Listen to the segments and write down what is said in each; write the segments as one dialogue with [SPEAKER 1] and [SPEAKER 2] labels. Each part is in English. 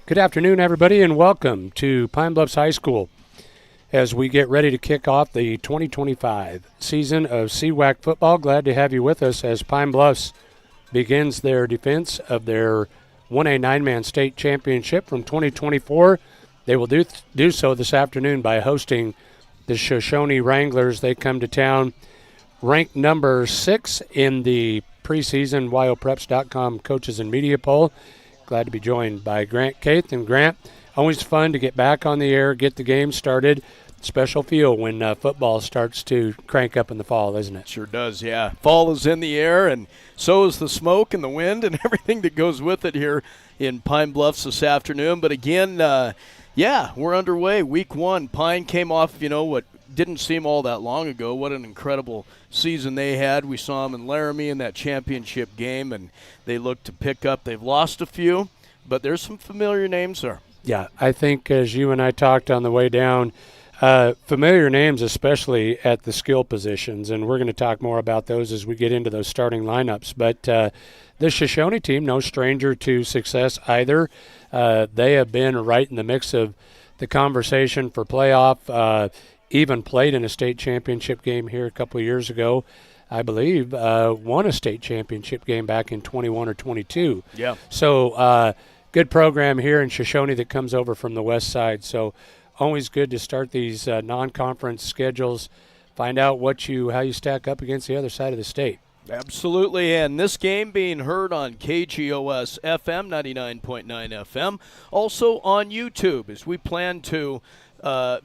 [SPEAKER 1] Good afternoon, everybody, and welcome to Pine Bluffs High School as we get ready to kick off the 2025 season of CWAC football. Glad to have you with us as Pine Bluffs begins their defense of their 1A nine-man state championship from 2024. They will do so this afternoon by hosting the Shoshoni Wranglers. They come to town ranked number 6 in the preseason YOPreps.com coaches and media poll. Glad to be joined by Grant Caith. And Grant, always fun to get back on the air, get the game started. Special feel when football starts to crank up in the fall, isn't it?
[SPEAKER 2] Sure does, yeah. Fall is in the air, and so is the smoke and the wind and everything that goes with it here in Pine Bluffs this afternoon. But again, we're underway. Week 1, Pine came off, what didn't seem all that long ago. What an incredible season they had. We saw them in Laramie in that championship game, and they look to pick up. They've lost a few, but there's some familiar names there.
[SPEAKER 1] Yeah, I think as you and I talked on the way down, familiar names, especially at the skill positions, and we're going to talk more about those as we get into those starting lineups. But the Shoshone team, no stranger to success either. They have been right in the mix of the conversation for playoff, even played in a state championship game here a couple of years ago. I believe won a state championship game back in 21 or 22.
[SPEAKER 2] Yeah.
[SPEAKER 1] So good program here in Shoshone that comes over from the west side. So always good to start these non-conference schedules, find out how you stack up against the other side of the state.
[SPEAKER 2] Absolutely, and this game being heard on KGOS FM 99.9 FM, also on YouTube as we plan to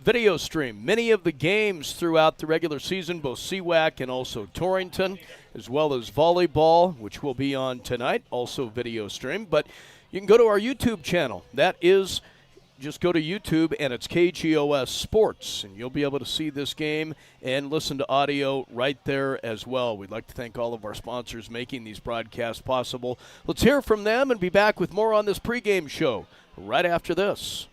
[SPEAKER 2] video stream many of the games throughout the regular season, both CWAC and also Torrington, as well as volleyball, which will be on tonight, also video stream. But you can go to our YouTube channel. That is, just go to YouTube, and it's KGOS Sports, and you'll be able to see this game and listen to audio right there as well. We'd like to thank all of our sponsors making these broadcasts possible. Let's hear from them and be back with more on this pregame show right after this.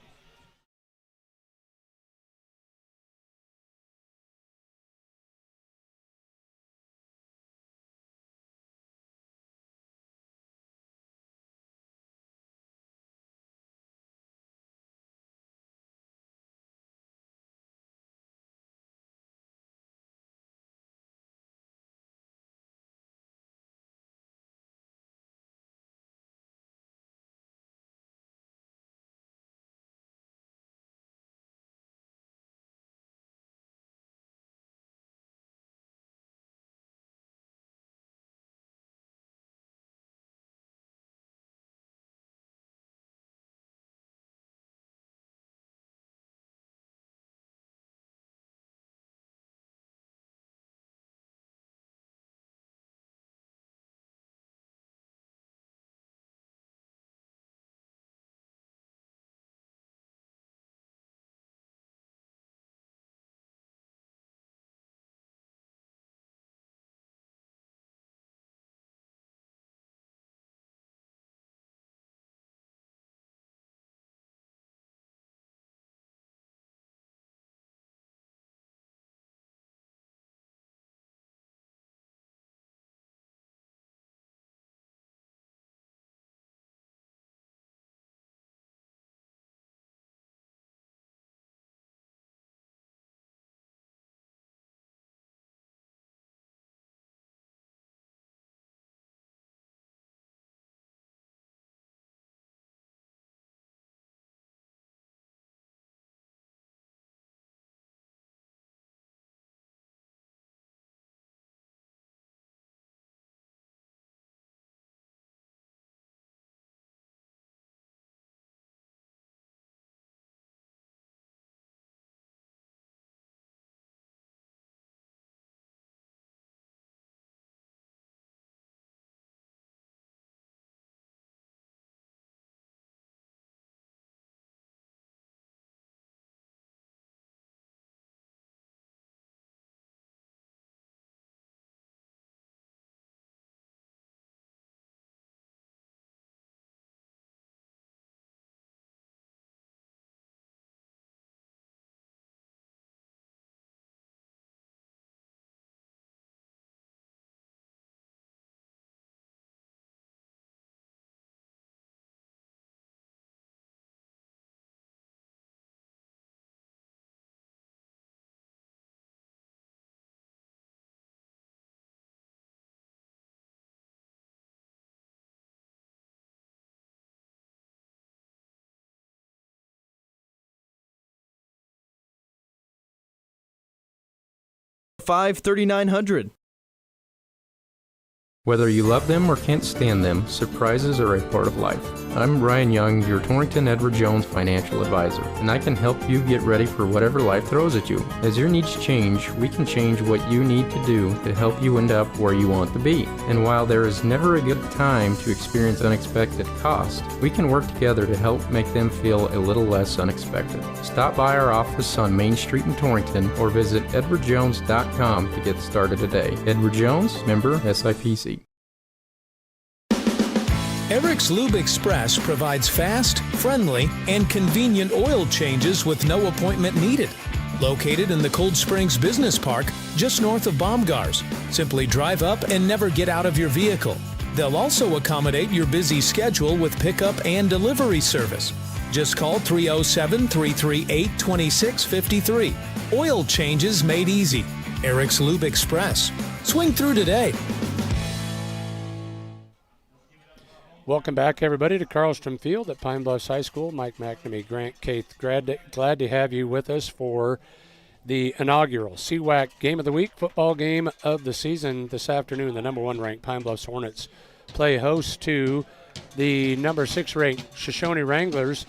[SPEAKER 3] 855-3900.
[SPEAKER 4] Whether you love them or can't stand them, surprises are a part of life. I'm Ryan Young, your Torrington Edward Jones financial advisor, and I can help you get ready for whatever life throws at you. As your needs change, we can change what you need to do to help you end up where you want to be. And while there is never a good time to experience unexpected costs, we can work together to help make them feel a little less unexpected. Stop by our office on Main Street in Torrington or visit edwardjones.com to get started today. Edward Jones, member SIPC.
[SPEAKER 5] Eric's Lube Express provides fast, friendly, and convenient oil changes with no appointment needed. Located in the Cold Springs Business Park, just north of Baumgars. Simply drive up and never get out of your vehicle. They'll also accommodate your busy schedule with pickup and delivery service. Just call 307-338-2653. Oil changes made easy. Eric's Lube Express. Swing through today.
[SPEAKER 1] Welcome back, everybody, to Carlstrom Field at Pine Bluffs High School. Mike McNamee, Grant Keith, glad to have you with us for the inaugural CWAC Game of the Week, football game of the season this afternoon. The number 1 ranked Pine Bluffs Hornets play host to the number 6 ranked Shoshoni Wranglers.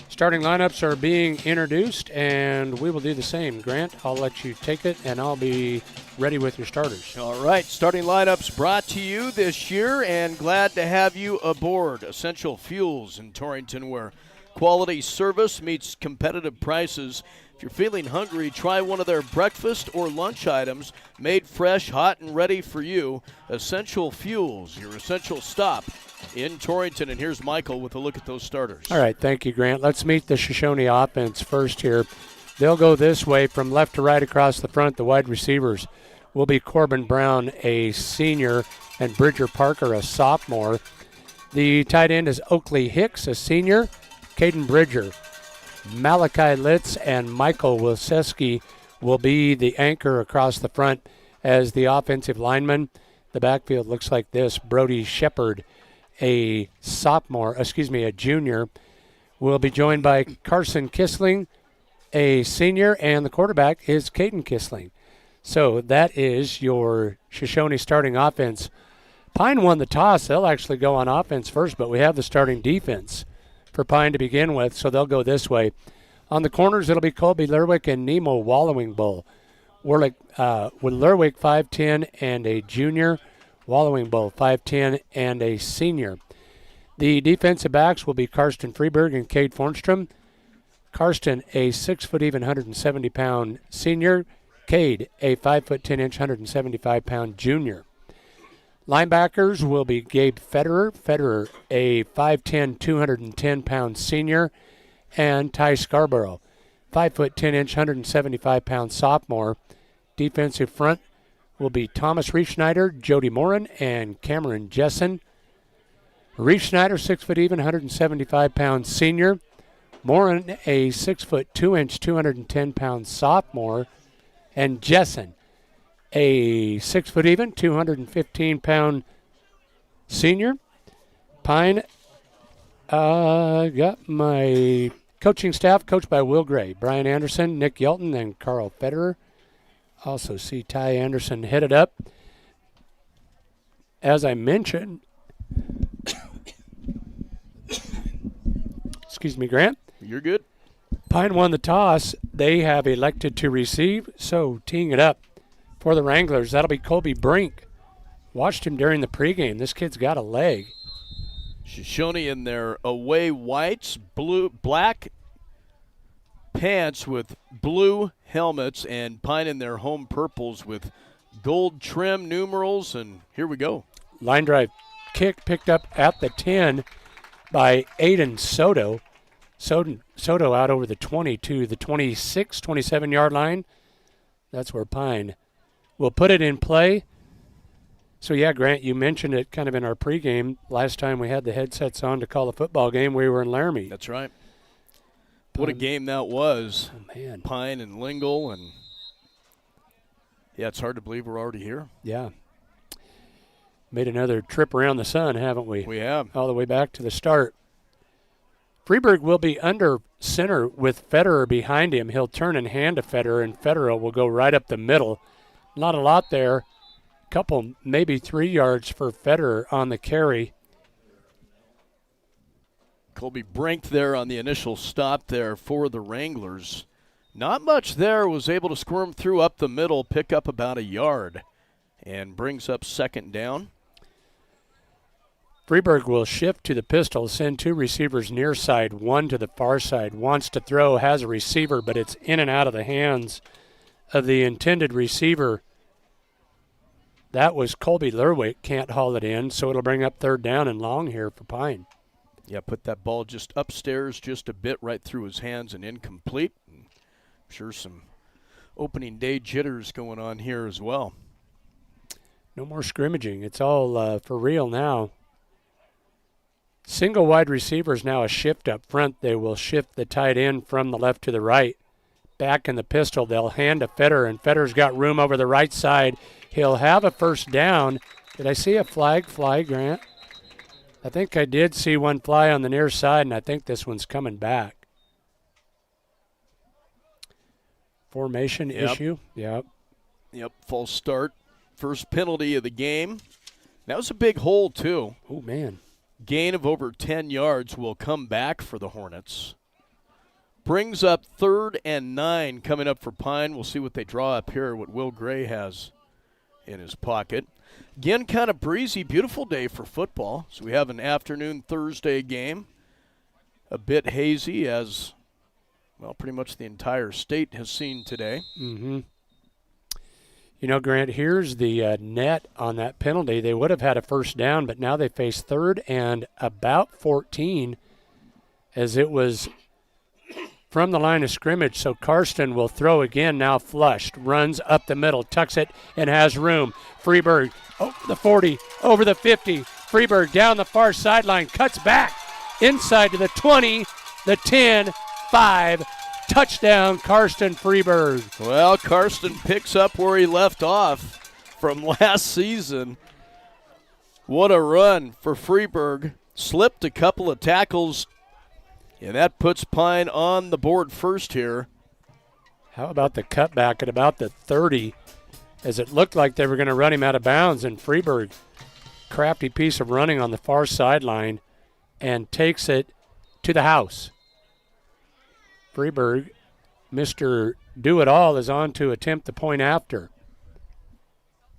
[SPEAKER 1] Starting lineups are being introduced, and we will do the same. Grant, I'll let you take it, and I'll be ready with your starters.
[SPEAKER 2] All right, starting lineups brought to you this year, and glad to have you aboard. Essential Fuels in Torrington, where quality service meets competitive prices. If you're feeling hungry, try one of their breakfast or lunch items made fresh, hot, and ready for you. Essential Fuels, your essential stop in Torrington. And here's Michael with a look at those starters.
[SPEAKER 1] All right, thank you, Grant. Let's meet the Shoshone offense first here. They'll go this way from left to right across the front. The wide receivers will be Corbin Brown, a senior, and Bridger Parker, a sophomore. The tight end is Oakley Hicks, a senior, Caden Bridger. Malachi Litz and Michael Wilseski will be the anchor across the front as the offensive lineman. The backfield looks like this. Brody Shepard, a junior, will be joined by Carson Kissling, a senior, and the quarterback is Caden Kissling. So that is your Shoshone starting offense. Pine won the toss. They'll actually go on offense first, but we have the starting defense for Pine to begin with, so they'll go this way. On the corners, it'll be Colby Lerwick and Nemo Wallowing Bull. With Lerwick 5'10 and a junior, Wallowing Bull 5'10 and a senior. The defensive backs will be Karsten Freeberg and Cade Fornstrom. Karsten, a 6', 170-pound senior. Cade, a 5'10", 175-pound junior. Linebackers will be Gabe Federer, a 5'10", 210-pound senior, and Ty Scarborough, 5'10", 175-pound sophomore. Defensive front will be Thomas Reefschneider, Jody Morin, and Cameron Jessen. Reefschneider, 6', 175-pound senior. Morin, a 6'2", 210-pound sophomore, and Jessen, a 6', 215-pound senior. Pine got my coaching staff, coached by Will Gray, Brian Anderson, Nick Yelton, and Carl Federer. Also see Ty Anderson headed up. As I mentioned, excuse me, Grant.
[SPEAKER 2] You're good.
[SPEAKER 1] Pine won the toss. They have elected to receive, so teeing it up for the Wranglers, that'll be Colby Brink. Watched him during the pregame. This kid's got a leg.
[SPEAKER 2] Shoshone in their away whites, black pants with blue helmets, and Pine in their home purples with gold trim numerals, and here we go.
[SPEAKER 1] Line drive kick picked up at the 10 by Aiden Soto. Soto out over the 20 to the 26, 27-yard line. That's where Pine will put it in play. So, yeah, Grant, you mentioned it kind of in our pregame. Last time we had the headsets on to call a football game, we were in Laramie.
[SPEAKER 2] That's right. What a game that was.
[SPEAKER 1] Oh, man.
[SPEAKER 2] Pine and Lingle, and, yeah, it's hard to believe we're already here.
[SPEAKER 1] Yeah. Made another trip around the sun, haven't we?
[SPEAKER 2] We have.
[SPEAKER 1] All the way back to the start. Freeberg will be under center with Federer behind him. He'll turn and hand to Federer, and Federer will go right up the middle. Not a lot there. Couple, maybe 3 yards for Federer on the carry.
[SPEAKER 2] Colby Brink there on the initial stop there for the Wranglers. Not much there, was able to squirm through up the middle, pick up about a yard, and brings up second down.
[SPEAKER 1] Freeburg will shift to the pistol, send 2 receivers near side, 1 to the far side. Wants to throw, has a receiver, but it's in and out of the hands of the intended receiver. That was Colby Lerwick, can't haul it in, so it'll bring up third down and long here for Pine.
[SPEAKER 2] Yeah, put that ball just upstairs just a bit, right through his hands and incomplete. I'm sure some opening day jitters going on here as well.
[SPEAKER 1] No more scrimmaging. It's all for real now. Single wide receivers now a shift up front. They will shift the tight end from the left to the right. Back in the pistol, they'll hand to Federer, and Federer's got room over the right side. He'll have a first down. Did I see a flag fly, Grant? I think I did see one fly on the near side, and I think this one's coming back. Formation issue? Yep.
[SPEAKER 2] Yep, false start. First penalty of the game. That was a big hole, too.
[SPEAKER 1] Oh, man.
[SPEAKER 2] Gain of over 10 yards will come back for the Hornets. Brings up 3rd and 9 coming up for Pine. We'll see what they draw up here, what Will Gray has in his pocket. Again, kind of breezy, beautiful day for football. So we have an afternoon Thursday game. A bit hazy as, well, pretty much the entire state has seen today.
[SPEAKER 1] Mm-hmm. You know, Grant, here's the net on that penalty. They would have had a first down, but now they face 3rd and about 14 as it was from the line of scrimmage. So Karsten will throw again, now flushed, runs up the middle, tucks it, and has room. Freeburg over the 40, over the 50. Freeburg down the far sideline, cuts back inside to the 20, the 10, 5. Touchdown, Karsten Freeburg.
[SPEAKER 2] Well, Karsten picks up where he left off from last season. What a run for Freeburg. Slipped a couple of tackles, and that puts Pine on the board first here.
[SPEAKER 1] How about the cutback at about the 30, as it looked like they were going to run him out of bounds, and Freeburg, crafty piece of running on the far sideline, and takes it to the house. Freeburg, Mr. Do-It-All, is on to attempt the point after.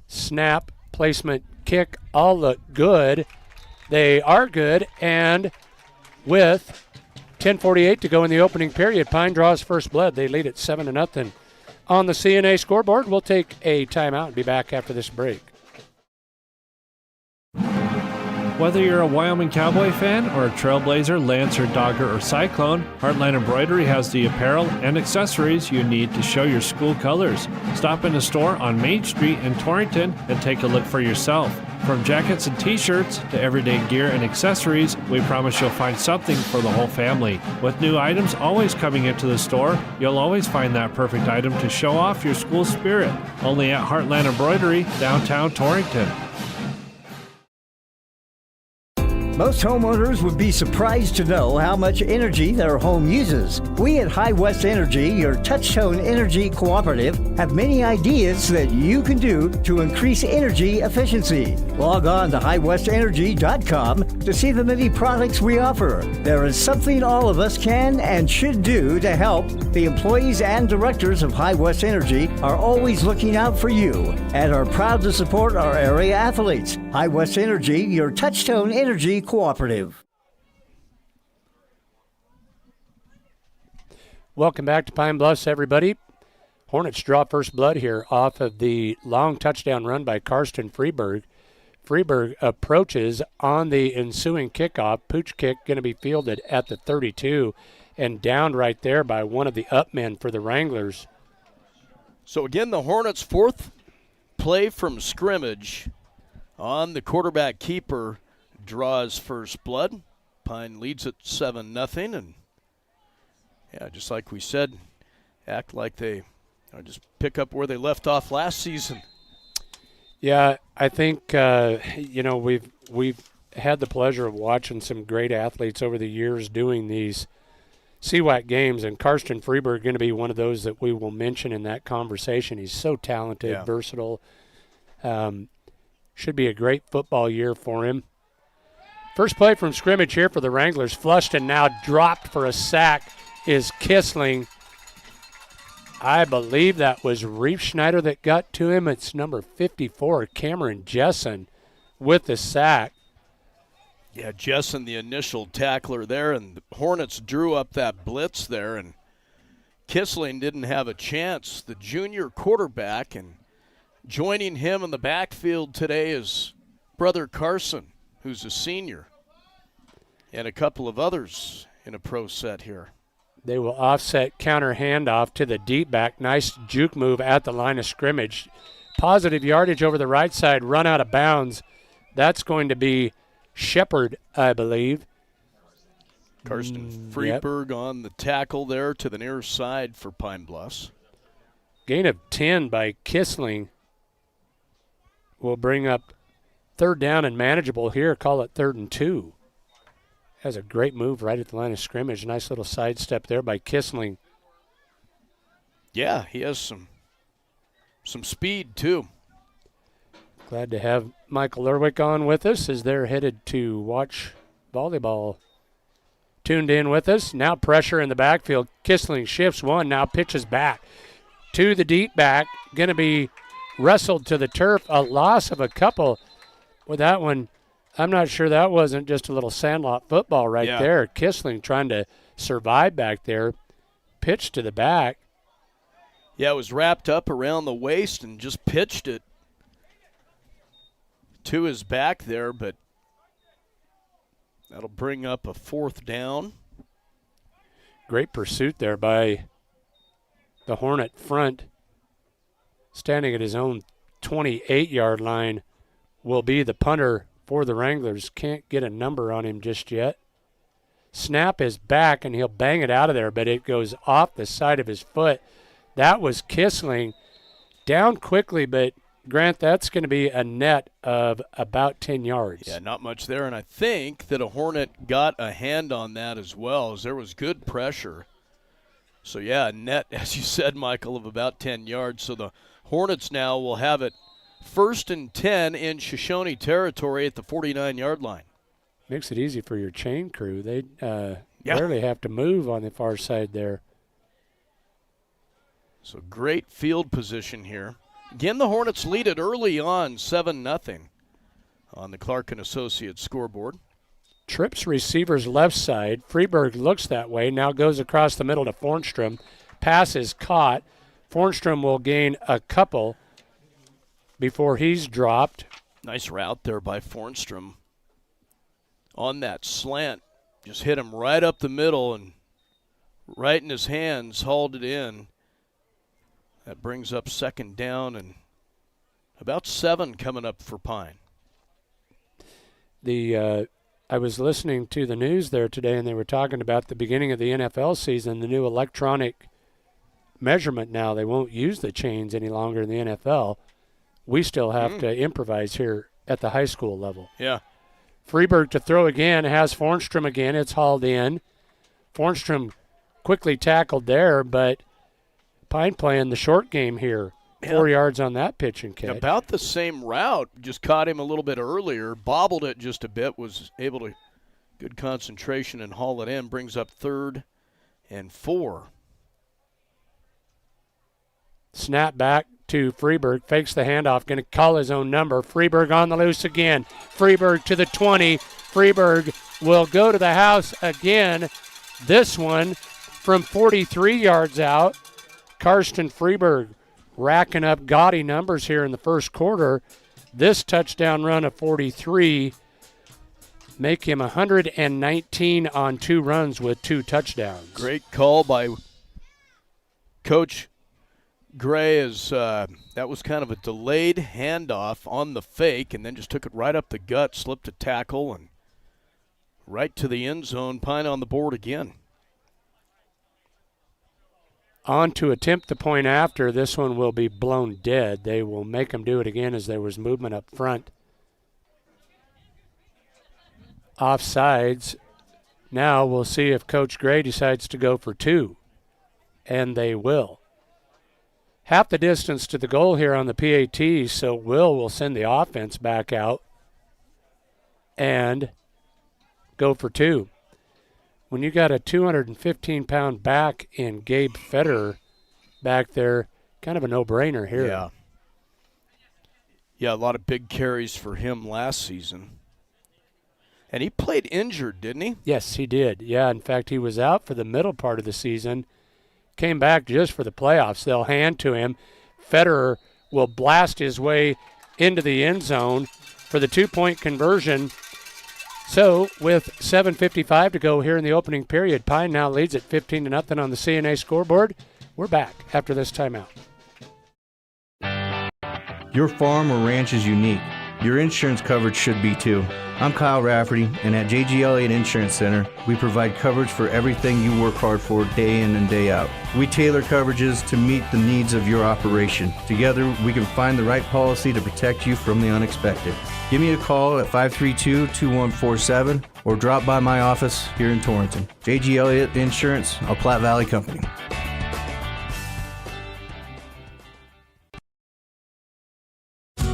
[SPEAKER 1] Snap, placement, kick, all look good. They are good, and with 10:48 to go in the opening period, Pine draws first blood. They lead at 7-0 on the CNA scoreboard. We'll take a timeout and be back after this break.
[SPEAKER 3] Whether you're a Wyoming Cowboy fan or a Trailblazer, Lancer, Dogger, or Cyclone, Heartland Embroidery has the apparel and accessories you need to show your school colors. Stop in the store on Main Street in Torrington and take a look for yourself. From jackets and t-shirts to everyday gear and accessories, we promise you'll find something for the whole family. With new items always coming into the store, you'll always find that perfect item to show off your school spirit. Only at Heartland Embroidery, downtown Torrington.
[SPEAKER 6] Most homeowners would be surprised to know how much energy their home uses. We at High West Energy, your touch-tone energy cooperative, have many ideas that you can do to increase energy efficiency. Log on to highwestenergy.com to see the many products we offer. There is something all of us can and should do to help. The employees and directors of High West Energy are always looking out for you and are proud to support our area athletes. High West Energy, your touch-tone energy cooperative.
[SPEAKER 1] Welcome back to Pine Bluffs, everybody. Hornets draw first blood here off of the long touchdown run by Karsten Freeburg. Freeburg approaches on the ensuing kickoff. Pooch kick going to be fielded at the 32 and downed right there by one of the up men for the Wranglers.
[SPEAKER 2] So again, the Hornets' fourth play from scrimmage on the quarterback keeper draws first blood. Pine leads at 7-0, and yeah, just like we said, act like they just pick up where they left off last season.
[SPEAKER 1] Yeah, I think we've had the pleasure of watching some great athletes over the years doing these CWAC games, and Karsten Freeberg going to be one of those that we will mention in that conversation. He's so talented, versatile. Should be a great football year for him. First play from scrimmage here for the Wranglers. Flushed and now dropped for a sack is Kissling. I believe that was Reef Schneider that got to him. It's number 54, Cameron Jessen, with the sack.
[SPEAKER 2] Yeah, Jessen, the initial tackler there, and the Hornets drew up that blitz there, and Kissling didn't have a chance. The junior quarterback, and joining him in the backfield today is brother Carson, who's a senior, and a couple of others in a pro set here.
[SPEAKER 1] They will offset counter handoff to the deep back. Nice juke move at the line of scrimmage. Positive yardage over the right side, run out of bounds. That's going to be Shepard, I believe.
[SPEAKER 2] Karsten Freeberg on the tackle there to the near side for Pine Bluffs.
[SPEAKER 1] Gain of 10 by Kissling will bring up third down and manageable here. Call it 3rd and 2. Has a great move right at the line of scrimmage. Nice little sidestep there by Kissling.
[SPEAKER 2] Yeah, he has some speed too.
[SPEAKER 1] Glad to have Michael Erwick on with us as they're headed to watch volleyball. Tuned in with us. Now pressure in the backfield. Kissling shifts one, now pitches back to the deep back. Going to be wrestled to the turf. A loss of a couple with that one. I'm not sure that wasn't just a little sandlot football right there. Kissling trying to survive back there. Pitch to the back.
[SPEAKER 2] Yeah, it was wrapped up around the waist and just pitched it to his back there, but that'll bring up a 4th down.
[SPEAKER 1] Great pursuit there by the Hornet front. Standing at his own 28-yard line will be the punter for the Wranglers. Can't get a number on him just yet. Snap is back, and he'll bang it out of there, but it goes off the side of his foot. That was Kissling. Down quickly, but Grant, that's going to be a net of about 10 yards.
[SPEAKER 2] Yeah, not much there, and I think that a Hornet got a hand on that as well, as there was good pressure. So, yeah, a net, as you said, Michael, of about 10 yards. So the Hornets now will have it 1st and 10 in Shoshoni territory at the 49-yard line.
[SPEAKER 1] Makes it easy for your chain crew. They barely have to move on the far side there.
[SPEAKER 2] So great field position here. Again, the Hornets lead it early on, 7-0 on the Clark & Associates scoreboard.
[SPEAKER 1] Trips receivers left side. Freeberg looks that way, now goes across the middle to Fornstrom. Pass is caught. Fornstrom will gain a couple before he's dropped.
[SPEAKER 2] Nice route there by Fornstrom. On that slant, just hit him right up the middle and right in his hands, hauled it in. That brings up 2nd down and about 7 coming up for Pine.
[SPEAKER 1] I was listening to the news there today, and they were talking about the beginning of the NFL season, the new electronic measurement now. They won't use the chains any longer in the NFL. We still have to improvise here at the high school level.
[SPEAKER 2] Yeah.
[SPEAKER 1] Freeberg to throw again, has Fornstrom again. It's hauled in. Fornstrom quickly tackled there, but Pine playing the short game here. 4 yards on that pitch and catch.
[SPEAKER 2] About the same route, just caught him a little bit earlier, bobbled it just a bit, was able to, good concentration and haul it in, brings up 3rd and 4.
[SPEAKER 1] Snap back to Freeberg, fakes the handoff, going to call his own number. Freeberg on the loose again. Freeberg to the 20. Freeberg will go to the house again. This one from 43 yards out. Karsten Freeberg racking up gaudy numbers here in the first quarter. This touchdown run of 43 make him 119 on 2 runs with 2 touchdowns.
[SPEAKER 2] Great call by Coach Gray. That was kind of a delayed handoff on the fake and then just took it right up the gut, slipped a tackle, and right to the end zone. Pine on the board again.
[SPEAKER 1] On to attempt the point after. This one will be blown dead. They will make him do it again as there was movement up front. Offsides. Now we'll see if Coach Gray decides to go for 2, and they will. Half the distance to the goal here on the PAT, so will send the offense back out and go for 2. When you got a 215-pound back in Gabe Federer back there, kind of a no-brainer here.
[SPEAKER 2] Yeah. Yeah, a lot of big carries for him last season. And he played injured, didn't he?
[SPEAKER 1] Yes, he did. Yeah, in fact, he was out for the middle part of the season. Came back just for the playoffs. They'll hand to him. Federer will blast his way into the end zone for the 2-point conversion. So with 7:55 to go here in the opening period, Pine now leads at 15-0 on the CNA scoreboard. We're back after this timeout.
[SPEAKER 7] Your farm or ranch is unique. Your insurance coverage should be too. I'm Kyle Rafferty, and at JG Elliott Insurance Center, we provide coverage for everything you work hard for day in and day out. We tailor coverages to meet the needs of your operation. Together, we can find the right policy to protect you from the unexpected. Give me a call at 532-2147 or drop by my office here in Torrington. JG Elliott Insurance, a Platte Valley company.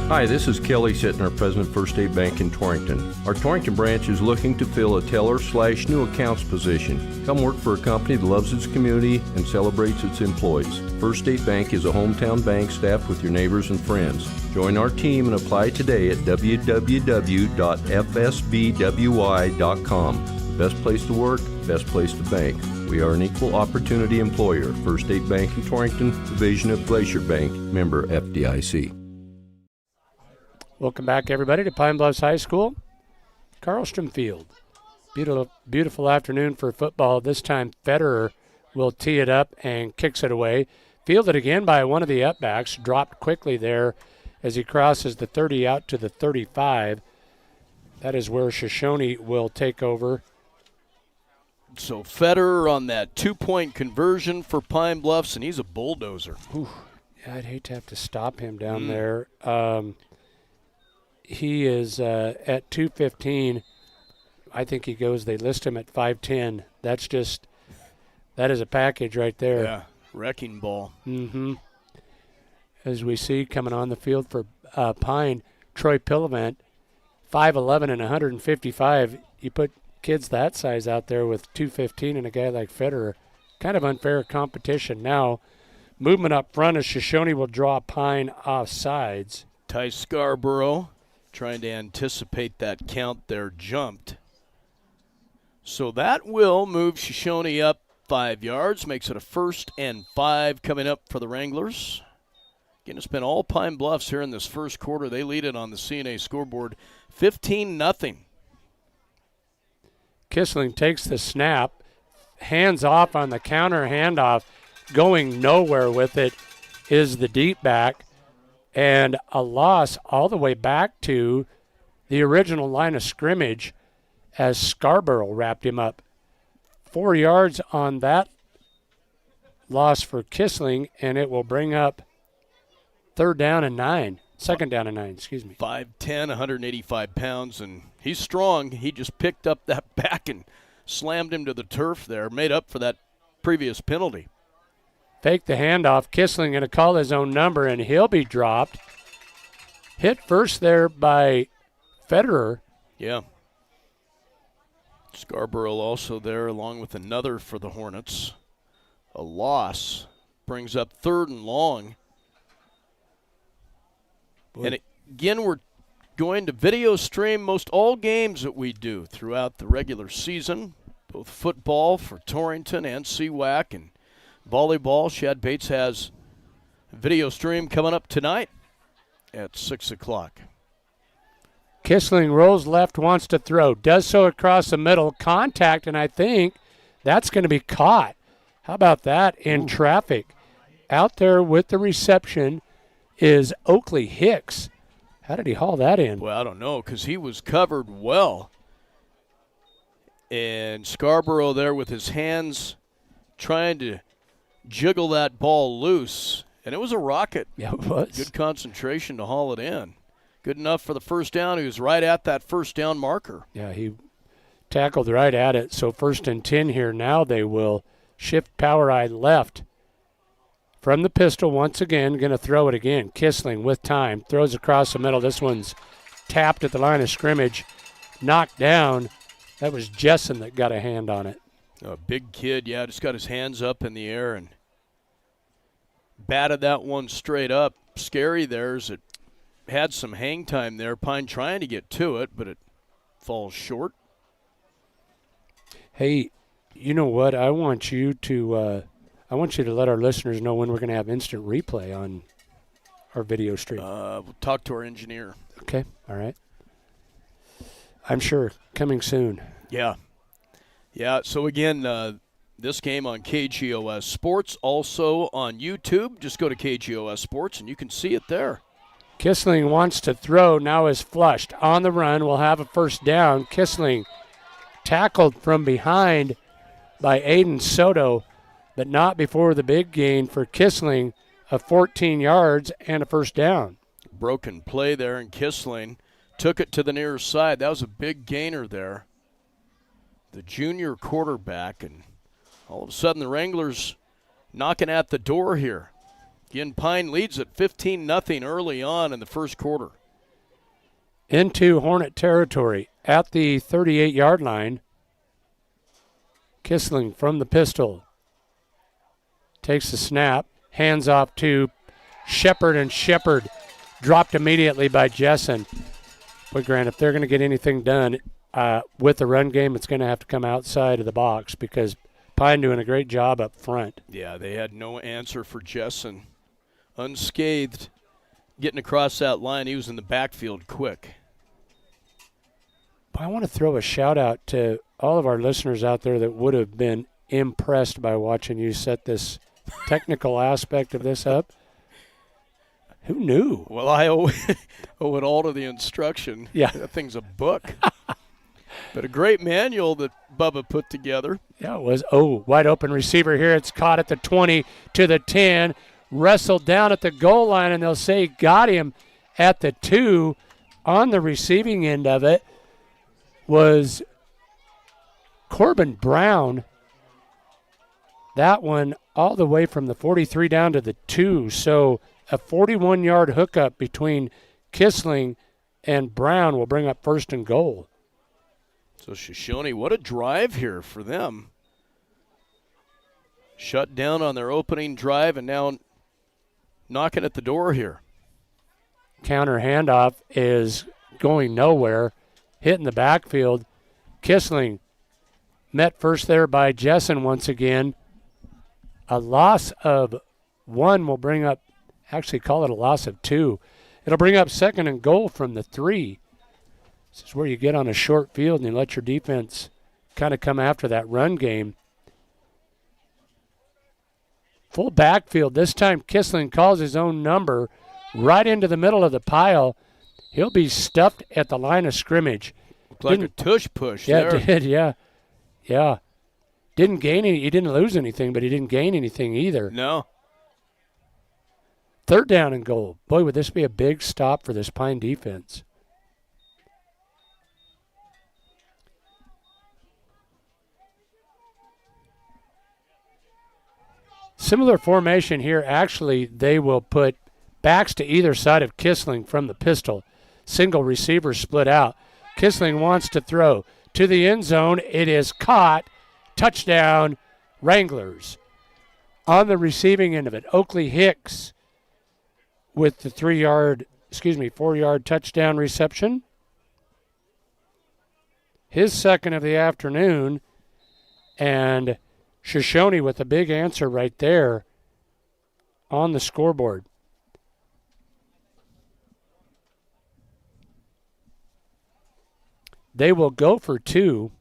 [SPEAKER 8] Hi, this is Kelly Sittner, President First State Bank in Torrington. Our Torrington branch is looking to fill a teller/new accounts position. Come work for a company that loves its community and celebrates its employees. First State Bank is a hometown bank staffed with your neighbors and friends. Join our team and apply today at www.fsbwi.com. Best place to work, best place to bank. We are an equal opportunity employer. First State Bank in Torrington, division of Glacier Bank, member FDIC.
[SPEAKER 1] Welcome back, everybody, to Pine Bluffs High School, Carlstrom Field. Beautiful afternoon for football. This time Federer will tee it up and kicks it away. Fielded again by one of the upbacks. Dropped quickly there as he crosses the 30 out to the 35. That is where Shoshoni will take over.
[SPEAKER 2] So Federer on that 2-point conversion for Pine Bluffs, and he's a bulldozer.
[SPEAKER 1] Whew. Yeah, I'd hate to have to stop him down there. He is at 215. I think he goes, they list him at 5'10". That is a package right there.
[SPEAKER 2] Yeah, wrecking ball.
[SPEAKER 1] Mm-hmm. As we see coming on the field for Pine, Troy Pillavant, 5'11" and 155. You put kids that size out there with 215 and a guy like Federer. Kind of unfair competition. Now, movement up front as Shoshoni will draw Pine off sides.
[SPEAKER 2] Ty Scarborough trying to anticipate that count there, jumped. So that will move Shoshoni up 5 yards, makes it a 1st and 5 coming up for the Wranglers. Again, it's been all Pine Bluffs here in this first quarter. They lead it on the CNA scoreboard 15-0.
[SPEAKER 1] Kissling takes the snap, hands off on the counter handoff, going nowhere with it is the deep back. And a loss all the way back to the original line of scrimmage as Scarborough wrapped him up. 4 yards on that loss for Kissling, and it will bring up second down and 9,
[SPEAKER 2] 5'10", 185 pounds, and he's strong. He just picked up that back and slammed him to the turf there, made up for that previous penalty.
[SPEAKER 1] Fake the handoff. Kissling going to call his own number, and he'll be dropped. Hit first there by Federer.
[SPEAKER 2] Yeah. Scarborough also there along with another for the Hornets. A loss brings up 3rd and long. Boy. And again, we're going to video stream most all games that we do throughout the regular season, both football for Torrington and CWAC, and volleyball. Shad Bates has a video stream coming up tonight at 6 o'clock.
[SPEAKER 1] Kissling rolls left, wants to throw. Does so across the middle. Contact, and I think that's going to be caught. How about that in traffic? Out there with the reception is Oakley Hicks. How did he haul that in?
[SPEAKER 2] Well, I don't know, because he was covered well. And Scarborough there with his hands trying to jiggle that ball loose. And it was a rocket.
[SPEAKER 1] Yeah, it was.
[SPEAKER 2] Good concentration to haul it in. Good enough for the first down. He was right at that first down marker.
[SPEAKER 1] Yeah, he tackled right at it. So 1st and 10 here. Now they will shift power eye left from the pistol once again. Going to throw it again. Kissling with time. Throws across the middle. This one's tapped at the line of scrimmage. Knocked down. That was Jessen that got a hand on it.
[SPEAKER 2] A big kid, yeah, just got his hands up in the air and batted that one straight up. Scary there as it had some hang time there. Pine trying to get to it, but it falls short.
[SPEAKER 1] Hey, you know what? I want you to let our listeners know when we're going to have instant replay on our video stream.
[SPEAKER 2] We'll talk to our engineer.
[SPEAKER 1] Okay, all right. I'm sure coming soon.
[SPEAKER 2] Yeah. Yeah, so again, this game on KGOS Sports, also on YouTube. Just go to KGOS Sports and you can see it there.
[SPEAKER 1] Kissling wants to throw, now is flushed. On the run, will have a 1st down. Kissling tackled from behind by Aiden Soto, but not before the big gain for Kissling of 14 yards and a 1st down.
[SPEAKER 2] Broken play there, and Kissling took it to the near side. That was a big gainer there. The junior quarterback, and all of a sudden the Wranglers knocking at the door here. Again, Pine leads at 15-0 early on in the 1st quarter.
[SPEAKER 1] Into Hornet territory at the 38-yard line. Kissling from the pistol. Takes the snap, hands off to Shepard, and Shepard dropped immediately by Jessen. But Grant, if they're going to get anything done with the run game, it's going to have to come outside of the box because Pine doing a great job up front.
[SPEAKER 2] Yeah, they had no answer for Jessen. Unscathed, getting across that line. He was in the backfield quick.
[SPEAKER 1] I want to throw a shout out to all of our listeners out there that would have been impressed by watching you set this technical aspect of this up. Who knew?
[SPEAKER 2] Well, I owe it all to the instruction.
[SPEAKER 1] Yeah.
[SPEAKER 2] That thing's a book. But a great manual that Bubba put together.
[SPEAKER 1] Yeah, it was. Oh, wide open receiver here. It's caught at the 20 to the 10. Wrestled down at the goal line, and they'll say got him at the 2. On the receiving end of it was Corbin Brown. That one all the way from the 43 down to the 2. So a 41-yard hookup between Kissling and Brown will bring up 1st and goal.
[SPEAKER 2] So Shoshoni, what a drive here for them. Shut down on their opening drive and now knocking at the door here.
[SPEAKER 1] Counter handoff is going nowhere. Hitting the backfield. Kissling met first there by Jessen once again. A loss of 1 will bring up, actually call it a loss of 2. It'll bring up 2nd and goal from the 3. This is where you get on a short field and you let your defense kind of come after that run game. Full backfield. This time Kissling calls his own number right into the middle of the pile. He'll be stuffed at the line of scrimmage.
[SPEAKER 2] Looked like a tush push
[SPEAKER 1] there.
[SPEAKER 2] Yeah,
[SPEAKER 1] it did, yeah. Yeah. Didn't gain any. He didn't lose anything, but he didn't gain anything either.
[SPEAKER 2] No.
[SPEAKER 1] 3rd down and goal. Boy, would this be a big stop for this Pine defense. Similar formation here. Actually, they will put backs to either side of Kissling from the pistol. Single receiver split out. Kissling wants to throw to the end zone. It is caught. Touchdown, Wranglers. On the receiving end of it, Oakley Hicks with the 4-yard touchdown reception. His 2nd of the afternoon, and Shoshoni with a big answer right there on the scoreboard. They will go for 2.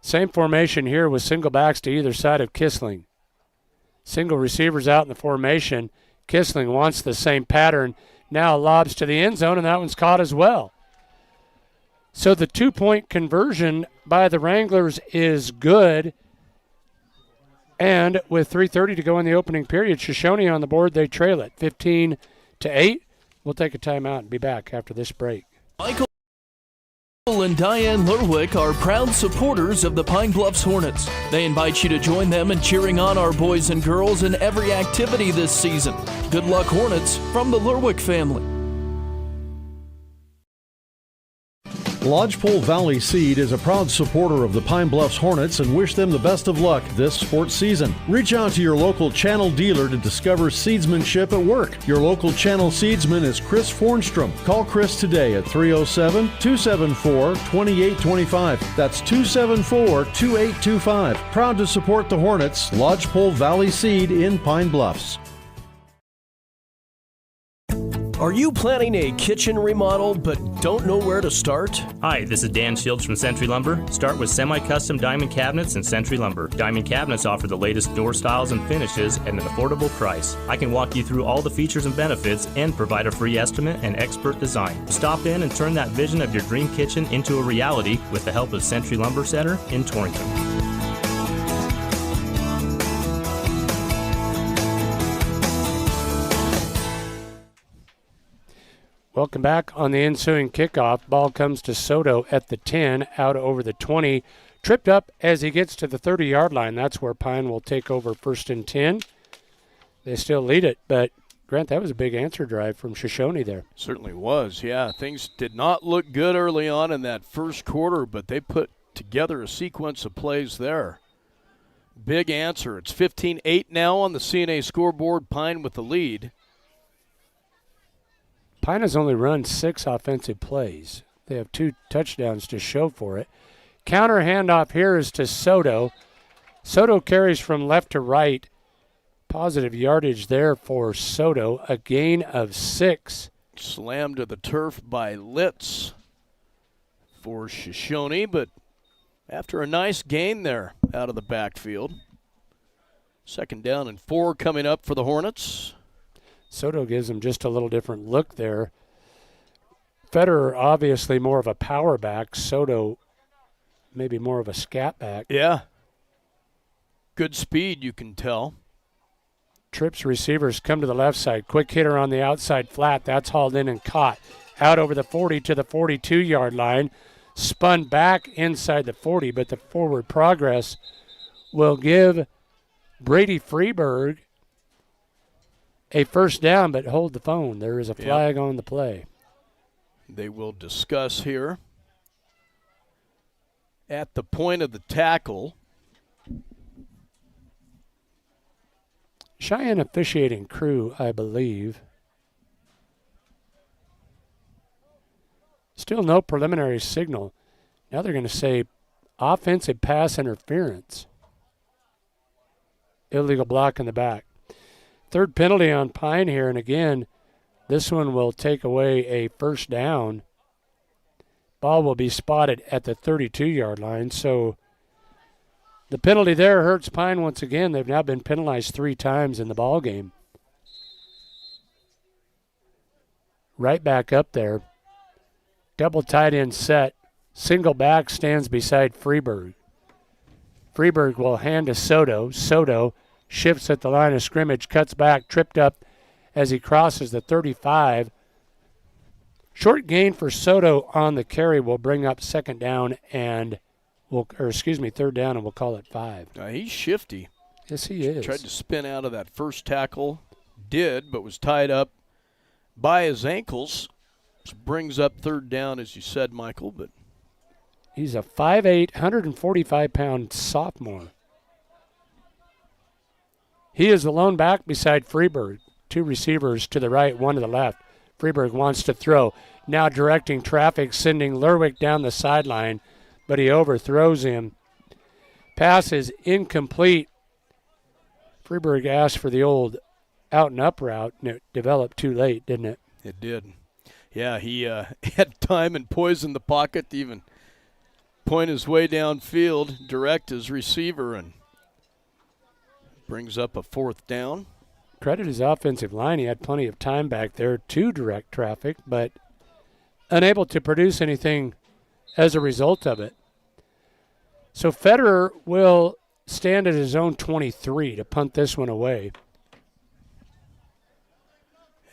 [SPEAKER 1] Same formation here with single backs to either side of Kissling. Single receivers out in the formation. Kissling wants the same pattern. Now lobs to the end zone, and that one's caught as well. So the 2-point conversion by the Wranglers is good. And with 3:30 to go in the opening period, Shoshoni on the board, they trail it 15-8. We'll take a timeout and be back after this break.
[SPEAKER 2] Michael and Diane Lerwick are proud supporters of the Pine Bluffs Hornets. They invite you to join them in cheering on our boys and girls in every activity this season. Good luck, Hornets, from the Lerwick family.
[SPEAKER 9] Lodgepole Valley Seed is a proud supporter of the Pine Bluffs Hornets and wish them the best of luck this sports season. Reach out to your local channel dealer to discover seedsmanship at work. Your local channel seedsman is Chris Fornstrom. Call Chris today at 307-274-2825. That's 274-2825. Proud to support the Hornets. Lodgepole Valley Seed in Pine Bluffs.
[SPEAKER 2] Are you planning a kitchen remodel but don't know where to start?
[SPEAKER 10] Hi, this is Dan Shields from Century Lumber. Start with semi-custom diamond cabinets and Century Lumber. Diamond cabinets offer the latest door styles and finishes at an affordable price. I can walk you through all the features and benefits and provide a free estimate and expert design. Stop in and turn that vision of your dream kitchen into a reality with the help of Century Lumber Center in Torrington.
[SPEAKER 1] Welcome back on the ensuing kickoff. Ball comes to Soto at the 10, out over the 20. Tripped up as he gets to the 30-yard line. That's where Pine will take over 1st and 10. They still lead it, but, Grant, that was a big answer drive from Shoshoni there.
[SPEAKER 2] Certainly was, yeah. Things did not look good early on in that first quarter, but they put together a sequence of plays there. Big answer. It's 15-8 now on the CNA scoreboard. Pine with the lead.
[SPEAKER 1] Pine has only run 6 offensive plays. They have 2 touchdowns to show for it. Counter handoff here is to Soto. Soto carries from left to right. Positive yardage there for Soto. A gain of 6.
[SPEAKER 2] Slammed to the turf by Litz for Shoshoni, but after a nice gain there out of the backfield. 2nd down and 4 coming up for the Hornets.
[SPEAKER 1] Soto gives him just a little different look there. Federer obviously more of a power back. Soto maybe more of a scat back.
[SPEAKER 2] Yeah. Good speed, you can tell.
[SPEAKER 1] Trips receivers come to the left side. Quick hitter on the outside flat. That's hauled in and caught. Out over the 40 to the 42-yard line. Spun back inside the 40, but the forward progress will give Brady Freeberg a 1st down, but hold the phone. There is a flag on the play.
[SPEAKER 2] They will discuss here. At the point of the tackle.
[SPEAKER 1] Cheyenne officiating crew, I believe. Still no preliminary signal. Now they're going to say offensive pass interference. Illegal block in the back. 3rd penalty on Pine here, and again, this one will take away a 1st down. Ball will be spotted at the 32-yard line, so the penalty there hurts Pine once again. They've now been penalized 3 times in the ball game. Right back up there. Double tight end set. Single back stands beside Freeberg. Freeberg will hand to Soto. Soto shifts at the line of scrimmage, cuts back, tripped up as he crosses the 35. Short gain for Soto on the carry will bring up 2nd down and third down, and we'll call it 5.
[SPEAKER 2] He's shifty.
[SPEAKER 1] Yes, he is.
[SPEAKER 2] Tried to spin out of that first tackle, did, but was tied up by his ankles. Which brings up 3rd down, as you said, Michael. But
[SPEAKER 1] he's a 5'8", 145-pound sophomore. He is the lone back beside Freeberg. 2 receivers to the right, 1 to the left. Freeberg wants to throw. Now directing traffic, sending Lerwick down the sideline, but he overthrows him. Pass is incomplete. Freeberg asked for the old out-and-up route, and it developed too late, didn't it?
[SPEAKER 2] It did. Yeah, he had time and poise in the pocket to even point his way downfield, direct his receiver, and brings up a 4th down.
[SPEAKER 1] Credit his offensive line. He had plenty of time back there to direct traffic, but unable to produce anything as a result of it. So Federer will stand at his own 23 to punt this one away.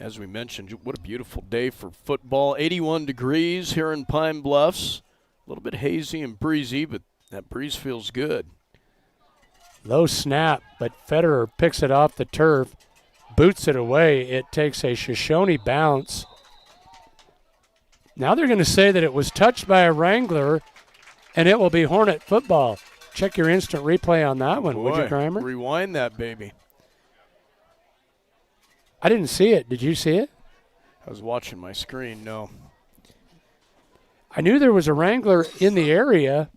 [SPEAKER 2] As we mentioned, what a beautiful day for football. 81 degrees here in Pine Bluffs. little bit hazy and breezy, but that breeze feels good.
[SPEAKER 1] Low snap, but Federer picks it off the turf, boots it away. It takes a Shoshoni bounce. Now they're going to say that it was touched by a Wrangler, and it will be Hornet football. Check your instant replay on that one, would you, Grimer?
[SPEAKER 2] Rewind that, baby.
[SPEAKER 1] I didn't see it. Did you see it?
[SPEAKER 2] I was watching my screen, no.
[SPEAKER 1] I knew there was a Wrangler in the area.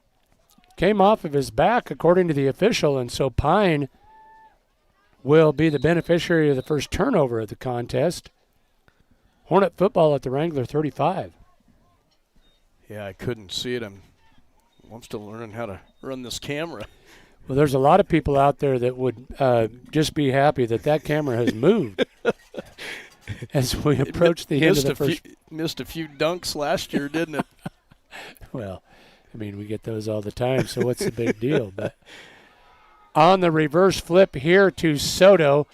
[SPEAKER 1] Came off of his back, according to the official, and so Pine will be the beneficiary of the first turnover of the contest. Hornet football at the Wrangler 35.
[SPEAKER 2] Yeah, I couldn't see it. I'm still learning how to run this camera.
[SPEAKER 1] Well, there's a lot of people out there that would just be happy that camera has moved as we approach the end of the first.
[SPEAKER 2] Missed a few dunks last year, didn't it?
[SPEAKER 1] Well, I mean, we get those all the time, so what's the big deal? But on the reverse flip here to Soto.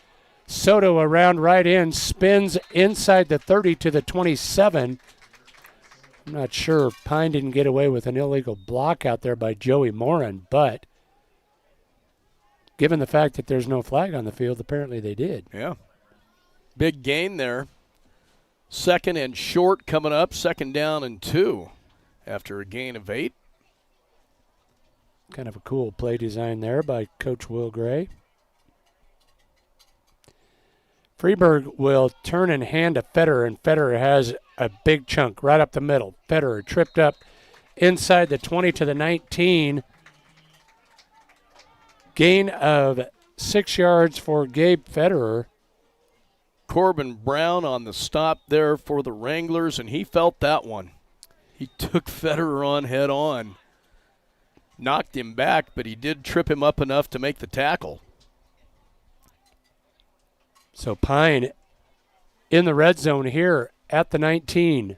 [SPEAKER 1] Soto around right in, spins inside the 30 to the 27. I'm not sure Pine didn't get away with an illegal block out there by Joey Morin, but given the fact that there's no flag on the field, apparently they did.
[SPEAKER 2] Yeah. Big gain there. Second and short coming up, 2nd down and 2 after a gain of 8.
[SPEAKER 1] Kind of a cool play design there by Coach Will Gray. Freeburg will turn and hand to Federer, and Federer has a big chunk right up the middle. Federer tripped up inside the 20 to the 19. Gain of 6 yards for Gabe Federer.
[SPEAKER 2] Corbin Brown on the stop there for the Wranglers, and he felt that one. He took Federer on head on. Knocked him back, but he did trip him up enough to make the tackle.
[SPEAKER 1] So Pine in the red zone here at the 19.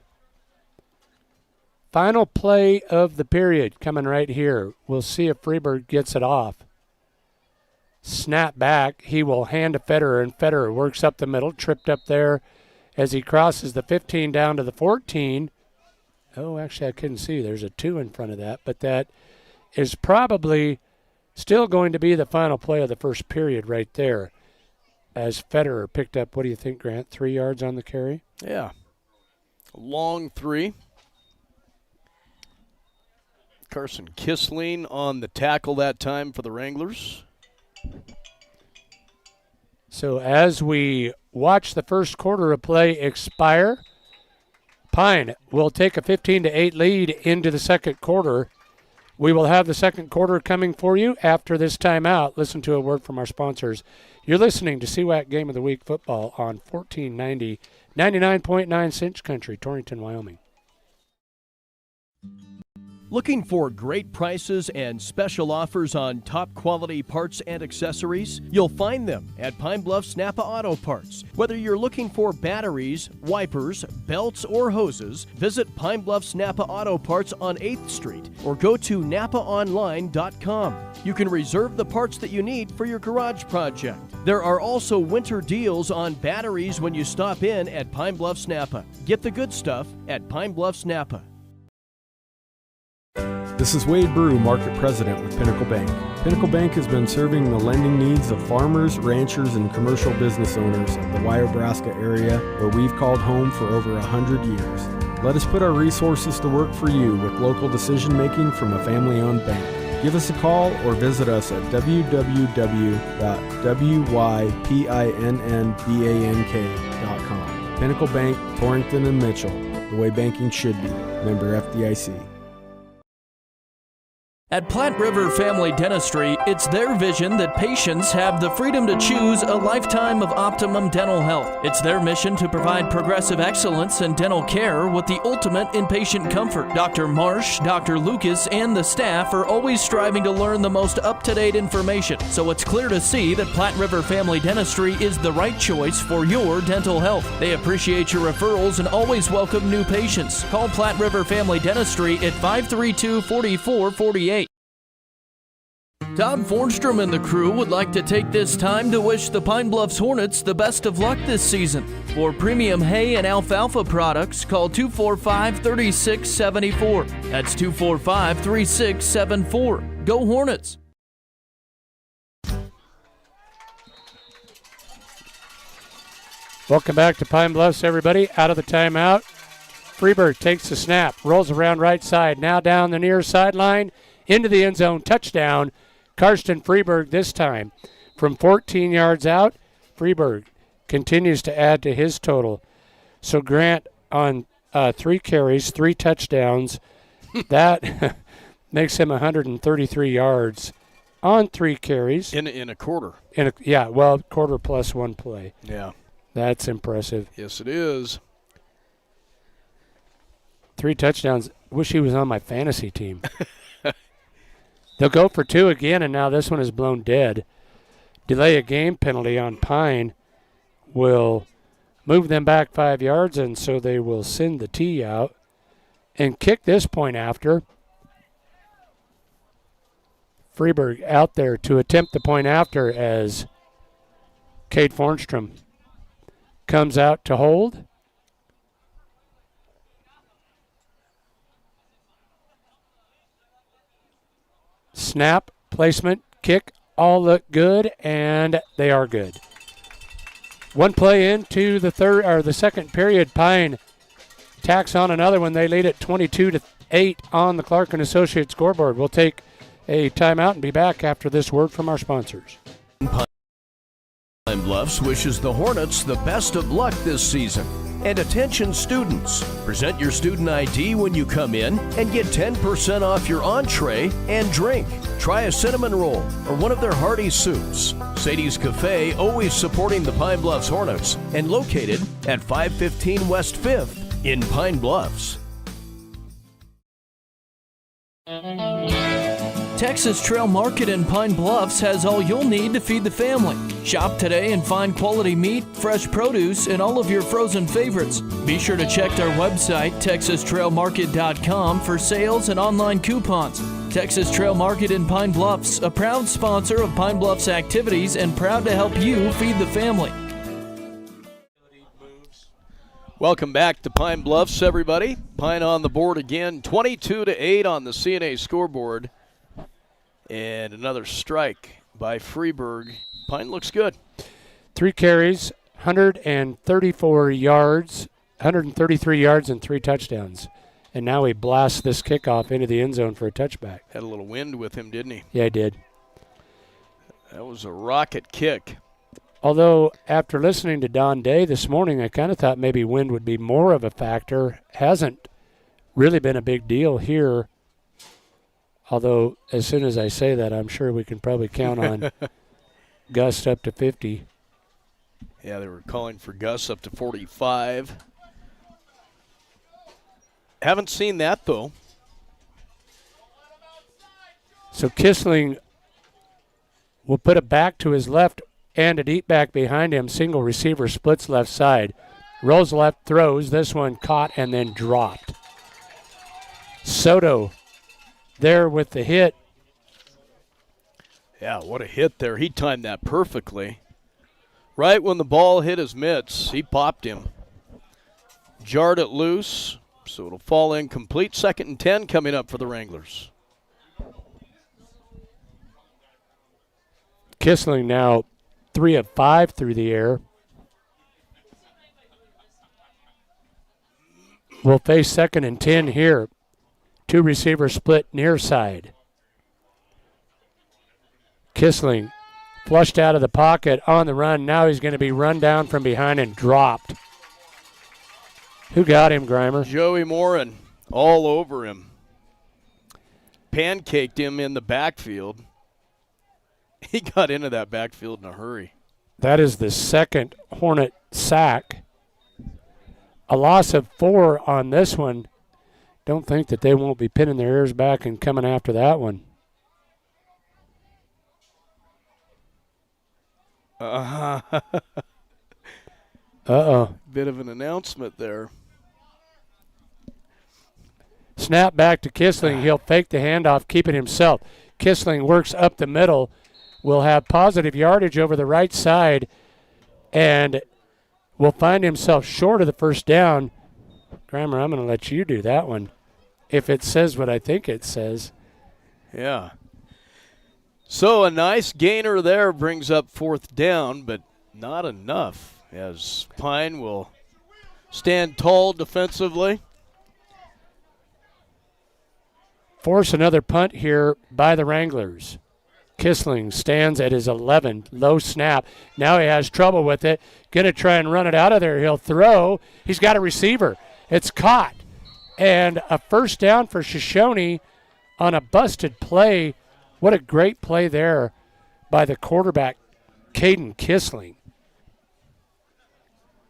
[SPEAKER 1] Final play of the period coming right here. We'll see if Freeburg gets it off. Snap back. He will hand to Federer, and Federer works up the middle, tripped up there as he crosses the 15 down to the 14. Oh, actually, I couldn't see. There's a 2 in front of that, but that is probably still going to be the final play of the first period right there. As Federer picked up, what do you think, Grant, 3 yards on the carry?
[SPEAKER 2] Yeah. A long 3. Carson Kissling on the tackle that time for the Wranglers.
[SPEAKER 1] So as we watch the first quarter of play expire, Pine will take a 15-8 lead into the second quarter. We will have the second quarter coming for you after this timeout. Listen to a word from our sponsors. You're listening to CWAC Game of the Week football on 1490, 99.9 Cinch Country, Torrington, Wyoming.
[SPEAKER 11] Looking for great prices and special offers on top quality parts and accessories? You'll find them at Pine Bluffs Napa Auto Parts. Whether you're looking for batteries, wipers, belts, or hoses, visit Pine Bluffs Napa Auto Parts on 8th Street or go to napaonline.com. You can reserve the parts that you need for your garage project. There are also winter deals on batteries when you stop in at Pine Bluffs Napa. Get the good stuff at Pine Bluffs Napa.
[SPEAKER 12] This is Wade Brew, Market President with Pinnacle Bank. Pinnacle Bank has been serving the lending needs of farmers, ranchers, and commercial business owners of the Wyobraska area, where we've called home for over 100 years. Let us put our resources to work for you with local decision-making from a family-owned bank. Give us a call or visit us at www.wypinnbank.com. Pinnacle Bank, Torrington and Mitchell, the way banking should be. Member FDIC.
[SPEAKER 13] At Platte River Family Dentistry, it's their vision that patients have the freedom to choose a lifetime of optimum dental health. It's their mission to provide progressive excellence in dental care with the ultimate inpatient comfort. Dr. Marsh, Dr. Lucas, and the staff are always striving to learn the most up-to-date information, so it's clear to see that Platte River Family Dentistry is the right choice for your dental health. They appreciate your referrals and always welcome new patients. Call Platte River Family Dentistry at 532-4448. Todd Fornstrom and the crew would like to take this time to wish the Pine Bluffs Hornets the best of luck this season. For premium hay and alfalfa products, call 245-3674. That's 245-3674. Go Hornets!
[SPEAKER 1] Welcome back to Pine Bluffs, everybody. Out of the timeout. Freeberg takes the snap, rolls around right side, now down the near sideline, into the end zone, touchdown. Karsten Freeberg this time from 14 yards out. Freeberg continues to add to his total. So Grant on 3 carries, 3 touchdowns. That makes him 133 yards on 3 carries.
[SPEAKER 2] In a quarter.
[SPEAKER 1] Quarter plus 1 play.
[SPEAKER 2] Yeah.
[SPEAKER 1] That's impressive.
[SPEAKER 2] Yes, it is.
[SPEAKER 1] 3 touchdowns. Wish he was on my fantasy team. They'll go for 2 again, and now this one is blown dead. Delay a game penalty on Pine will move them back 5 yards, and so they will send the tee out and kick this point after. Freeberg out there to attempt the point after as Cade Fornstrom comes out to hold. Snap, placement, kick, all look good, and they are good. 1 play into the second period. Pine tacks on another one. They lead at 22-8 on the Clark & Associates scoreboard. We'll take a timeout and be back after this word from our sponsors.
[SPEAKER 11] Pine Bluffs wishes the Hornets the best of luck this season. And attention students, present your student ID when you come in and get 10% off your entree and drink. Try a cinnamon roll or one of their hearty soups. Sadie's Cafe, always supporting the Pine Bluffs Hornets, and located at 515 West 5th in Pine Bluffs.
[SPEAKER 13] Texas Trail Market in Pine Bluffs has all you'll need to feed the family. Shop today and find quality meat, fresh produce, and all of your frozen favorites. Be sure to check our website, texastrailmarket.com, for sales and online coupons. Texas Trail Market in Pine Bluffs, a proud sponsor of Pine Bluffs activities and proud to help you feed the family.
[SPEAKER 2] Welcome back to Pine Bluffs, everybody. Pine on the board again, 22-8 on the CNA scoreboard. And another strike by Freeberg. Pine looks good.
[SPEAKER 1] 3 carries, 134 yards, 133 yards and 3 touchdowns. And now he blasts this kickoff into the end zone for a touchback.
[SPEAKER 2] Had a little wind with him, didn't he?
[SPEAKER 1] Yeah, he did.
[SPEAKER 2] That was a rocket kick.
[SPEAKER 1] Although after listening to Don Day this morning, I kind of thought maybe wind would be more of a factor. Hasn't really been a big deal here. Although, as soon as I say that, I'm sure we can probably count on gusts up to 50.
[SPEAKER 2] Yeah, they were calling for gusts up to 45. Haven't seen that, though.
[SPEAKER 1] So Kissling will put it back to his left and a deep back behind him. Single receiver splits left side. Rolls left, throws. This one caught and then dropped. Soto there with the hit.
[SPEAKER 2] Yeah, what a hit there. He timed that perfectly. Right when the ball hit his mitts, he popped him. Jarred it loose, so it'll fall incomplete. 2nd and 10 coming up for the Wranglers.
[SPEAKER 1] Kissling now 3 of 5 through the air. We'll face 2nd and 10 here. 2 receivers split near side. Kissling flushed out of the pocket on the run. Now he's going to be run down from behind and dropped. Who got him, Grimer?
[SPEAKER 2] Joey Morin, all over him. Pancaked him in the backfield. He got into that backfield in a hurry.
[SPEAKER 1] That is the 2nd Hornet sack. A loss of 4 on this one. Don't think that they won't be pinning their ears back and coming after that one. Uh-oh.
[SPEAKER 2] Bit of an announcement there.
[SPEAKER 1] Snap back to Kissling. He'll fake the handoff, keep it himself. Kissling works up the middle, will have positive yardage over the right side, and will find himself short of the first down. Grammer, I'm going to let you do that one, if it says what I think it says.
[SPEAKER 2] Yeah. So a nice gainer there brings up fourth down, but not enough, as Pine will stand tall defensively.
[SPEAKER 1] Force another punt here by the Wranglers. Kissling stands at his 11, low snap. Now he has trouble with it. Going to try and run it out of there. He'll throw. He's got a receiver. It's caught. And a first down for Shoshoni on a busted play. What a great play there by the quarterback, Caden Kissling.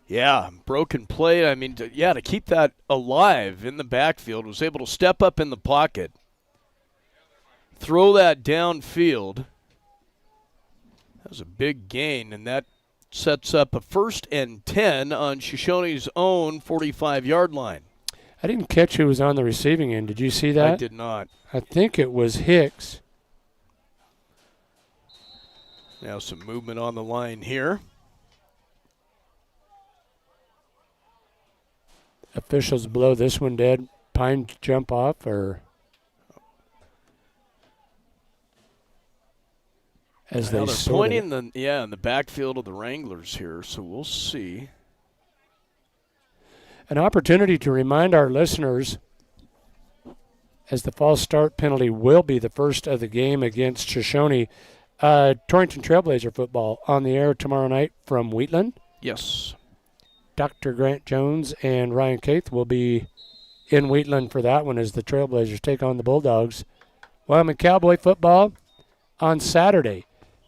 [SPEAKER 2] Yeah, broken play. I mean, to keep that alive in the backfield, was able to step up in the pocket, throw that downfield. That was a big gain, and that sets up a 1st and 10 on Shoshoni's own 45-yard line.
[SPEAKER 1] I didn't catch who was on the receiving end. Did you see that?
[SPEAKER 2] I did not.
[SPEAKER 1] I think it was Hicks.
[SPEAKER 2] Now some movement on the line here.
[SPEAKER 1] Officials blow this one dead. Pine jump off, or as
[SPEAKER 2] they're
[SPEAKER 1] pointing
[SPEAKER 2] in the backfield of the Wranglers here, so we'll see.
[SPEAKER 1] An opportunity to remind our listeners, as the false start penalty will be the first of the game against Shoshoni. Torrington Trailblazer football on the air tomorrow night from Wheatland.
[SPEAKER 2] Yes.
[SPEAKER 1] Dr. Grant Jones and Ryan Caith will be in Wheatland for that one as the Trailblazers take on the Bulldogs. Wyoming Cowboy football on Saturday.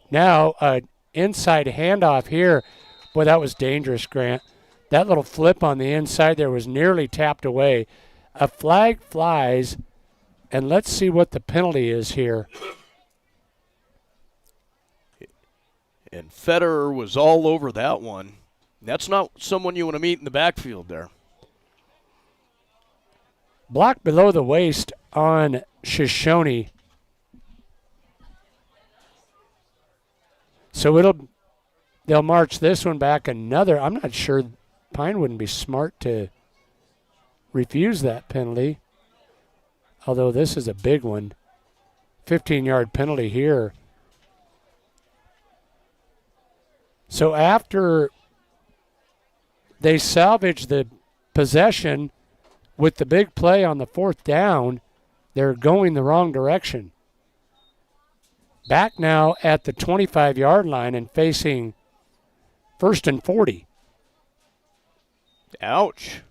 [SPEAKER 1] Now, an inside handoff here. Boy, that was dangerous, Grant. That little flip on the inside there was nearly tapped away. A flag flies, and let's see what the penalty is here.
[SPEAKER 2] And Federer was all over that one. That's not someone you want to meet in the backfield there.
[SPEAKER 1] Block below the waist on Shoshoni. So they'll march this one back another. I'm not sure Pine wouldn't be smart to refuse that penalty, although this is a big one. 15-yard penalty here. So after they salvage the possession with the big play on the fourth down, they're going the wrong direction. Back now at the 25-yard line and facing 1st and 40.
[SPEAKER 2] Ouch.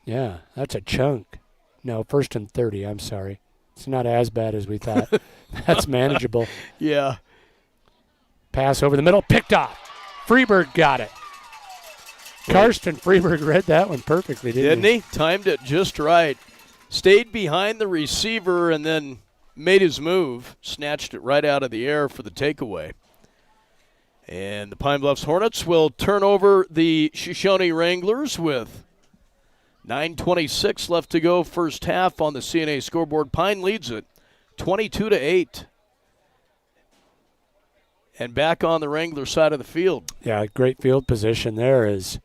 [SPEAKER 1] Yeah, that's a chunk. No, 1st and 30, I'm sorry. It's not as bad as we thought. That's manageable.
[SPEAKER 2] Yeah.
[SPEAKER 1] Pass over the middle, picked off. Freeberg got it. Karsten Freeberg read that one perfectly, didn't he?
[SPEAKER 2] Timed it just right. Stayed behind the receiver and then made his move. Snatched it right out of the air for the takeaway. And the Pine Bluffs Hornets will turn over the Shoshoni Wranglers with 9:26 left to go first half on the CNA scoreboard. Pine leads it 22-8. And back on the Wrangler side of the field.
[SPEAKER 1] Yeah, great field position there as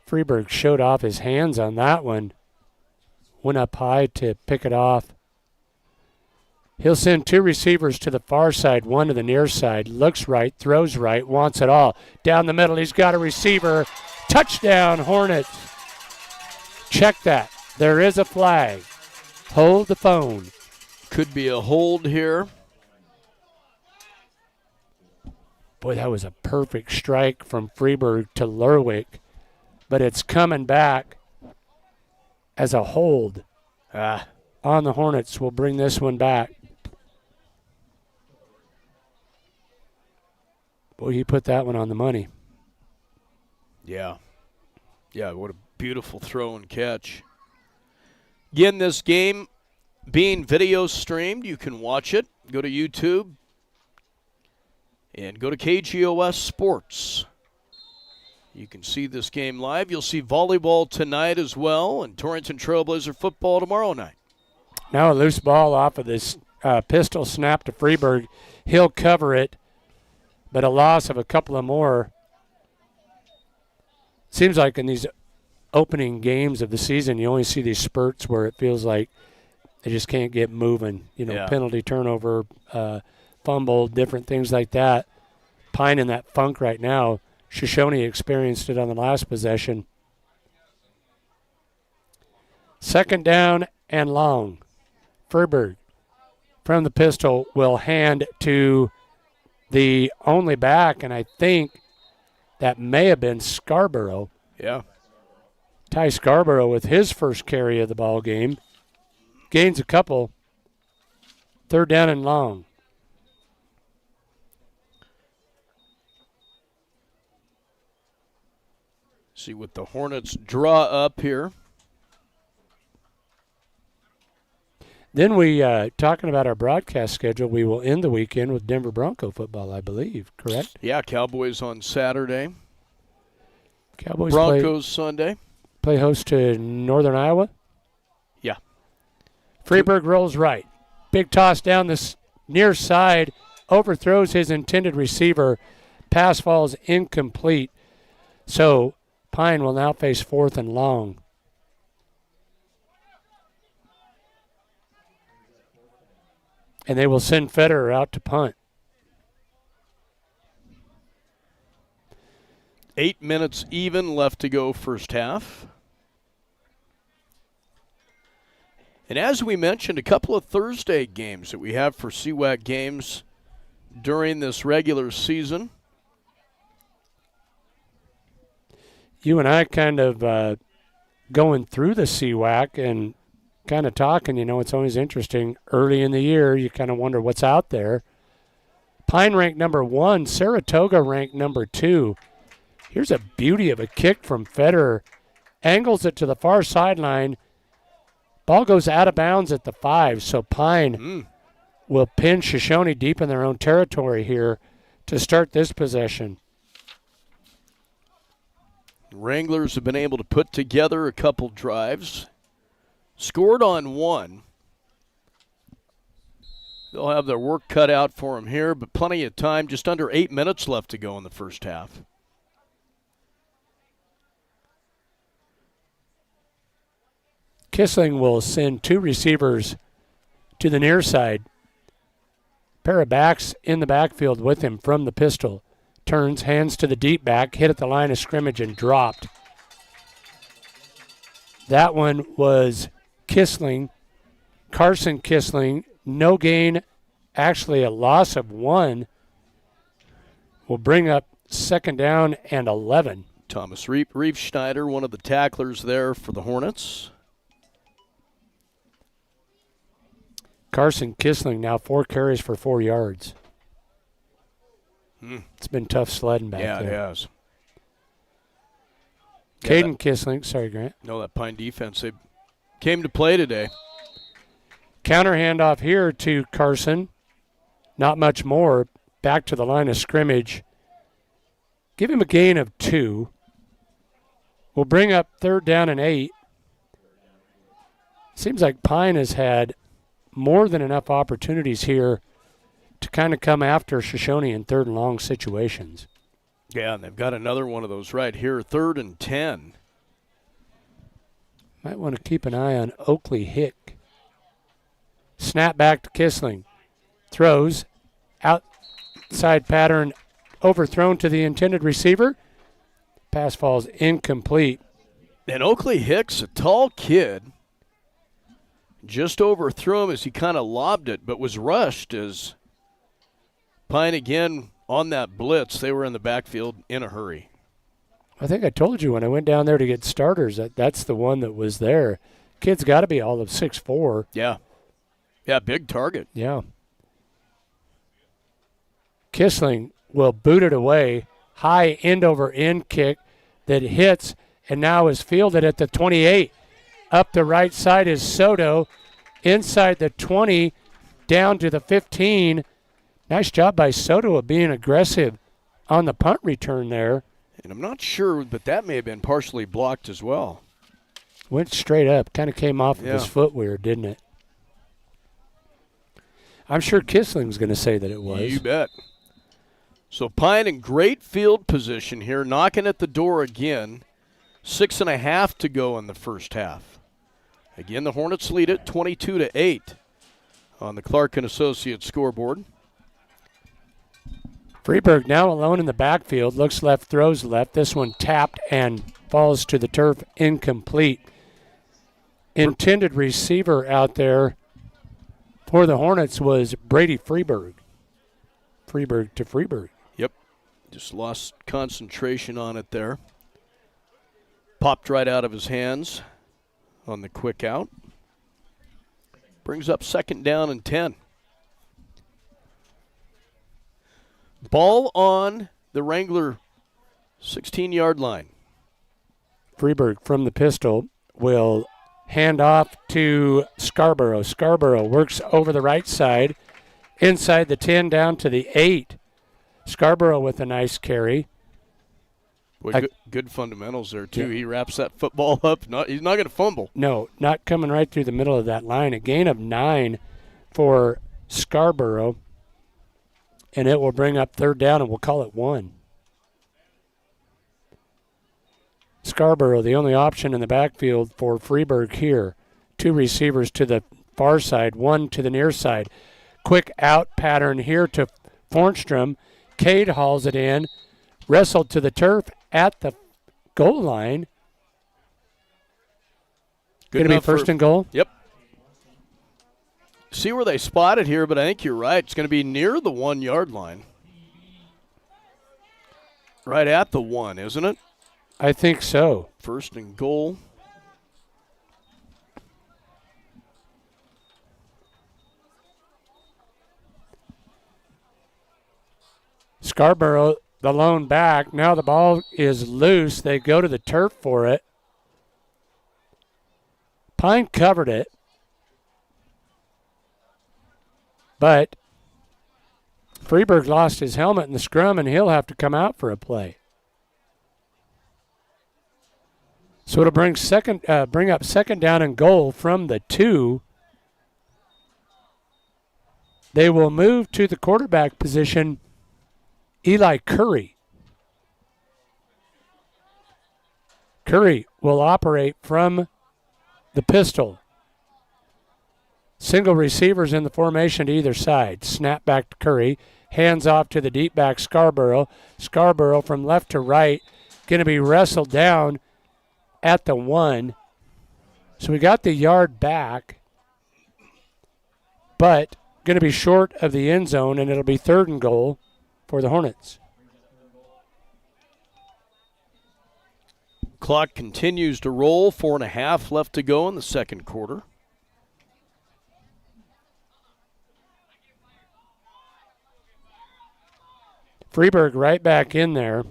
[SPEAKER 1] Freeberg showed off his hands on that one. Went up high to pick it off. He'll send two receivers to the far side, one to the near side. Looks right, throws right, wants it all. Down the middle, he's got a receiver. Touchdown, Hornets. Check that. There is a flag. Hold the phone.
[SPEAKER 2] Could be a hold here.
[SPEAKER 1] Boy, that was a perfect strike from Freeberg to Lerwick, but it's coming back as a hold on the Hornets. We'll bring this one back. Boy, he put that one on the money.
[SPEAKER 2] Yeah. Yeah, what a beautiful throw and catch. Again, this game being video streamed. You can watch it. Go to YouTube. And go to KGOS Sports. You can see this game live. You'll see volleyball tonight as well, and Torrington Trailblazer football tomorrow night.
[SPEAKER 1] Now a loose ball off of this pistol snap to Freeberg. He'll cover it, but a loss of a couple of more. Seems like in these opening games of the season, you only see these spurts where it feels like they just can't get moving. Penalty, turnover, fumble, different things like that. Pine in that funk right now. Shoshoni experienced it on the last possession. Second down and long. Freeberg from the pistol will hand to the only back, and I think that may have been Scarborough.
[SPEAKER 2] Yeah.
[SPEAKER 1] Ty Scarborough with his first carry of the ball game. Gains a couple. Third down and long.
[SPEAKER 2] See what the Hornets draw up here.
[SPEAKER 1] Then we, talking about our broadcast schedule, we will end the weekend with Denver Bronco football, I believe, correct?
[SPEAKER 2] Yeah, Cowboys on Saturday.
[SPEAKER 1] Cowboys
[SPEAKER 2] Broncos Sunday.
[SPEAKER 1] Play host to Northern Iowa.
[SPEAKER 2] Yeah.
[SPEAKER 1] Freeberg rolls right. Big toss down the near side. Overthrows his intended receiver. Pass falls incomplete. So Pine will now face fourth and long. And they will send Federer out to punt.
[SPEAKER 2] 8 minutes even left to go first half. And as we mentioned, a couple of Thursday games that we have for CWAC games during this regular season.
[SPEAKER 1] You and I kind of going through the CWAC and kind of talking, it's always interesting. Early in the year, you kind of wonder what's out there. Pine ranked number 1, Saratoga ranked number 2. Here's a beauty of a kick from Federer. Angles it to the far sideline. Ball goes out of bounds at the 5, so Pine will pin Shoshoni deep in their own territory here to start this possession.
[SPEAKER 2] Wranglers have been able to put together a couple drives. Scored on one. They'll have their work cut out for them here, but plenty of time. Just under 8 minutes left to go in the first half.
[SPEAKER 1] Kissling will send 2 receivers to the near side. Pair of backs in the backfield with him from the pistol. Turns, hands to the deep back, hit at the line of scrimmage and dropped. That one was Kissling, Carson Kissling, no gain, actually a loss of 1. Will bring up second down and 11.
[SPEAKER 2] Thomas Reeve Schneider, one of the tacklers there for the Hornets.
[SPEAKER 1] Carson Kissling now 4 carries for 4 yards. It's been tough sledding back there.
[SPEAKER 2] Yeah, it has.
[SPEAKER 1] Caden Kissling, sorry, Grant.
[SPEAKER 2] No, that Pine defense, they came to play today.
[SPEAKER 1] Counter handoff here to Carson. Not much more. Back to the line of scrimmage. Give him a gain of 2. We'll bring up third down and 8. Seems like Pine has had more than enough opportunities here to kind of come after Shoshoni in third and long situations.
[SPEAKER 2] Yeah, and they've got another one of those right here, 3rd and 10.
[SPEAKER 1] Might want to keep an eye on Oakley Hick. Snap back to Kissling. Throws. Outside pattern overthrown to the intended receiver. Pass falls incomplete.
[SPEAKER 2] And Oakley Hick's a tall kid. Just overthrew him as he kind of lobbed it, but was rushed as Pine again on that blitz. They were in the backfield in a hurry.
[SPEAKER 1] I think I told you when I went down there to get starters that's the one that was there. Kid's got to be all of 6'4".
[SPEAKER 2] Yeah. Yeah, big target.
[SPEAKER 1] Yeah. Kissling will boot it away. High end-over-end kick that hits and now is fielded at the 28. Up the right side is Soto. Inside the 20, down to the 15. Nice job by Soto of being aggressive on the punt return there.
[SPEAKER 2] And I'm not sure, but that may have been partially blocked as well.
[SPEAKER 1] Went straight up. Kind of came off of his foot weird, didn't it? I'm sure Kissling's going to say that it was.
[SPEAKER 2] You bet. So Pine in great field position here, knocking at the door again. 6.5 to go in the first half. Again, the Hornets lead it 22-8 on the Clark & Associates scoreboard.
[SPEAKER 1] Freeburg now alone in the backfield. Looks left, throws left. This one tapped and falls to the turf, incomplete. Intended receiver out there for the Hornets was Brady Freeburg. Freeburg to Freeburg.
[SPEAKER 2] Yep. Just lost concentration on it there. Popped right out of his hands on the quick out. Brings up 2nd down and 10. Ball on the Wrangler 16-yard line.
[SPEAKER 1] Freeburg from the pistol will hand off to Scarborough. Scarborough works over the right side, inside the 10 down to the 8. Scarborough with a nice carry.
[SPEAKER 2] Boy, good fundamentals there, too. Yeah. He wraps that football up. He's not going to fumble.
[SPEAKER 1] No, not coming right through the middle of that line. A gain of 9 for Scarborough, and it will bring up 3rd down, and we'll call it 1. Scarborough, the only option in the backfield for Freeburg here. 2 receivers to the far side, 1 to the near side. Quick out pattern here to Fornstrom. Cade hauls it in, wrestled to the turf at the goal line. Going to be first and goal?
[SPEAKER 2] Yep. See where they spot it here, but I think you're right. It's going to be near the 1-yard line. Right at the 1, isn't it?
[SPEAKER 1] I think so.
[SPEAKER 2] First and goal.
[SPEAKER 1] Scarborough, the lone back. Now the ball is loose. They go to the turf for it. Pine covered it. But Freeburg lost his helmet in the scrum, and he'll have to come out for a play. So it'll bring up 2nd down and goal from the 2. They will move to the quarterback position, Eli Curry. Curry will operate from the pistol. Single receivers in the formation to either side. Snap back to Curry. Hands off to the deep back Scarborough. Scarborough from left to right. Going to be wrestled down at the 1. So we got the yard back, but going to be short of the end zone, and it'll be 3rd and goal for the Hornets.
[SPEAKER 2] Clock continues to roll. 4.5 left to go in the second quarter.
[SPEAKER 1] Freeburg right back in there.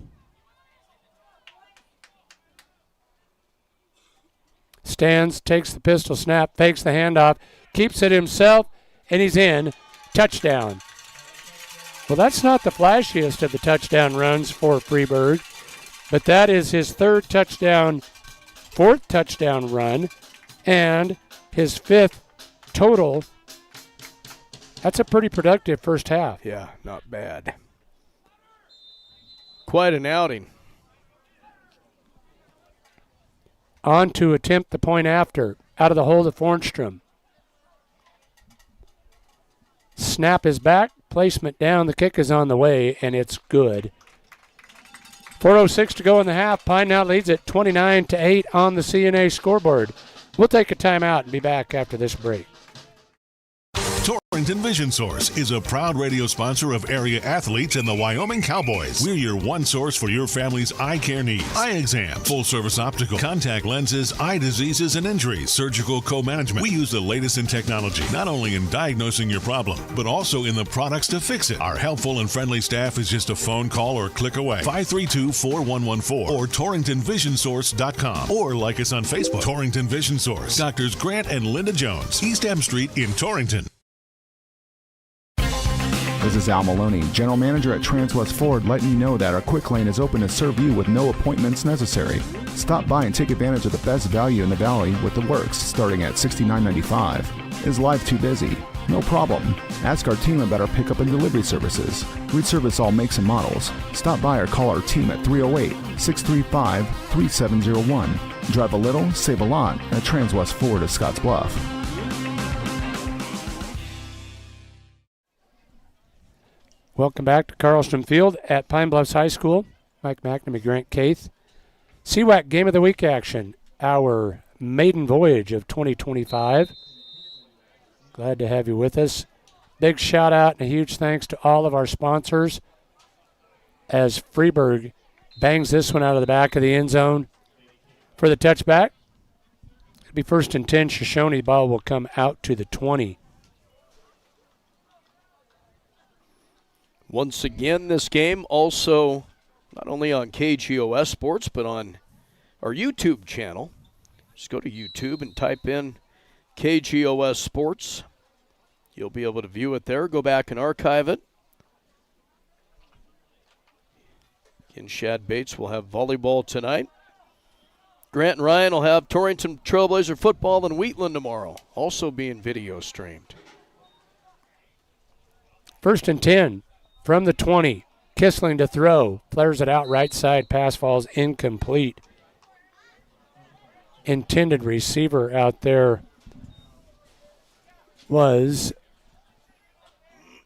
[SPEAKER 1] Stands, takes the pistol snap, fakes the handoff, keeps it himself, and he's in. Touchdown. Well, that's not the flashiest of the touchdown runs for Freeburg, but that is his 3rd touchdown, 4th touchdown run, and his 5th total. That's a pretty productive first half.
[SPEAKER 2] Yeah, not bad. Quite an outing.
[SPEAKER 1] On to attempt the point after. Out of the hold of Fornstrom. Snap is back. Placement down. The kick is on the way, and it's good. 4:06 to go in the half. Pine now leads it 29-8 on the CNA scoreboard. We'll take a timeout and be back after this break.
[SPEAKER 14] Torrington Vision Source is a proud radio sponsor of area athletes and the Wyoming Cowboys. We're your one source for your family's eye care needs. Eye exam, full service optical, contact lenses, eye diseases and injuries, surgical co-management. We use the latest in technology, not only in diagnosing your problem, but also in the products to fix it. Our helpful and friendly staff is just a phone call or click away. 532-4114 or TorringtonVisionSource.com, or like us on Facebook. Torrington Vision Source. Doctors Grant and Linda Jones, East M Street in Torrington.
[SPEAKER 15] This is Al Maloney, General Manager at Transwest Ford, letting you know that our quick lane is open to serve you with no appointments necessary. Stop by and take advantage of the best value in the valley with the works starting at $69.95. Is life too busy? No problem. Ask our team about our pickup and delivery services. We service all makes and models. Stop by or call our team at 308-635-3701. Drive a little, save a lot at Transwest Ford of Scotts Bluff.
[SPEAKER 1] Welcome back to Carlstrom Field at Pine Bluffs High School. Mike McNamee, Grant Caith. CWAC Game of the Week action, our maiden voyage of 2025. Glad to have you with us. Big shout out and a huge thanks to all of our sponsors as Freeburg bangs this one out of the back of the end zone for the touchback. It'll be 1st and 10. Shoshoni. The ball will come out to the 20.
[SPEAKER 2] Once again, this game also not only on KGOS Sports, but on our YouTube channel. Just go to YouTube and type in KGOS Sports. You'll be able to view it there. Go back and archive it. Again, Shad Bates will have volleyball tonight. Grant and Ryan will have Torrington Trailblazer football in Wheatland tomorrow, also being video streamed.
[SPEAKER 1] 1st and 10 from the 20. Kissling to throw. Flares it out right side. Pass falls incomplete. Intended receiver out there was,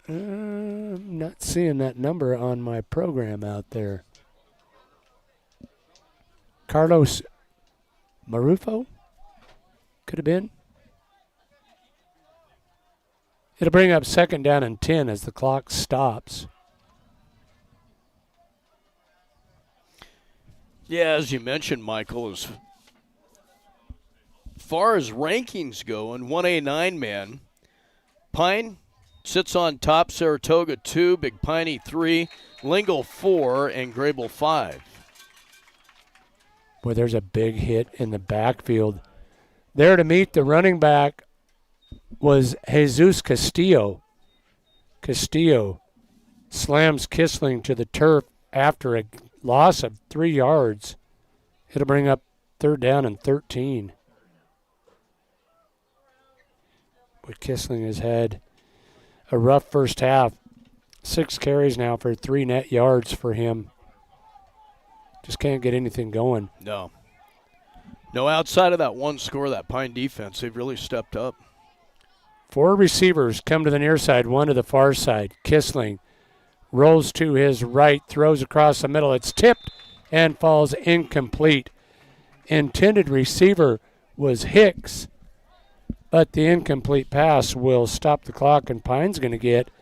[SPEAKER 1] I'm not seeing that number on my program out there. Carlos Marufo? Could have been. It'll bring up 2nd down and 10 as the clock stops.
[SPEAKER 2] Yeah, as you mentioned, Michael, as far as rankings go in 1A 9-man, Pine sits on top, Saratoga 2, Big Piney 3, Lingle 4, and Grable 5.
[SPEAKER 1] Boy, there's a big hit in the backfield. There to meet the running back was Jesus Castillo. Castillo slams Kissling to the turf after a loss of 3 yards. It'll bring up 3rd down and 13. But Kissling has had a rough first half. 6 carries now for 3 net yards for him. Just can't get anything going.
[SPEAKER 2] No, outside of that one score, that Pine defense, they've really stepped up.
[SPEAKER 1] 4 receivers come to the near side, 1 to the far side. Kissling rolls to his right, throws across the middle. It's tipped and falls incomplete. Intended receiver was Hicks, but the incomplete pass will stop the clock, and Pine's going to get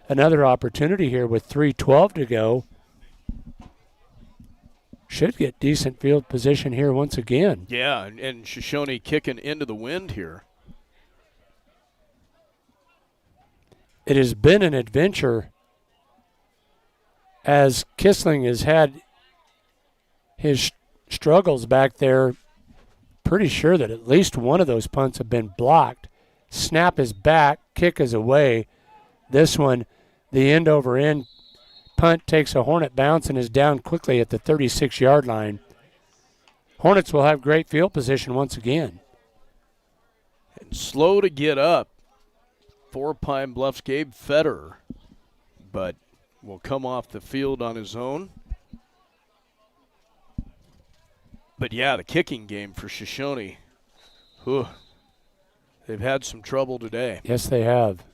[SPEAKER 1] another opportunity here with 3:12 to go. Should get decent field position here once again.
[SPEAKER 2] Yeah, and Shoshoni kicking into the wind here.
[SPEAKER 1] It has been an adventure as Kissling has had his struggles back there. Pretty sure that at least one of those punts have been blocked. Snap is back, kick is away. This one, the end over end punt takes a Hornet bounce and is down quickly at the 36-yard line. Hornets will have great field position once again.
[SPEAKER 2] And slow to get up for Pine Bluff's Gabe Federer, but will come off the field on his own. But yeah, the kicking game for Shoshoni, they've had some trouble today.
[SPEAKER 1] Yes, they have.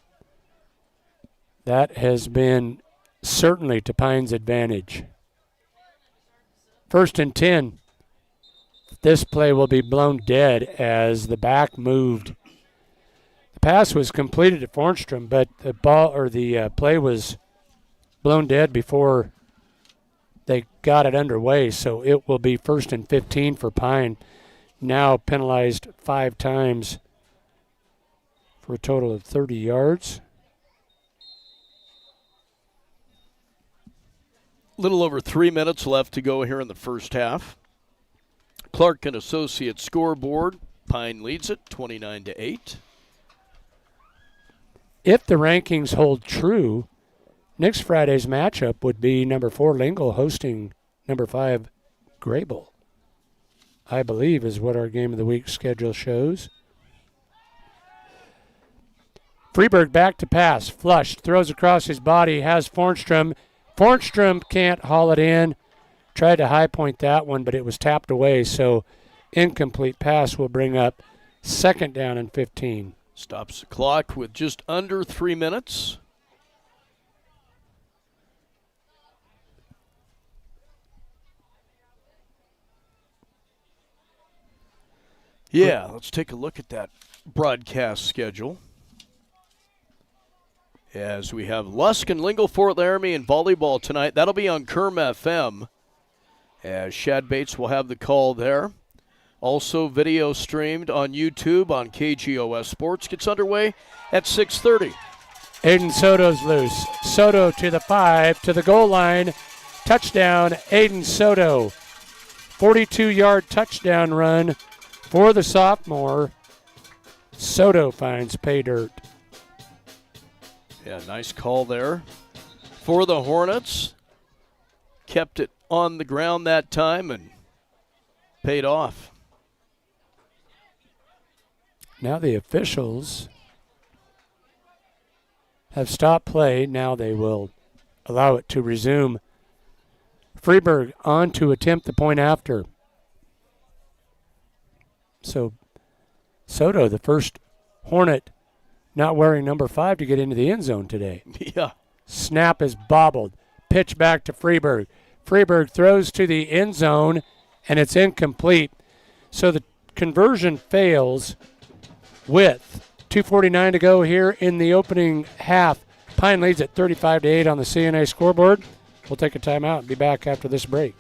[SPEAKER 1] That has been certainly to Pine's advantage. 1st and 10. This play will be blown dead as the back moved. The pass was completed at Fornstrom, but the play was blown dead before they got it underway, so it will be 1st and 15 for Pine. Now penalized 5 times for a total of 30 yards.
[SPEAKER 2] Little over 3 minutes left to go here in the first half. Clark and Associates scoreboard. Pine leads it 29-8.
[SPEAKER 1] If the rankings hold true, next Friday's matchup would be number 4 Lingle hosting number 5 Grable, I believe is what our Game of the Week schedule shows. Freeberg back to pass. Flushed. Throws across his body. Has Fornstrom. Fornstrom can't haul it in. Tried to high point that one, but it was tapped away. So incomplete pass will bring up 2nd down and 15.
[SPEAKER 2] Stops the clock with just under 3 minutes. Yeah, let's take a look at that broadcast schedule. As we have Lusk and Lingle Fort Laramie in volleyball tonight. That'll be on Kerm FM. As Shad Bates will have the call there. Also video streamed on YouTube on KGOS Sports. Gets underway at 6:30.
[SPEAKER 1] Aiden Soto's loose. Soto to the 5, to the goal line. Touchdown, Aiden Soto. 42-yard touchdown run for the sophomore. Soto finds pay dirt.
[SPEAKER 2] Yeah, nice call there for the Hornets. Kept it on the ground that time and paid off.
[SPEAKER 1] Now the officials have stopped play. Now they will allow it to resume. Freeberg on to attempt the point after. So Soto, the first Hornet not wearing number 5 to get into the end zone today.
[SPEAKER 2] Yeah.
[SPEAKER 1] Snap is bobbled. Pitch back to Freeberg. Freeberg throws to the end zone, and it's incomplete. So the conversion fails with 2:49 to go here in the opening half. Pine leads at 35-8 on the CNA scoreboard. We'll take a timeout and be back after this break.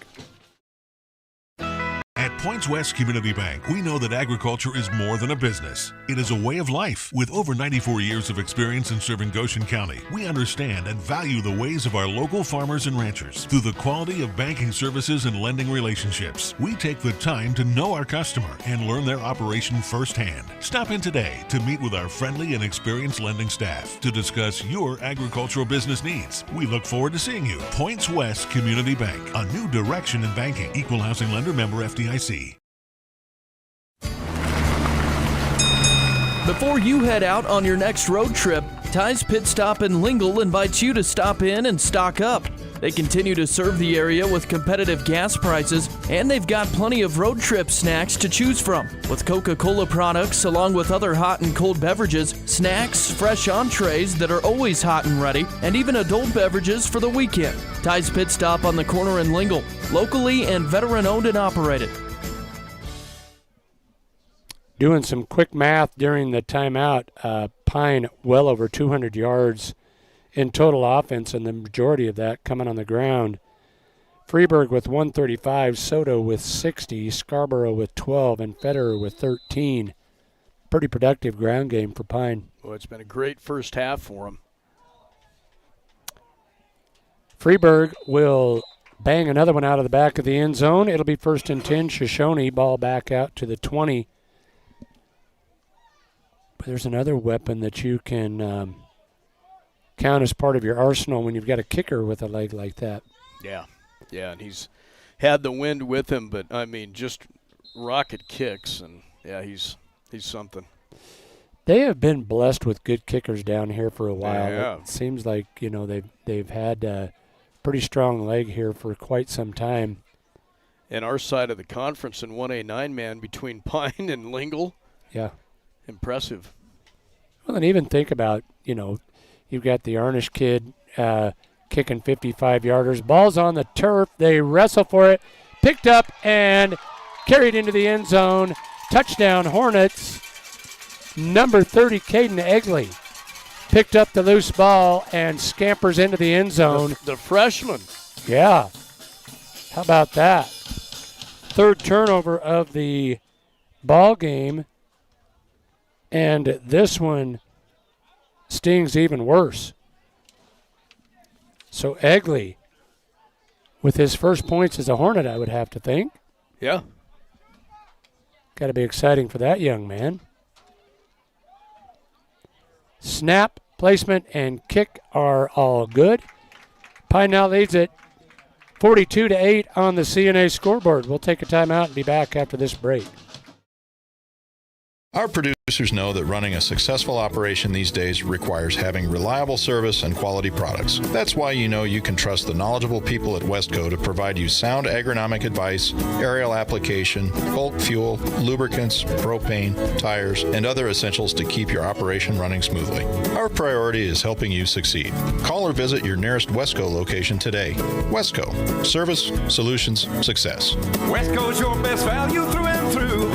[SPEAKER 14] At Points West Community Bank, we know that agriculture is more than a business. It is a way of life. With over 94 years of experience in serving Goshen County, we understand and value the ways of our local farmers and ranchers. Through the quality of banking services and lending relationships, we take the time to know our customer and learn their operation firsthand. Stop in today to meet with our friendly and experienced lending staff to discuss your agricultural business needs. We look forward to seeing you. Points West Community Bank, a new direction in banking. Equal housing lender, member FDIC.
[SPEAKER 13] Before you head out on your next road trip, Ty's Pit Stop in Lingle invites you to stop in and stock up. They continue to serve the area with competitive gas prices, and they've got plenty of road trip snacks to choose from. With Coca-Cola products, along with other hot and cold beverages, snacks, fresh entrees that are always hot and ready, and even adult beverages for the weekend. Ty's Pit Stop on the corner in Lingle, locally and veteran-owned and operated.
[SPEAKER 1] Doing some quick math during the timeout, Pine well over 200 yards in total offense, and the majority of that coming on the ground. Freeberg with 135, Soto with 60, Scarborough with 12, and Federer with 13. Pretty productive ground game for Pine.
[SPEAKER 2] Well, it's been a great first half for him.
[SPEAKER 1] Freeberg will bang another one out of the back of the end zone. It'll be 1st and 10. Shoshoni, ball back out to the 20. But there's another weapon that you can count as part of your arsenal when you've got a kicker with a leg like that.
[SPEAKER 2] Yeah, and he's had the wind with him, but, I mean, just rocket kicks, and, yeah, he's something.
[SPEAKER 1] They have been blessed with good kickers down here for a while.
[SPEAKER 2] Yeah.
[SPEAKER 1] It seems like, you know, they've had a pretty strong leg here for quite some time.
[SPEAKER 2] And our side of the conference in 1A 9-man between Pine and Lingle.
[SPEAKER 1] Yeah.
[SPEAKER 2] Impressive.
[SPEAKER 1] Well, and even think about, you know, you've got the Arnish kid kicking 55-yarders. Ball's on the turf. They wrestle for it. Picked up and carried into the end zone. Touchdown, Hornets. Number 30, Caden Egley, picked up the loose ball and scampers into the end zone.
[SPEAKER 2] The freshman.
[SPEAKER 1] Yeah. How about that? 3rd turnover of the ball game. And this one stings even worse. So Egley, with his first points as a Hornet, I would have to think.
[SPEAKER 2] Yeah.
[SPEAKER 1] Got to be exciting for that young man. Snap, placement, and kick are all good. Pine now leads it 42-8 on the CNA scoreboard. We'll take a timeout and be back after this break.
[SPEAKER 16] Our producers know that running a successful operation these days requires having reliable service and quality products. That's why you know you can trust the knowledgeable people at Westco to provide you sound agronomic advice, aerial application, bulk fuel, lubricants, propane, tires, and other essentials to keep your operation running smoothly. Our priority is helping you succeed. Call or visit your nearest Westco location today. Westco. Service, solutions, success.
[SPEAKER 17] Westco's your best value through and through.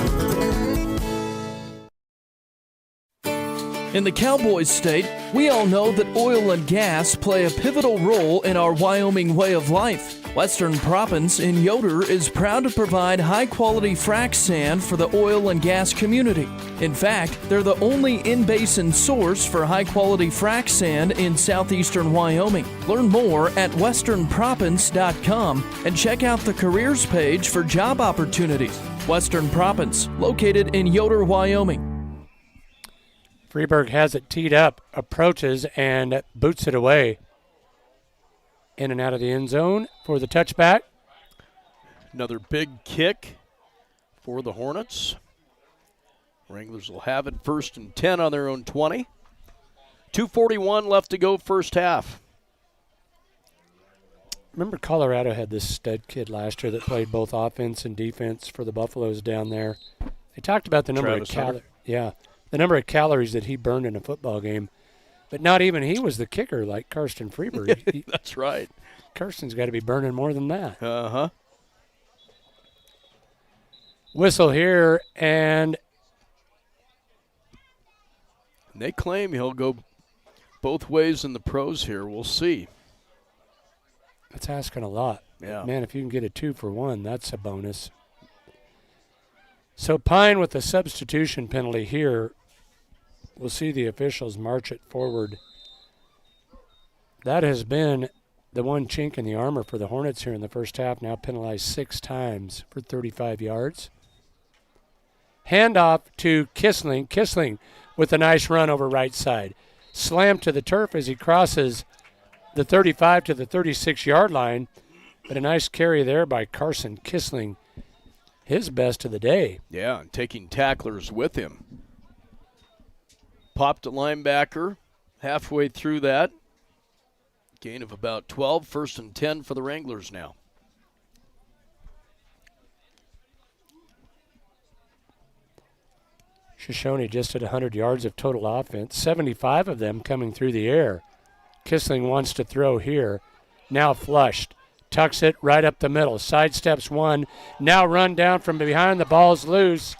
[SPEAKER 13] In the Cowboys state, we all know that oil and gas play a pivotal role in our Wyoming way of life. Western Proppants in Yoder is proud to provide high-quality frac sand for the oil and gas community. In fact, they're the only in-basin source for high-quality frac sand in southeastern Wyoming. Learn more at westernproppants.com and check out the careers page for job opportunities. Western Proppants, located in Yoder, Wyoming.
[SPEAKER 1] Freeburg has it teed up, approaches, and boots it away. In and out of the end zone for the touchback.
[SPEAKER 2] Another big kick for the Hornets. Wranglers will have it 1st and 10 on their own 20. 2:41 left to go first half.
[SPEAKER 1] Remember Colorado had this stud kid last year that played both offense and defense for the Buffaloes down there. They talked about the number of calories. Yeah. The number of calories that he burned in a football game. But not even he was the kicker like Karsten Freeburg.
[SPEAKER 2] That's right.
[SPEAKER 1] Karsten's got to be burning more than that.
[SPEAKER 2] Uh-huh.
[SPEAKER 1] Whistle here, and
[SPEAKER 2] they claim he'll go both ways in the pros here. We'll see.
[SPEAKER 1] That's asking a lot.
[SPEAKER 2] Yeah.
[SPEAKER 1] Man, if you can get a 2-for-1, that's a bonus. So Pine with the substitution penalty here. We'll see the officials march it forward. That has been the one chink in the armor for the Hornets here in the first half, now penalized 6 times for 35 yards. Handoff to Kissling. Kissling with a nice run over right side. Slammed to the turf as he crosses the 35 to the 36-yard line. But a nice carry there by Carson Kissling. His best of the day.
[SPEAKER 2] Yeah, and taking tacklers with him. Popped a linebacker halfway through that. Gain of about 12, 1st and 10 for the Wranglers now.
[SPEAKER 1] Shoshoni just at 100 yards of total offense, 75 of them coming through the air. Kissling wants to throw here. Now flushed. Tucks it right up the middle. Sidesteps one. Now run down from behind. The ball's loose.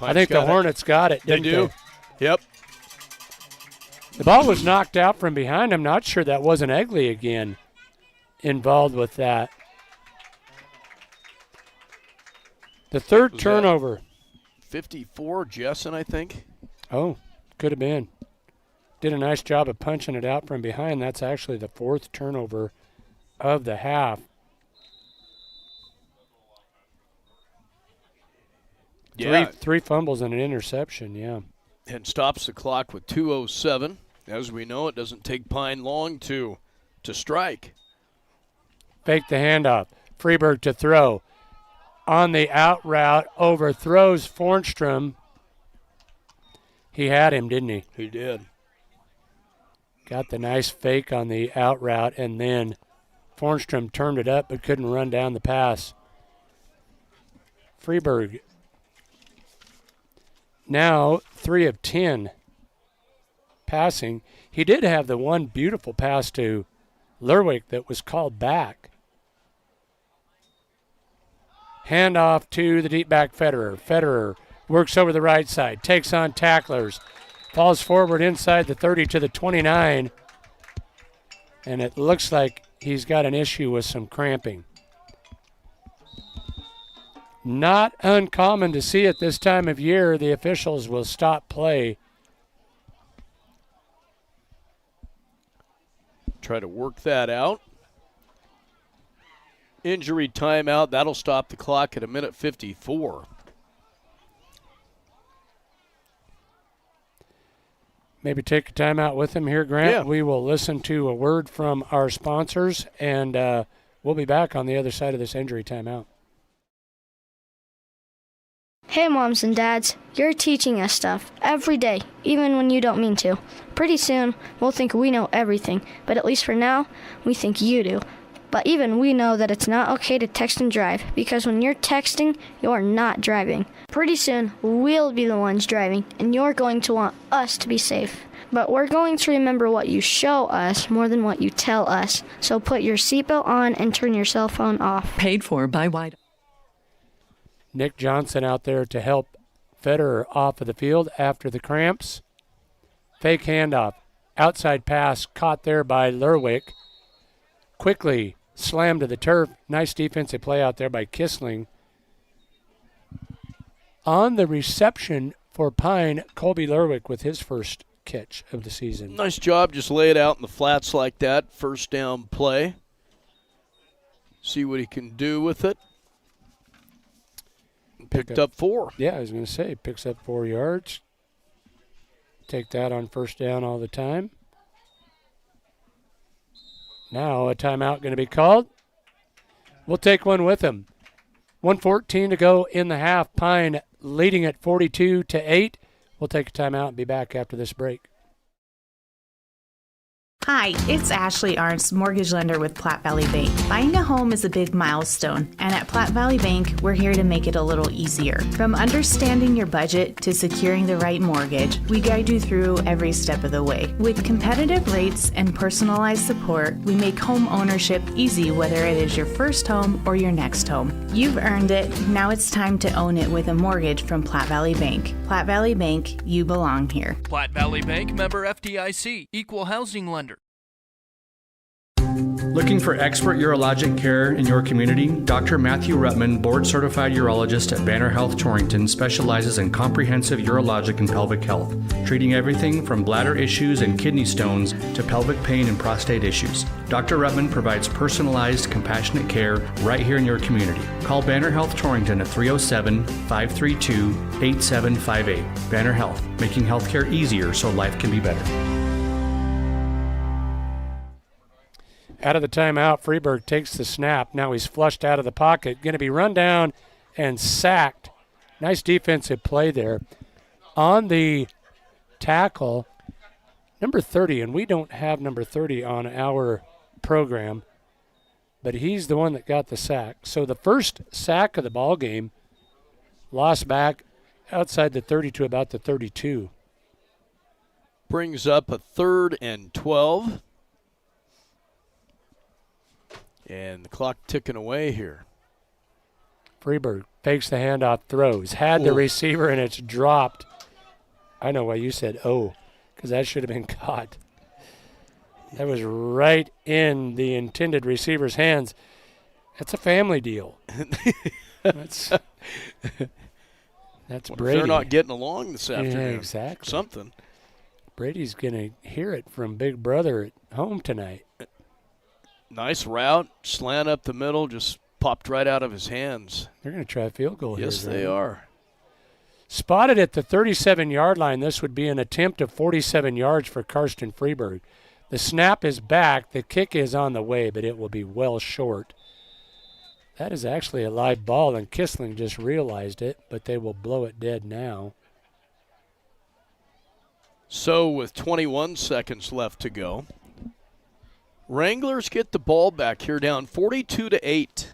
[SPEAKER 1] I think the Hornets got it, didn't they?
[SPEAKER 2] They do. Yep.
[SPEAKER 1] The ball was knocked out from behind. I'm not sure that wasn't Egley again involved with that. The third turnover.
[SPEAKER 2] 54, Jessen, I think.
[SPEAKER 1] Oh, could have been. Did a nice job of punching it out from behind. That's actually the 4th turnover of the half.
[SPEAKER 2] Yeah.
[SPEAKER 1] Three fumbles and an interception, yeah.
[SPEAKER 2] And stops the clock with 2:07. As we know, it doesn't take Pine long to strike.
[SPEAKER 1] Fake the handoff. Freeburg to throw. On the out route, overthrows Fornstrom. He had him, didn't he?
[SPEAKER 2] He did.
[SPEAKER 1] Got the nice fake on the out route, and then Fornstrom turned it up but couldn't run down the pass. Freeburg now 3 of 10 passing. He did have the one beautiful pass to Lerwick that was called back. Handoff to the deep back Federer. Federer works over the right side, takes on tacklers, falls forward inside the 30 to the 29, and it looks like he's got an issue with some cramping. Not uncommon to see at this time of year. The officials will stop play.
[SPEAKER 2] Try to work that out. Injury timeout. That'll stop the clock at 1:54.
[SPEAKER 1] Maybe take a timeout with him here, Grant.
[SPEAKER 2] Yeah.
[SPEAKER 1] We will listen to a word from our sponsors, and we'll be back on the other side of this injury timeout.
[SPEAKER 18] Hey, moms and dads, you're teaching us stuff every day, even when you don't mean to. Pretty soon, we'll think we know everything, but at least for now, we think you do. But even we know that it's not okay to text and drive, because when you're texting, you're not driving. Pretty soon, we'll be the ones driving, and you're going to want us to be safe. But we're going to remember what you show us more than what you tell us. So put your seatbelt on and turn your cell phone off.
[SPEAKER 19] Paid for by White.
[SPEAKER 1] Nick Johnson out there to help Federer off of the field after the cramps. Fake handoff. Outside pass caught there by Lerwick. Quickly slammed to the turf. Nice defensive play out there by Kissling. On the reception for Pine, Colby Lerwick with his first catch of the season.
[SPEAKER 2] Nice job. Just lay it out in the flats like that. First down play. See what he can do with it. Picked up 4.
[SPEAKER 1] Yeah, I was going to say, picks up 4 yards. Take that on first down all the time. Now a timeout going to be called. We'll take one with him. 1:14 to go in the half. Pine leading at 42-8. We'll take a timeout and be back after this break.
[SPEAKER 20] Hi, it's Ashley Arntz, mortgage lender with Platte Valley Bank. Buying a home is a big milestone, and at Platte Valley Bank, we're here to make it a little easier. From understanding your budget to securing the right mortgage, we guide you through every step of the way. With competitive rates and personalized support, we make home ownership easy, whether it is your first home or your next home. You've earned it. Now it's time to own it with a mortgage from Platte Valley Bank. Platte Valley Bank, you belong here.
[SPEAKER 13] Platte Valley Bank, member FDIC, equal housing lender.
[SPEAKER 21] Looking for expert urologic care in your community? Dr. Matthew Ruttman, board-certified urologist at Banner Health Torrington, specializes in comprehensive urologic and pelvic health, treating everything from bladder issues and kidney stones to pelvic pain and prostate issues. Dr. Ruttman provides personalized, compassionate care right here in your community. Call Banner Health Torrington at 307-532-8758. Banner Health, making healthcare easier so life can be better.
[SPEAKER 1] Out of the timeout, Freeburg takes the snap. Now he's flushed out of the pocket. Going to be run down and sacked. Nice defensive play there. On the tackle, number 30, and we don't have number 30 on our program, but he's the one that got the sack. So the first sack of the ball game, lost back outside the 30 to about the 32.
[SPEAKER 2] Brings up a 3rd and 12. And the clock ticking away here.
[SPEAKER 1] Freeburg fakes the handoff, throws. Had the receiver, and it's dropped. I know why you said, because that should have been caught. That was right in the intended receiver's hands. That's a family deal. That's Brady.
[SPEAKER 2] They're not getting along this afternoon.
[SPEAKER 1] Yeah, exactly.
[SPEAKER 2] Something.
[SPEAKER 1] Brady's going to hear it from Big Brother at home tonight.
[SPEAKER 2] Nice route, slant up the middle, just popped right out of his hands.
[SPEAKER 1] They're going to try a field goal here.
[SPEAKER 2] Yes, they are.
[SPEAKER 1] Spotted at the 37-yard line. This would be an attempt of 47 yards for Karsten Freeburg. The snap is back. The kick is on the way, but it will be well short. That is actually a live ball, and Kissling just realized it, but they will blow it dead now.
[SPEAKER 2] So with 21 seconds left to go, Wranglers get the ball back here down 42-8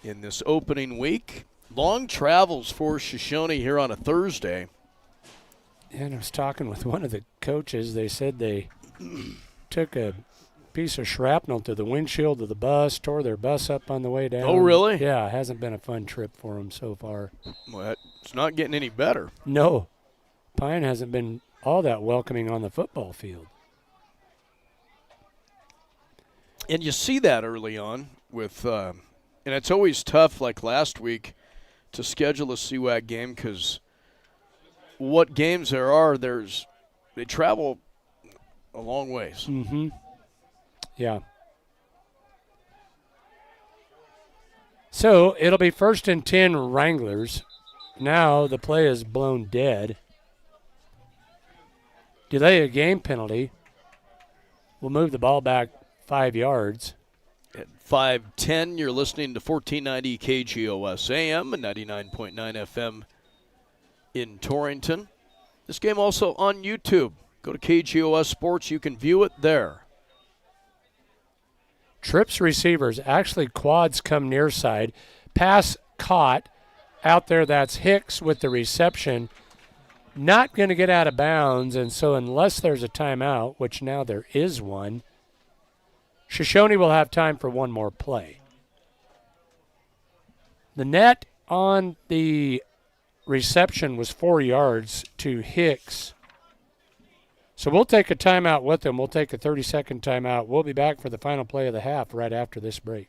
[SPEAKER 2] in this opening week. Long travels for Shoshoni here on a Thursday.
[SPEAKER 1] And I was talking with one of the coaches. They said they took a piece of shrapnel to the windshield of the bus, tore their bus up on the way down.
[SPEAKER 2] Oh, really?
[SPEAKER 1] Yeah, it hasn't been a fun trip for them so far.
[SPEAKER 2] Well, it's not getting any better.
[SPEAKER 1] No. Pine hasn't been all that welcoming on the football field.
[SPEAKER 2] And you see that early on with and it's always tough, like last week, to schedule a CWAC game because what games there are, they travel a long ways.
[SPEAKER 1] Mm-hmm. Yeah. So it'll be 1st and 10 Wranglers. Now the play is blown dead. Delay a game penalty. We'll move the ball back 5 yards.
[SPEAKER 2] 5:10. You're listening to 1490 KGOS AM and 99.9 FM in Torrington. This game also on YouTube. Go to KGOS Sports. You can view it there.
[SPEAKER 1] Trips receivers, actually quads come near side. Pass caught out there. That's Hicks with the reception. Not going to get out of bounds, and so unless there's a timeout, which now there is one, Shoshoni will have time for one more play. The net on the reception was 4 yards to Hicks. So we'll take a timeout with them. We'll take a 30-second timeout. We'll be back for the final play of the half right after this break.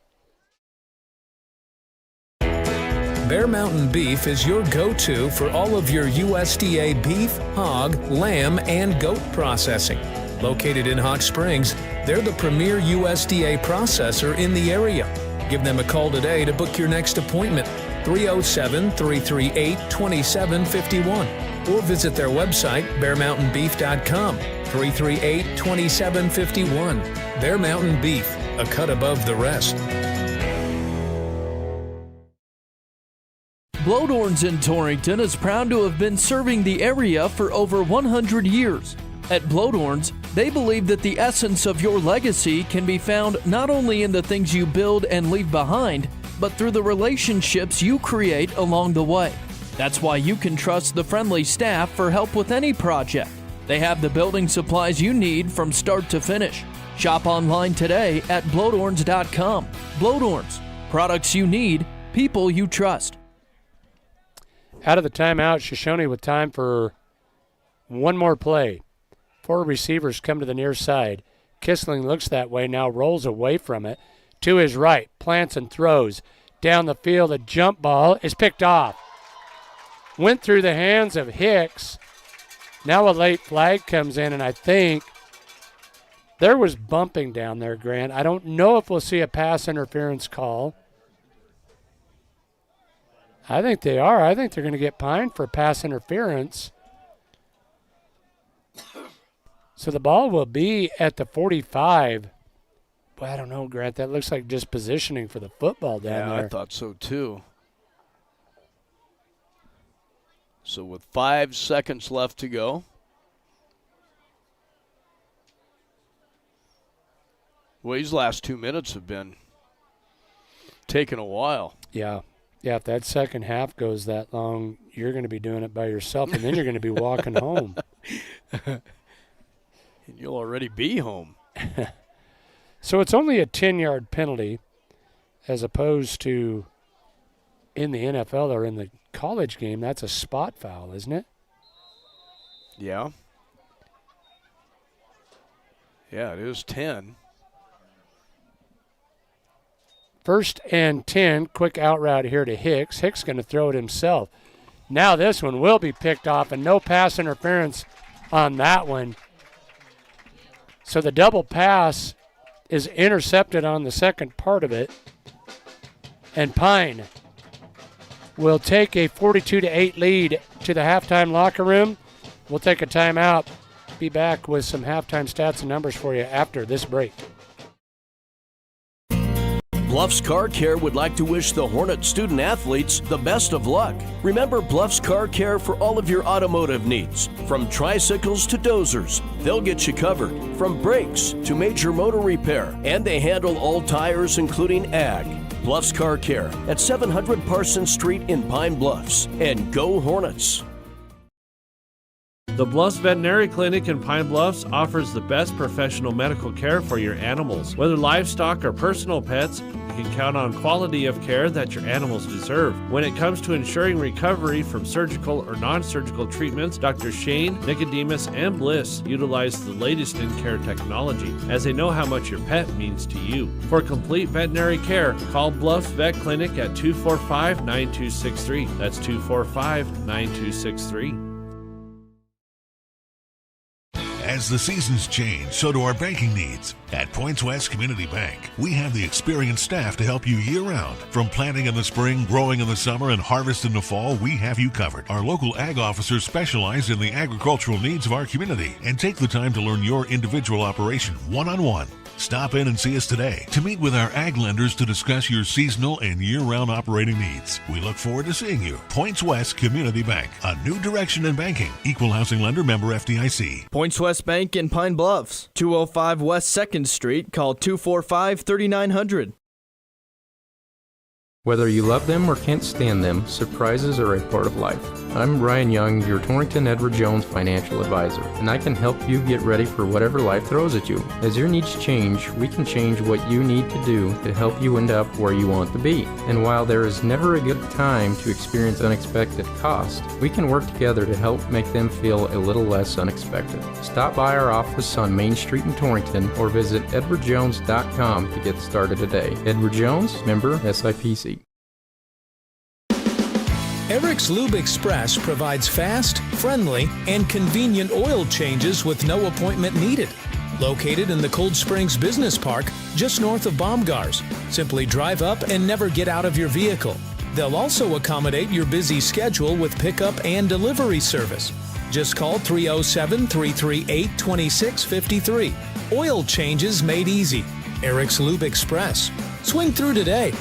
[SPEAKER 5] Bear Mountain Beef is your go-to for all of your USDA beef, hog, lamb, and goat processing. Located in Hot Springs, they're the premier USDA processor in the area. Give them a call today to book your next appointment, 307-338-2751, or visit their website, bearmountainbeef.com, 338-2751. Bear Mountain Beef, a cut above the rest.
[SPEAKER 13] Blodorns in Torrington is proud to have been serving the area for over 100 years. At Blodorns, they believe that the essence of your legacy can be found not only in the things you build and leave behind, but through the relationships you create along the way. That's why you can trust the friendly staff for help with any project. They have the building supplies you need from start to finish. Shop online today at blodorns.com. Blodorns, products you need, people you trust.
[SPEAKER 1] Out of the timeout, Shoshoni with time for one more play. 4 receivers come to the near side. Kissling looks that way, now rolls away from it. To his right, plants and throws. Down the field, a jump ball is picked off. Went through the hands of Hicks. Now a late flag comes in, and I think there was bumping down there, Grant. I don't know if we'll see a pass interference call. I think they are. I think they're going to get fined for pass interference. So the ball will be at the 45. But I don't know, Grant. That looks like just positioning for the football down there.
[SPEAKER 2] Yeah, I thought so too. So with 5 seconds left to go. Well, these last 2 minutes have been taking a while.
[SPEAKER 1] Yeah. Yeah, if that second half goes that long, you're going to be doing it by yourself, and then you're going to be walking home.
[SPEAKER 2] And you'll already be home.
[SPEAKER 1] So it's only a 10-yard penalty as opposed to in the NFL or in the college game. That's a spot foul, isn't it?
[SPEAKER 2] Yeah. Yeah, it is 10.
[SPEAKER 1] 1st and 10, quick out route here to Hicks. Hicks going to throw it himself. Now this one will be picked off, and no pass interference on that one. So the double pass is intercepted on the second part of it. And Pine will take a 42-8 lead to the halftime locker room. We'll take a timeout. Be back with some halftime stats and numbers for you after this break.
[SPEAKER 11] Bluffs Car Care would like to wish the Hornets student athletes the best of luck. Remember Bluffs Car Care for all of your automotive needs. From tricycles to dozers, they'll get you covered. From brakes to major motor repair. And they handle all tires, including ag. Bluffs Car Care at 700 Parsons Street in Pine Bluffs. And go Hornets!
[SPEAKER 3] The Bluffs Veterinary Clinic in Pine Bluffs offers the best professional medical care for your animals. Whether livestock or personal pets, you can count on quality of care that your animals deserve. When it comes to ensuring recovery from surgical or non-surgical treatments, Dr. Shane, Nicodemus, and Bliss utilize the latest in care technology, as they know how much your pet means to you. For complete veterinary care, call Bluffs Vet Clinic at 245-9263. That's 245-9263.
[SPEAKER 14] As the seasons change, so do our banking needs. At Points West Community Bank, we have the experienced staff to help you year-round. From planting in the spring, growing in the summer, and harvest in the fall, we have you covered. Our local ag officers specialize in the agricultural needs of our community and take the time to learn your individual operation one-on-one. Stop in and see us today to meet with our ag lenders to discuss your seasonal and year-round operating needs. We look forward to seeing you. Points West Community Bank, a new direction in banking. Equal housing lender, member FDIC.
[SPEAKER 19] Points West Bank in Pine Bluffs, 205 West 2nd Street. Call 245-3900.
[SPEAKER 4] Whether you love them or can't stand them, surprises are a part of life. I'm Ryan Young, your Torrington Edward Jones financial advisor, and I can help you get ready for whatever life throws at you. As your needs change, we can change what you need to do to help you end up where you want to be. And while there is never a good time to experience unexpected costs, we can work together to help make them feel a little less unexpected. Stop by our office on Main Street in Torrington or visit edwardjones.com to get started today. Edward Jones, member SIPC.
[SPEAKER 5] Eric's Lube Express provides fast, friendly, and convenient oil changes with no appointment needed. Located in the Cold Springs Business Park, just north of Baumgars. Simply drive up and never get out of your vehicle. They'll also accommodate your busy schedule with pickup and delivery service. Just call 307-338-2653. Oil changes made easy. Eric's Lube Express. Swing through today.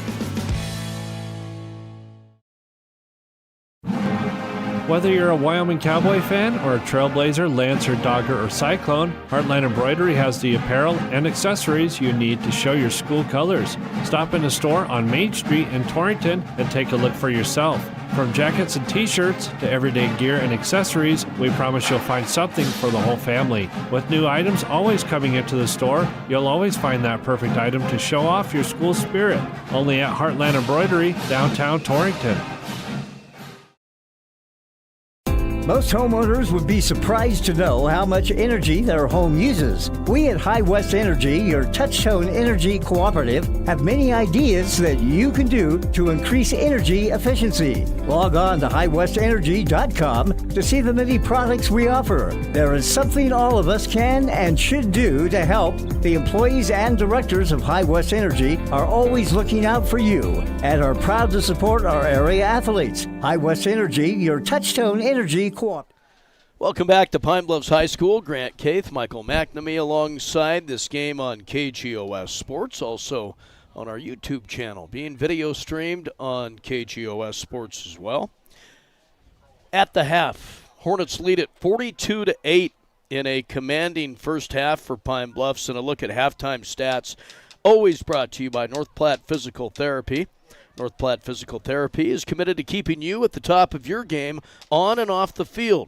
[SPEAKER 3] Whether you're a Wyoming Cowboy fan or a Trailblazer, Lancer, Dogger, or Cyclone, Heartland Embroidery has the apparel and accessories you need to show your school colors. Stop in the store on Main Street in Torrington and take a look for yourself. From jackets and t-shirts to everyday gear and accessories, we promise you'll find something for the whole family. With new items always coming into the store, you'll always find that perfect item to show off your school spirit. Only at Heartland Embroidery, downtown Torrington.
[SPEAKER 6] Most homeowners would be surprised to know how much energy their home uses. We at High West Energy, your touch-tone energy cooperative, have many ideas that you can do to increase energy efficiency. Log on to highwestenergy.com to see the many products we offer. There is something all of us can and should do to help. The employees and directors of High West Energy are always looking out for you and are proud to support our area athletes. High West Energy, your touch-tone energy co-op.
[SPEAKER 2] Welcome back to Pine Bluffs High School. Grant Kaith, Michael McNamee alongside this game on KGOS Sports, also on our YouTube channel, being video streamed on KGOS Sports as well. At the half, Hornets lead at 42-8 in a commanding first half for Pine Bluffs, and a look at halftime stats, always brought to you by North Platte Physical Therapy. North Platte Physical Therapy is committed to keeping you at the top of your game on and off the field.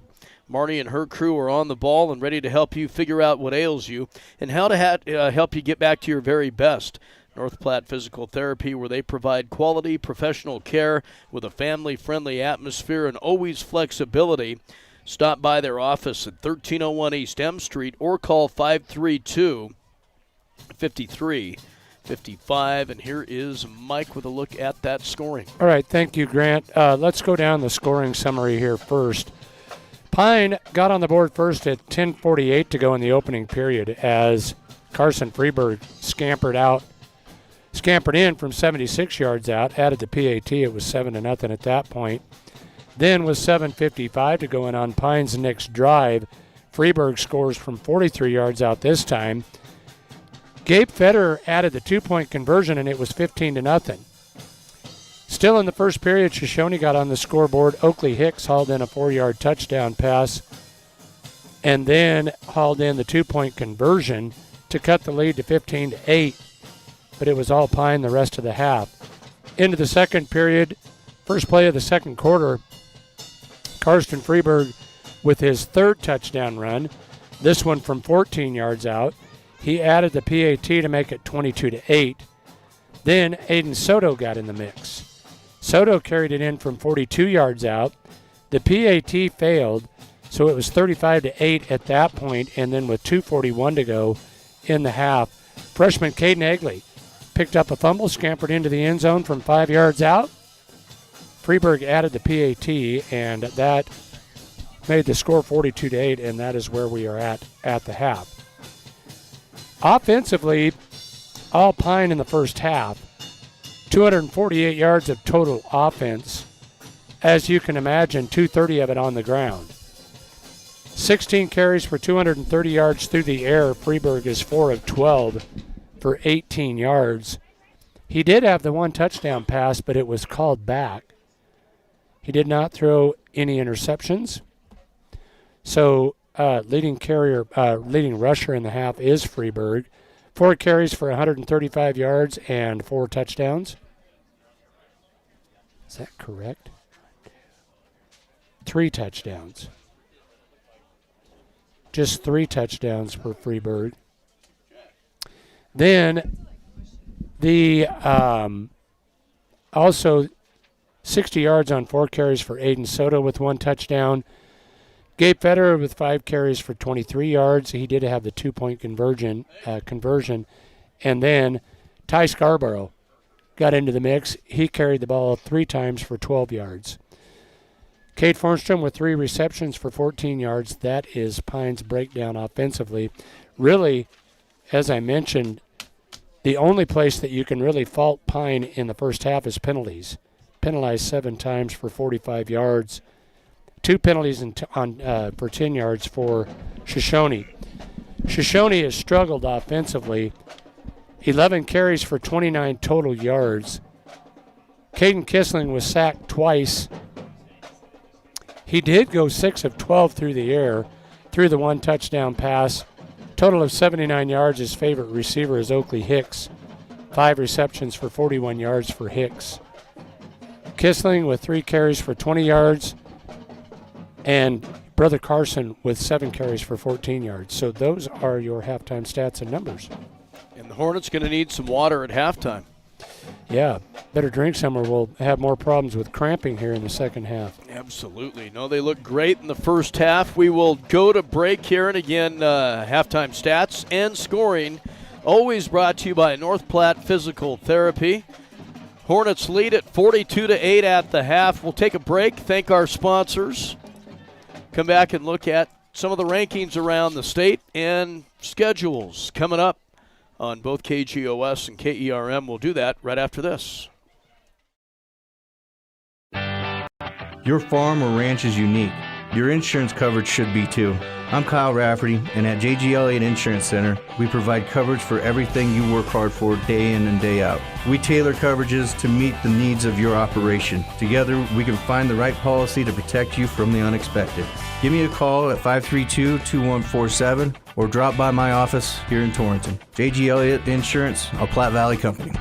[SPEAKER 2] Marnie and her crew are on the ball and ready to help you figure out what ails you and how to help you get back to your very best. North Platte Physical Therapy, where they provide quality professional care with a family-friendly atmosphere and always flexibility. Stop by their office at 1301 East M Street or call 532-5355. And here is Mike with a look at that scoring.
[SPEAKER 1] All right, thank you, Grant. Let's go down the scoring summary here first. Pine got on the board first at 10:48 to go in the opening period as Carson Freeberg scampered in from 76 yards out, added the PAT. It was 7-0 at that point. Then with 7:55 to go in on Pine's next drive, Freeberg scores from 43 yards out this time. Gabe Federer added the 2-point conversion, and it was 15-0. Still in the first period, Shoshoni got on the scoreboard. Oakley Hicks hauled in a 4-yard touchdown pass and then hauled in the 2-point conversion to cut the lead to 15-8. But it was all Pine the rest of the half. Into the second period, first play of the second quarter, Karsten Freeberg with his third touchdown run, this one from 14 yards out. He added the PAT to make it 22-8. Then Aiden Soto got in the mix. Soto carried it in from 42 yards out. The PAT failed, so it was 35-8 at that point, and then with 2:41 to go in the half, freshman Caden Egley picked up a fumble, scampered into the end zone from 5 yards out. Freeberg added the PAT, and that made the score 42-8, and that is where we are at the half. Offensively, all Pine in the first half, 248 yards of total offense. As you can imagine, 230 of it on the ground. 16 carries for 230 yards through the air. Freeberg is 4 of 12. for 18 yards. He did have the one touchdown pass, but it was called back. He did not throw any interceptions. So leading rusher in the half is Freeburg. 4 carries for 135 yards and 4 touchdowns. Is that correct? 3 touchdowns. Just 3 touchdowns for Freeburg. Then the also 60 yards on 4 carries for Aiden Soto with 1 touchdown. Gabe Federer with 5 carries for 23 yards. He did have the 2-point conversion. And then Ty Scarborough got into the mix. He carried the ball 3 times for 12 yards. Cade Fornstrom with 3 receptions for 14 yards. That is Pine's breakdown offensively. Really, as I mentioned, the only place that you can really fault Pine in the first half is penalties. Penalized 7 times for 45 yards. 2 penalties for 10 yards for Shoshoni. Shoshoni has struggled offensively. 11 carries for 29 total yards. Caden Kissling was sacked twice. He did go 6 of 12 through the air, threw the 1 touchdown pass. Total of 79 yards. His favorite receiver is Oakley Hicks. 5 receptions for 41 yards for Hicks. Kissling with 3 carries for 20 yards. And Brother Carson with 7 carries for 14 yards. So those are your halftime stats and numbers.
[SPEAKER 2] And the Hornets going to need some water at halftime.
[SPEAKER 1] Yeah, better drink some or we'll have more problems with cramping here in the second half.
[SPEAKER 2] Absolutely. No, they look great in the first half. We will go to break here. And again, halftime stats and scoring always brought to you by North Platte Physical Therapy. Hornets lead at 42-8 at the half. We'll take a break, thank our sponsors. Come back and look at some of the rankings around the state and schedules coming up on both KGOS and KERM. We'll do that right after this.
[SPEAKER 7] Your farm or ranch is unique. Your insurance coverage should be too. I'm Kyle Rafferty, and at JG Elliott Insurance Center, we provide coverage for everything you work hard for day in and day out. We tailor coverages to meet the needs of your operation. Together, we can find the right policy to protect you from the unexpected. Give me a call at 532-2147 or drop by my office here in Torrington. JG Elliott Insurance, a Platte Valley company.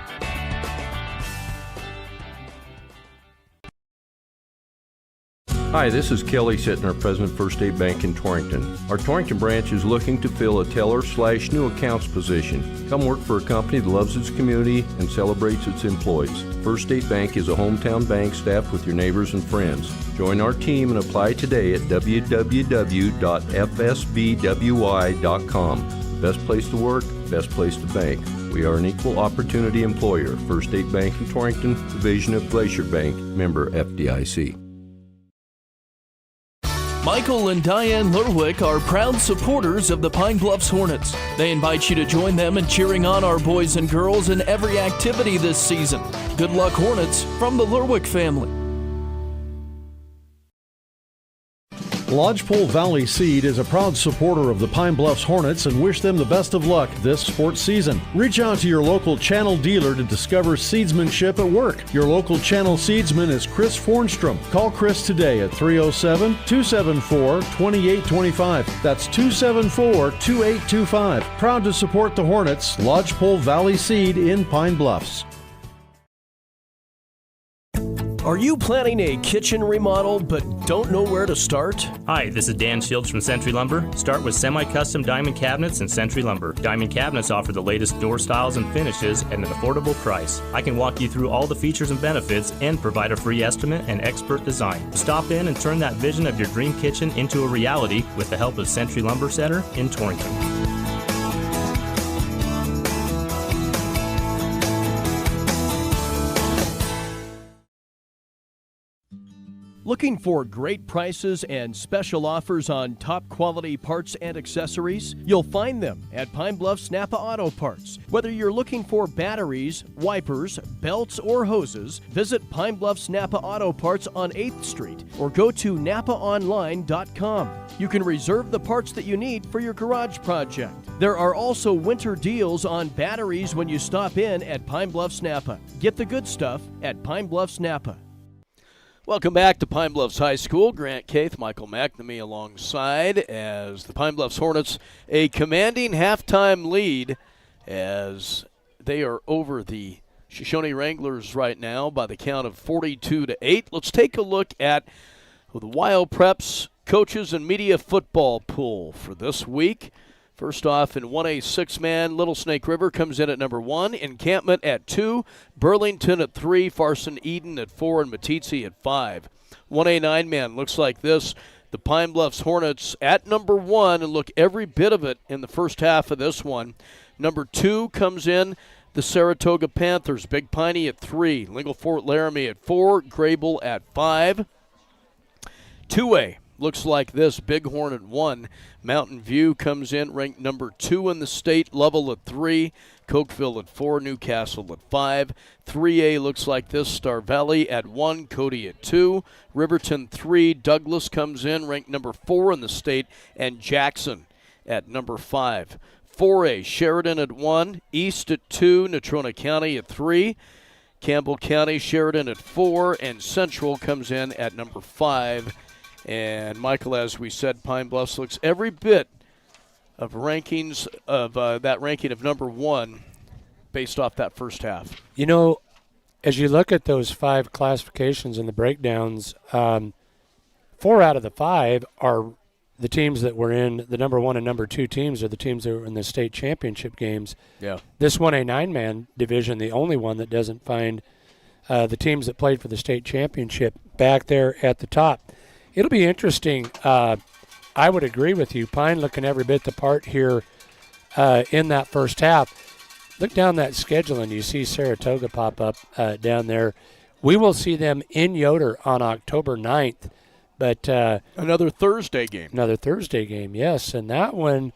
[SPEAKER 8] Hi, this is Kelly Sittner, President First State Bank in Torrington. Our Torrington branch is looking to fill a teller/new accounts position. Come work for a company that loves its community and celebrates its employees. First State Bank is a hometown bank staffed with your neighbors and friends. Join our team and apply today at www.fsbwy.com. Best place to work, best place to bank. We are an equal opportunity employer. First State Bank in Torrington, division of Glacier Bank, member FDIC.
[SPEAKER 13] Michael and Diane Lerwick are proud supporters of the Pine Bluffs Hornets. They invite you to join them in cheering on our boys and girls in every activity this season. Good luck, Hornets, from the Lerwick family.
[SPEAKER 9] Lodgepole Valley Seed is a proud supporter of the Pine Bluffs Hornets and wish them the best of luck this sports season. Reach out to your local channel dealer to discover seedsmanship at work. Your local channel seedsman is Chris Fornstrom. Call Chris today at 307-274-2825. That's 274-2825. Proud to support the Hornets. Lodgepole Valley Seed in Pine Bluffs.
[SPEAKER 11] Are you planning a kitchen remodel but don't know where to start?
[SPEAKER 10] Hi, this is Dan Shields from Century Lumber. Start with semi-custom diamond cabinets and Century Lumber. Diamond cabinets offer the latest door styles and finishes at an affordable price. I can walk you through all the features and benefits and provide a free estimate and expert design. Stop in and turn that vision of your dream kitchen into a reality with the help of Century Lumber Center in Torrington.
[SPEAKER 11] Looking for great prices and special offers on top quality parts and accessories? You'll find them at Pine Bluffs Napa Auto Parts. Whether you're looking for batteries, wipers, belts, or hoses, visit Pine Bluffs Napa Auto Parts on 8th Street or go to napaonline.com. You can reserve the parts that you need for your garage project. There are also winter deals on batteries when you stop in at Pine Bluffs Napa. Get the good stuff at Pine Bluffs Napa.
[SPEAKER 2] Welcome back to Pine Bluffs High School. Grant Kaith, Michael McNamee alongside as the Pine Bluffs Hornets a commanding halftime lead as they are over the Shoshoni Wranglers right now by the count of 42-8. Let's take a look at the Wild Preps coaches and media football pool for this week. First off, in 1A 6-man, Little Snake River comes in at number 1, Encampment at 2, Burlington at 3, Farson Eden at 4, and Matitsi at 5. 1A 9-man looks like this. The Pine Bluffs Hornets at number 1, and look every bit of it in the first half of this one. Number 2 comes in the Saratoga Panthers, Big Piney at 3, Lingle Fort Laramie at 4, Grable at 5. 2A. Looks like this. Bighorn at 1. Mountain View comes in ranked number 2 in the state. Lovell at 3. Cokeville at 4. Newcastle at 5. 3A looks like this. Star Valley at 1. Cody at 2. Riverton 3. Douglas comes in ranked number 4 in the state. And Jackson at number 5. 4A Sheridan at 1. East at 2. Natrona County at 3. Campbell County, Sheridan at 4. And Central comes in at number 5. And, Michael, as we said, Pine Bluffs looks every bit of rankings of that ranking of number 1 based off that first half.
[SPEAKER 1] You know, as you look at those 5 classifications and the breakdowns, 4 out of the 5 are the teams that were in the number 1 and number 2 teams are the teams that were in the state championship games.
[SPEAKER 2] Yeah.
[SPEAKER 1] This 1A 9-man division, the only one that doesn't find the teams that played for the state championship back there at the top. It'll be interesting. I would agree with you. Pine looking every bit the part here in that first half. Look down that schedule and you see Saratoga pop up down there. We will see them in Yoder on October 9th. But
[SPEAKER 2] another Thursday game.
[SPEAKER 1] Another Thursday game, yes. And that one,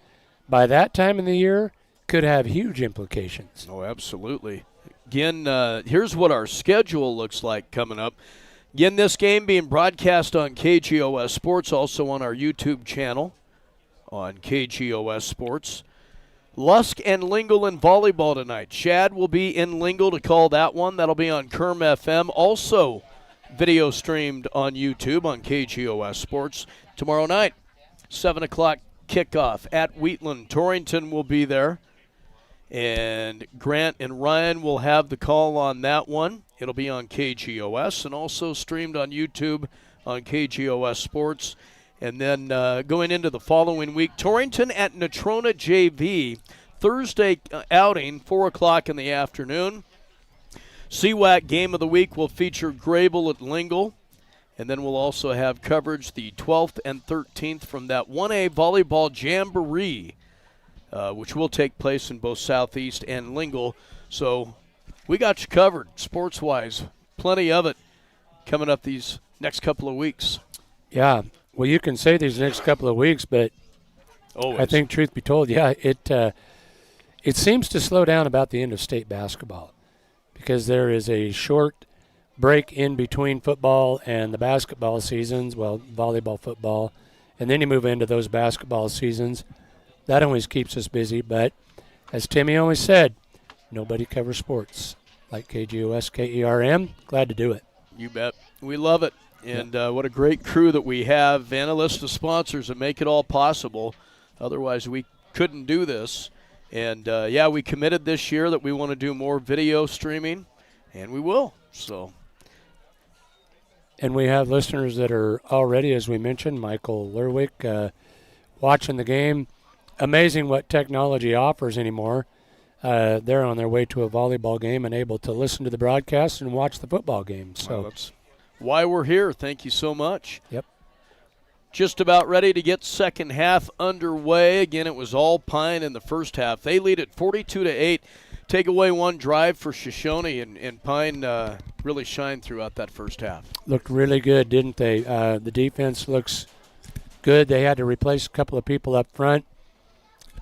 [SPEAKER 1] by that time of the year, could have huge implications.
[SPEAKER 2] Oh, absolutely. Again, here's what our schedule looks like coming up. Again, this game being broadcast on KGOS Sports, also on our YouTube channel on KGOS Sports. Lusk and Lingle in volleyball tonight. Shad will be in Lingle to call that one. That'll be on Kerm FM. Also video streamed on YouTube on KGOS Sports tomorrow night. 7 o'clock kickoff at Wheatland. Torrington will be there. And Grant and Ryan will have the call on that one. It'll be on KGOS and also streamed on YouTube on KGOS Sports. And then going into the following week, Torrington at Natrona JV. Thursday outing, 4 o'clock in the afternoon. CWAC Game of the Week will feature Grable at Lingle. And then we'll also have coverage the 12th and 13th from that 1A Volleyball Jamboree, which will take place in both Southeast and Lingle. So we got you covered sports-wise. Plenty of it coming up these next couple of weeks.
[SPEAKER 1] Yeah. Well, you can say these next couple of weeks, but
[SPEAKER 2] always.
[SPEAKER 1] I think, truth be told, yeah, it seems to slow down about the end of state basketball because there is a short break in between football and the basketball seasons, well, volleyball, football, and then you move into those basketball seasons. That always keeps us busy, but as Timmy always said, nobody covers sports like KGOS, KERM. Glad to do it.
[SPEAKER 2] You bet. We love it. And what a great crew that we have, and a list of sponsors that make it all possible. Otherwise, we couldn't do this. And, we committed this year that we want to do more video streaming, and we will. So.
[SPEAKER 1] And we have listeners that are already, as we mentioned, Michael Lerwick, watching the game. Amazing what technology offers anymore. They're on their way to a volleyball game and able to listen to the broadcast and watch the football game. So
[SPEAKER 2] well, that's why we're here. Thank you so much.
[SPEAKER 1] Yep.
[SPEAKER 2] Just about ready to get second half underway. Again, it was all Pine in the first half. They lead at 42-8. take away one drive for Shoshoni, and Pine really shined throughout that first half.
[SPEAKER 1] Looked really good, didn't they? The defense looks good. They had to replace a couple of people up front.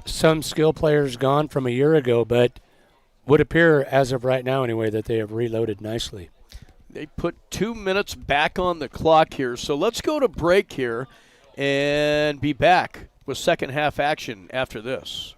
[SPEAKER 1] Some skill players gone from a year ago, but would appear, as of right now anyway, that they have reloaded nicely.
[SPEAKER 2] They put 2 minutes back on the clock here, so let's go to break here and be back with second half action after this.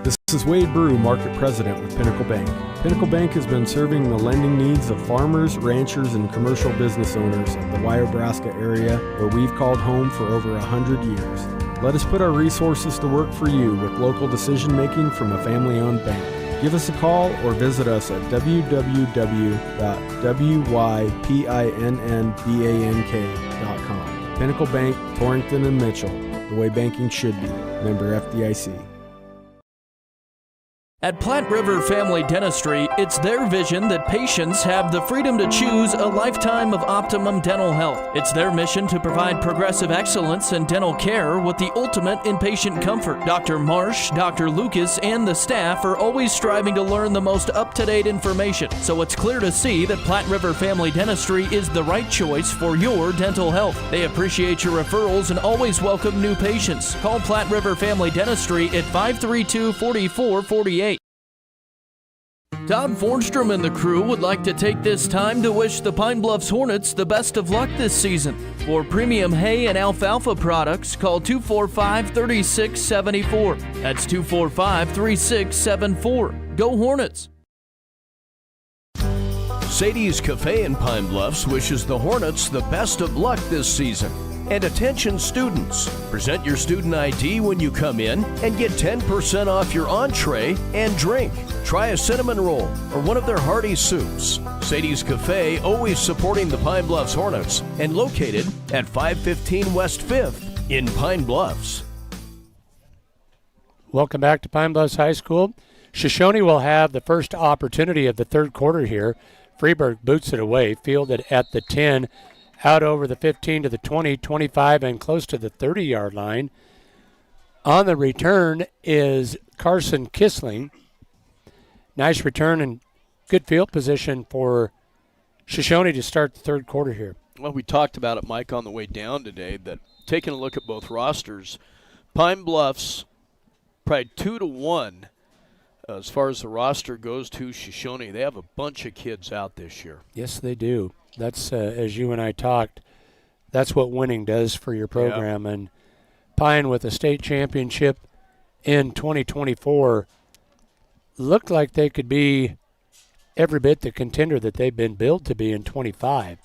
[SPEAKER 12] This is Wade Brew, Market President with Pinnacle Bank. Pinnacle Bank has been serving the lending needs of farmers, ranchers, and commercial business owners of the Wyobraska area, where we've called home for over 100 years. Let us put our resources to work for you with local decision-making from a family-owned bank. Give us a call or visit us at www.wypinnbank.com. Pinnacle Bank, Torrington and Mitchell, the way banking should be. Member FDIC.
[SPEAKER 13] At Platte River Family Dentistry, it's their vision that patients have the freedom to choose a lifetime of optimum dental health. It's their mission to provide progressive excellence in dental care with the ultimate in patient comfort. Dr. Marsh, Dr. Lucas, and the staff are always striving to learn the most up-to-date information, so it's clear to see that Platte River Family Dentistry is the right choice for your dental health. They appreciate your referrals and always welcome new patients. Call Platte River Family Dentistry at 532-4448. Todd Fornstrom and the crew would like to take this time to wish the Pine Bluffs Hornets the best of luck this season. For premium hay and alfalfa products, call 245-3674. That's 245-3674. Go Hornets!
[SPEAKER 11] Sadie's Cafe in Pine Bluffs wishes the Hornets the best of luck this season. And attention students, present your student ID when you come in and get 10% off your entree and drink. Try a cinnamon roll or one of their hearty soups. Sadie's Cafe, always supporting the Pine Bluffs Hornets and located at 515 West 5th in Pine Bluffs.
[SPEAKER 1] Welcome back to Pine Bluffs High School. Shoshoni will have the first opportunity of the third quarter here. Freeburg boots it away, fielded at the 10. Out over the 15 to the 20, 25, and close to the 30-yard line. On the return is Carson Kissling. Nice return and good field position for Shoshoni to start the third quarter here.
[SPEAKER 2] Well, we talked about it, Mike, on the way down today, that taking a look at both rosters, Pine Bluffs probably 2-1 as far as the roster goes to Shoshoni. They have a bunch of kids out this year.
[SPEAKER 1] Yes, they do. That's, as you and I talked, that's what winning does for your program. And Pine with a state championship in 2024 looked like they could be every bit the contender that they've been billed to be in 25.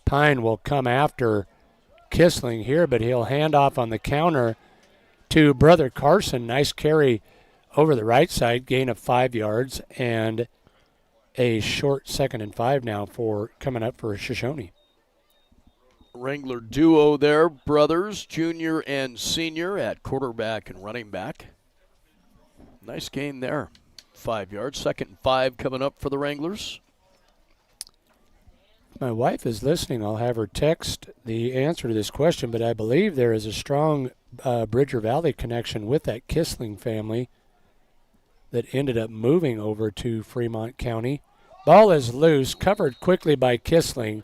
[SPEAKER 1] Pine will come after Kissling here, but he'll hand off on the counter to Brother Carson. Nice carry over the right side, gain of 5 yards, and a short 2nd and 5 now for coming up for Shoshoni.
[SPEAKER 2] Wrangler duo there, brothers, junior and senior at quarterback and running back. Nice gain there. 5 yards, 2nd and 5 coming up for the Wranglers.
[SPEAKER 1] My wife is listening. I'll have her text the answer to this question, but I believe there is a strong Bridger Valley connection with that Kissling family that ended up moving over to Fremont County. Ball is loose, covered quickly by Kissling.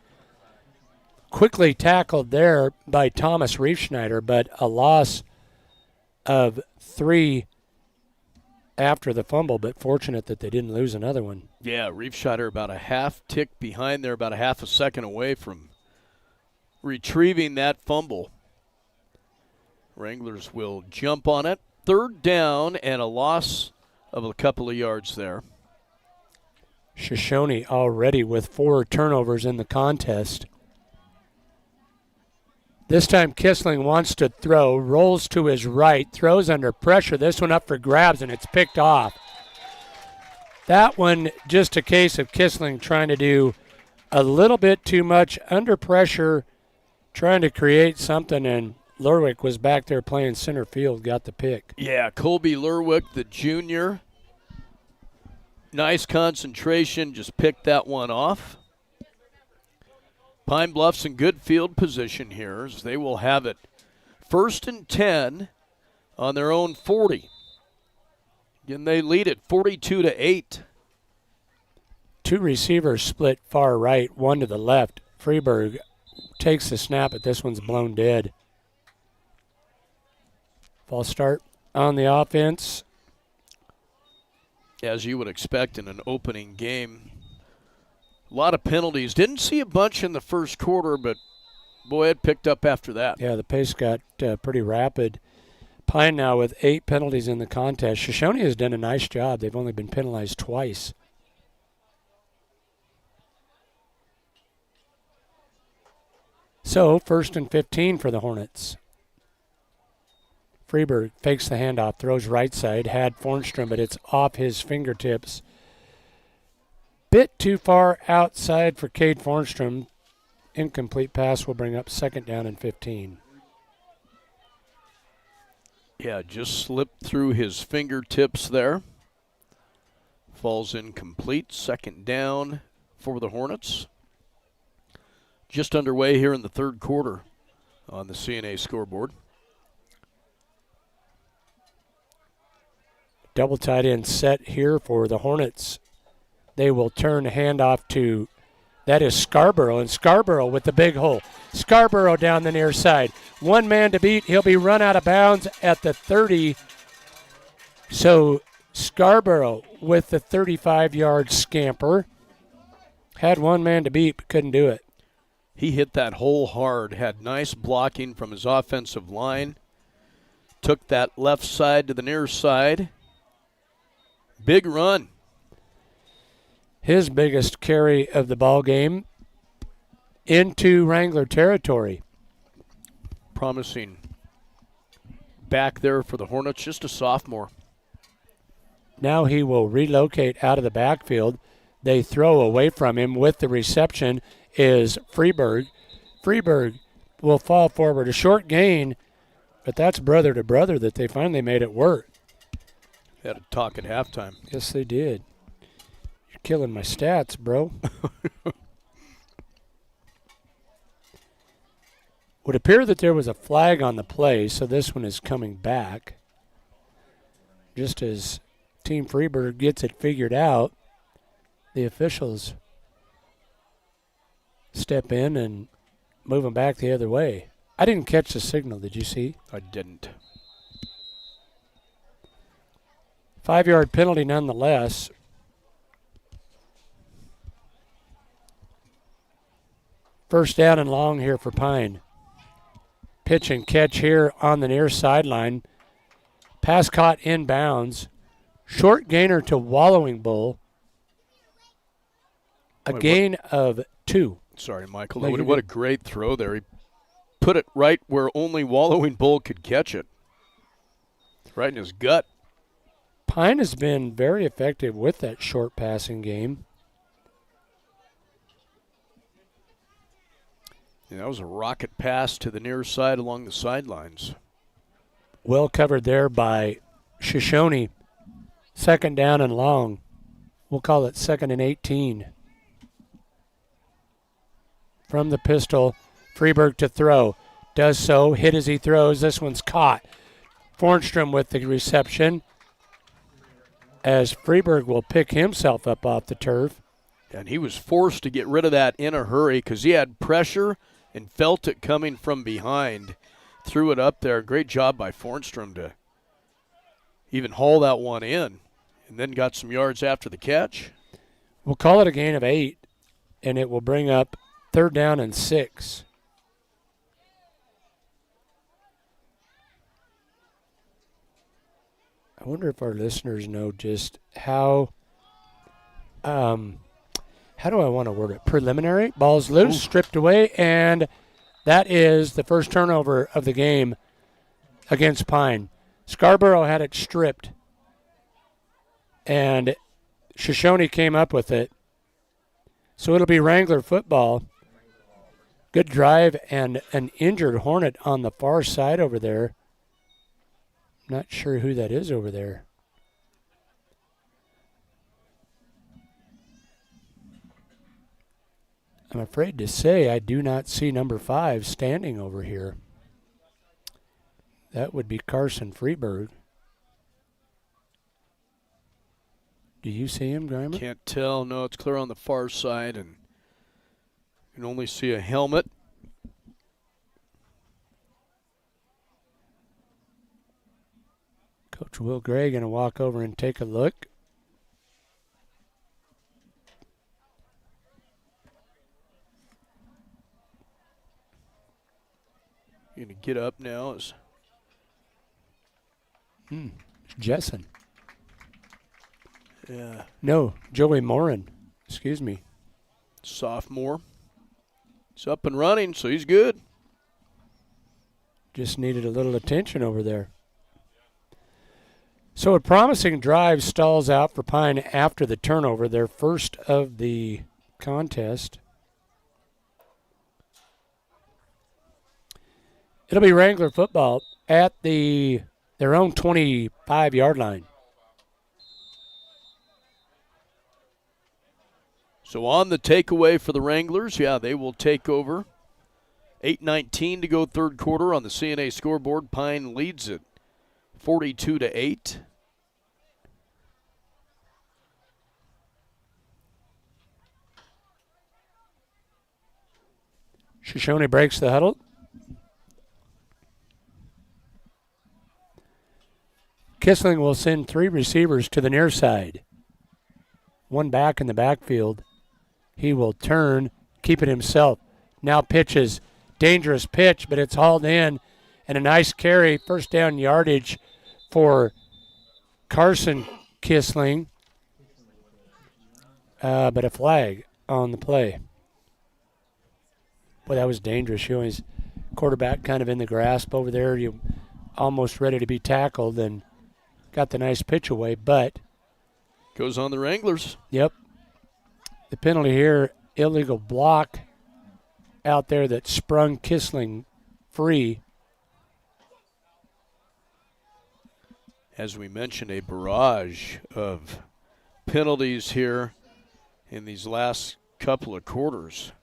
[SPEAKER 1] Quickly tackled there by Thomas Riefschneider, but a loss of 3 after the fumble, but fortunate that they didn't lose another one.
[SPEAKER 2] Yeah, Riefschneider about a half tick behind there, about a half a second away from retrieving that fumble. Wranglers will jump on it. 3rd down and a loss of a couple of yards there.
[SPEAKER 1] Shoshoni already with 4 turnovers in the contest. This time Kissling wants to throw, rolls to his right, throws under pressure. This one up for grabs, and it's picked off. That one just a case of Kissling trying to do a little bit too much under pressure, trying to create something, and Lurwick was back there playing center field, got the pick.
[SPEAKER 2] Yeah, Colby Lurwick, the junior. Nice concentration, just picked that one off. Pine Bluffs in good field position here as they will have it 1st and 10 on their own 40. And they lead it 42-8.
[SPEAKER 1] Two receivers split far right, one to the left. Freeburg takes the snap, but this one's blown dead. False start on the offense.
[SPEAKER 2] As you would expect in an opening game. A lot of penalties. Didn't see a bunch in the first quarter, but boy, it picked up after that.
[SPEAKER 1] Yeah, the pace got pretty rapid. Pine now with 8 penalties in the contest. Shoshoni has done a nice job. They've only been penalized twice. So, 1st and 15 for the Hornets. Freeburg fakes the handoff, throws right side, had Fornstrom, but it's off his fingertips. Bit too far outside for Cade Fornstrom. Incomplete pass will bring up 2nd down and 15.
[SPEAKER 2] Yeah, just slipped through his fingertips there. Falls incomplete. 2nd down for the Hornets. Just underway here in the 3rd quarter on the CNA scoreboard.
[SPEAKER 1] Double tight end set here for the Hornets. They will turn the handoff to, that is Scarborough, and Scarborough with the big hole. Scarborough down the near side. One man to beat. He'll be run out of bounds at the 30. So Scarborough with the 35-yard scamper. Had one man to beat, but couldn't do it.
[SPEAKER 2] He hit that hole hard, had nice blocking from his offensive line. Took that left side to the near side. Big run.
[SPEAKER 1] His biggest carry of the ball game into Wrangler territory.
[SPEAKER 2] Promising back there for the Hornets, just a sophomore.
[SPEAKER 1] Now he will relocate out of the backfield. They throw away from him with the reception is Freeburg. Freeburg will fall forward. A short gain, but that's brother to brother that they finally made it work.
[SPEAKER 2] They had a talk at halftime.
[SPEAKER 1] Yes, they did. You're killing my stats, bro. Would appear that there was a flag on the play, so this one is coming back. Just as Team Freeburg gets it figured out, the officials step in and move them back the other way. I didn't catch the signal. Did you see?
[SPEAKER 2] I didn't.
[SPEAKER 1] 5-yard penalty nonetheless. First down and long here for Pine. Pitch and catch here on the near sideline. Pass caught inbounds. Short gainer to Wallowing Bull. A gain of 2.
[SPEAKER 2] Sorry, Michael. What a great throw there. He put it right where only Wallowing Bull could catch it. Right in his gut.
[SPEAKER 1] Pine has been very effective with that short passing game.
[SPEAKER 2] Yeah, that was a rocket pass to the near side along the sidelines.
[SPEAKER 1] Well covered there by Shoshoni. 2nd down and long. We'll call it 2nd and 18. From the pistol, Freeburg to throw. Does so, hit as he throws. This one's caught. Fornstrom with the reception, as Freeburg will pick himself up off the turf.
[SPEAKER 2] And he was forced to get rid of that in a hurry because he had pressure and felt it coming from behind. Threw it up there. Great job by Fornstrom to even haul that one in, and then got some yards after the catch.
[SPEAKER 1] We'll call it a gain of 8, and it will bring up 3rd down and 6. I wonder if our listeners know just how do I want to word it? Preliminary. Ball's loose, stripped away, and that is the first turnover of the game against Pine. Scarborough had it stripped, and Shoshoni came up with it. So it'll be Wrangler football. Good drive and an injured Hornet on the far side over there. Not sure who that is over there. I'm afraid to say I do not see number 5 standing over here. That would be Carson Freeburg. Do you see him, Grimer?
[SPEAKER 2] Can't tell. No, it's clear on the far side, and you can only see a helmet.
[SPEAKER 1] Coach Will Gray going to walk over and take a look.
[SPEAKER 2] Going to get up now.
[SPEAKER 1] Jessen.
[SPEAKER 2] Yeah.
[SPEAKER 1] No, Joey Morin. Excuse me.
[SPEAKER 2] Sophomore. He's up and running, so he's good.
[SPEAKER 1] Just needed a little attention over there. So a promising drive stalls out for Pine after the turnover, their first of the contest. It'll be Wrangler football at their own 25-yard line.
[SPEAKER 2] So on the takeaway for the Wranglers, they will take over. 8:19 to go third quarter on the CNA scoreboard. Pine leads it 42-8.
[SPEAKER 1] Shoshoni breaks the huddle. Kissling will send 3 receivers to the near side. 1 back in the backfield. He will turn, keep it himself. Now pitches. Dangerous pitch, but it's hauled in. And a nice carry, first down yardage for Carson Kissling. But a flag on the play. Boy, that was dangerous. His quarterback kind of in the grasp over there. You almost ready to be tackled and got the nice pitch away, but
[SPEAKER 2] goes on the Wranglers.
[SPEAKER 1] Yep. The penalty here, illegal block out there that sprung Kissling free.
[SPEAKER 2] As we mentioned, a barrage of penalties here in these last couple of quarters.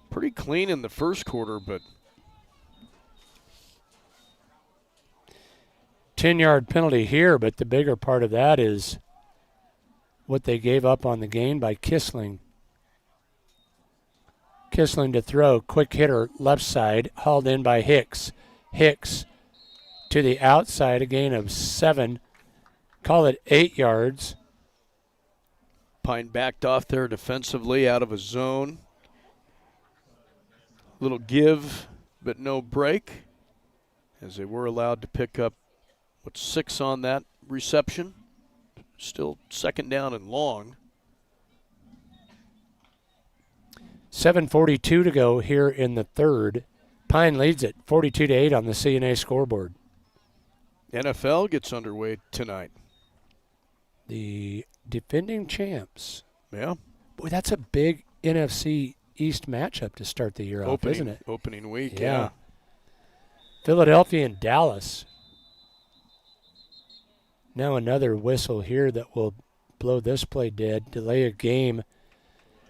[SPEAKER 2] Pretty clean in the first quarter, but
[SPEAKER 1] 10-yard penalty here, but the bigger part of that is what they gave up on the gain by Kissling. Kissling to throw, quick hitter left side, hauled in by Hicks. Hicks to the outside, a gain of 7. Call it 8 yards.
[SPEAKER 2] Pine backed off there defensively out of a zone. Little give, but no break, as they were allowed to pick up, 6 on that reception. Still second down and long.
[SPEAKER 1] 7:42 to go here in the third. Pine leads it 42-8 on the CNA scoreboard.
[SPEAKER 2] NFL gets underway tonight.
[SPEAKER 1] The defending champs.
[SPEAKER 2] Yeah.
[SPEAKER 1] Boy, that's a big NFC East matchup to start the year off, isn't it?
[SPEAKER 2] Opening week,
[SPEAKER 1] yeah. Philadelphia and Dallas. Now another whistle here that will blow this play dead, delay a game